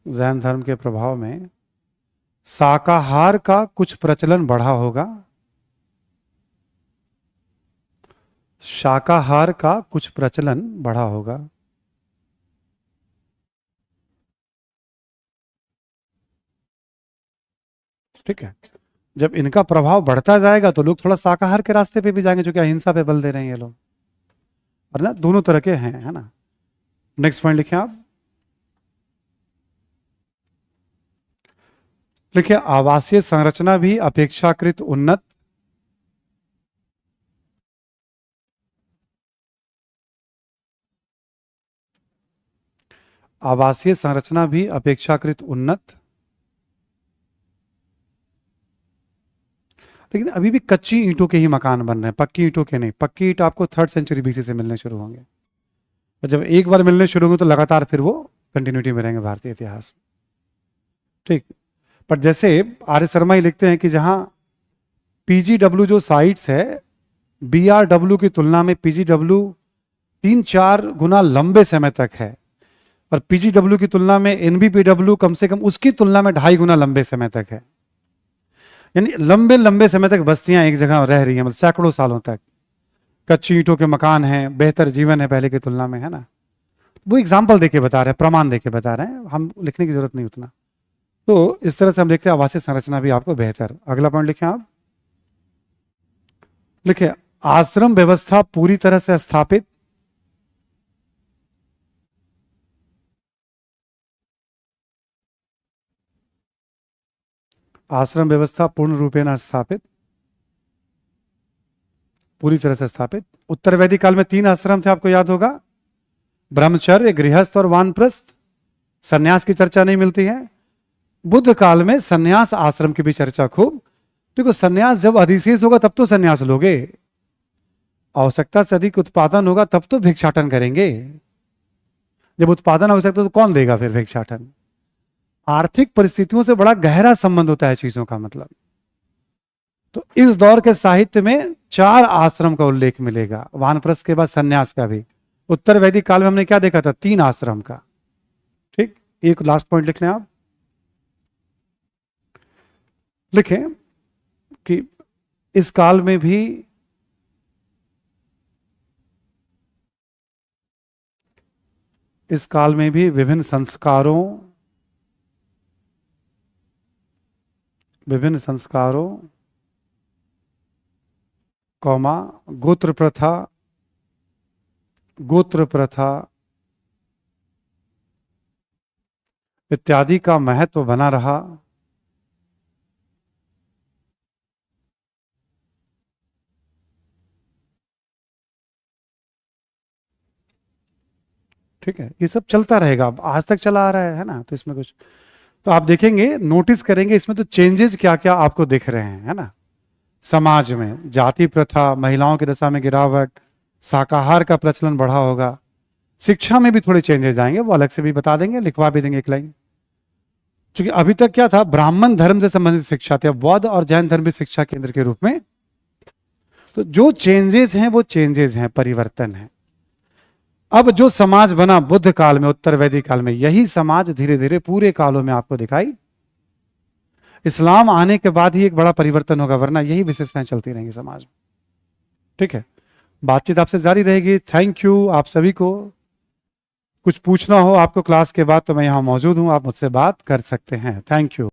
जैन धर्म के प्रभाव में शाकाहार का कुछ प्रचलन बढ़ा होगा। शाकाहार का कुछ प्रचलन बढ़ा होगा। ठीक है, जब इनका प्रभाव बढ़ता जाएगा तो लोग थोड़ा शाकाहार के रास्ते पे भी जाएंगे, जो कि अहिंसा पे बल दे रहे हैं ये लोग, और ना दोनों तरह के हैं, है ना। नेक्स्ट पॉइंट लिखें आप। लिखिए आवासीय संरचना भी अपेक्षाकृत उन्नत। आवासीय संरचना भी अपेक्षाकृत उन्नत। लेकिन अभी भी कच्ची ईंटों के ही मकान बन रहे हैं, पक्की ईंटों के नहीं। पक्की ईंट आपको 3rd सेंचुरी बीसी से मिलने शुरू होंगे, और जब एक बार मिलने शुरू होंगे तो लगातार फिर वो कंटिन्यूटी में रहेंगे भारतीय इतिहास में। ठीक, पर जैसे आर्य शर्मा ही लिखते हैं कि जहां पीजीडब्ल्यू जो साइट्स है, बीआरडब्ल्यू की तुलना में पीजीडब्ल्यू 3-4 गुना लंबे समय तक है, और पीजीडब्ल्यू की तुलना में एनबीपीडब्ल्यू कम से कम उसकी तुलना में 2.5 गुना लंबे समय तक है। यानी लंबे लंबे समय तक बस्तियां एक जगह रह रही हैं, मतलब सैकड़ों सालों तक कच्ची ईंटों के मकान हैं, बेहतर जीवन है पहले की तुलना में, है ना। वो एग्जाम्पल देके बता रहे हैं, प्रमाण देके बता रहे हैं, हम लिखने की जरूरत नहीं उतना। तो इस तरह से हम देखते हैं आवासीय संरचना भी आपको बेहतर। अगला पॉइंट लिखें आप। लिखिए आश्रम व्यवस्था पूरी तरह से स्थापित। आश्रम व्यवस्था पूर्ण रूपेण स्थापित, पूरी तरह से स्थापित। उत्तर वैदिक काल में 3 आश्रम थे, आपको याद होगा, ब्रह्मचर्य, गृहस्थ और वानप्रस्थ। सन्यास की चर्चा नहीं मिलती है। बुद्ध काल में सन्यास आश्रम की भी चर्चा खूब। देखो सन्यास जब अधिशेष होगा तब तो सन्यास लोगे, आवश्यकता से अधिक उत्पादन होगा तब तो भिक्षाटन करेंगे। जब उत्पादन आवश्यकता तो कौन देगा फिर भिक्षाटन। आर्थिक परिस्थितियों से बड़ा गहरा संबंध होता है चीजों का, मतलब। तो इस दौर के साहित्य में 4 आश्रम का उल्लेख मिलेगा, वानप्रस्थ के बाद सन्यास का भी। उत्तर वैदिक काल में हमने क्या देखा था? 3 आश्रम का। ठीक, एक लास्ट पॉइंट लिख लें आप। लिखें कि इस काल में भी विभिन्न संस्कारों कौमा गोत्र प्रथा इत्यादि का महत्व बना रहा। ठीक है, ये सब चलता रहेगा, आज तक चला आ रहा है ना। तो इसमें कुछ तो आप देखेंगे, नोटिस करेंगे इसमें तो चेंजेस क्या क्या आपको दिख रहे हैं, है ना। समाज में जाति प्रथा, महिलाओं की दशा में गिरावट, शाकाहार का प्रचलन बढ़ा होगा। शिक्षा में भी थोड़े चेंजेस आएंगे, वो अलग से भी बता देंगे, लिखवा भी देंगे एक लाइन। क्योंकि अभी तक क्या था, ब्राह्मण धर्म से संबंधित शिक्षा थी, अब बौद्ध और जैन धर्म भी शिक्षा केंद्र के रूप में तो जो चेंजेस हैं वो चेंजेस हैं, परिवर्तन है। अब जो समाज बना बुद्ध काल में, उत्तर वैदिक काल में, यही समाज धीरे धीरे पूरे कालों में आपको दिखाई, इस्लाम आने के बाद ही एक बड़ा परिवर्तन होगा, वरना यही विशेषताएं चलती रहेंगी समाज में। ठीक है, बातचीत आपसे जारी रहेगी। थैंक यू आप सभी को। कुछ पूछना हो आपको क्लास के बाद तो मैं यहां मौजूद हूं, आप मुझसे बात कर सकते हैं। Thank you.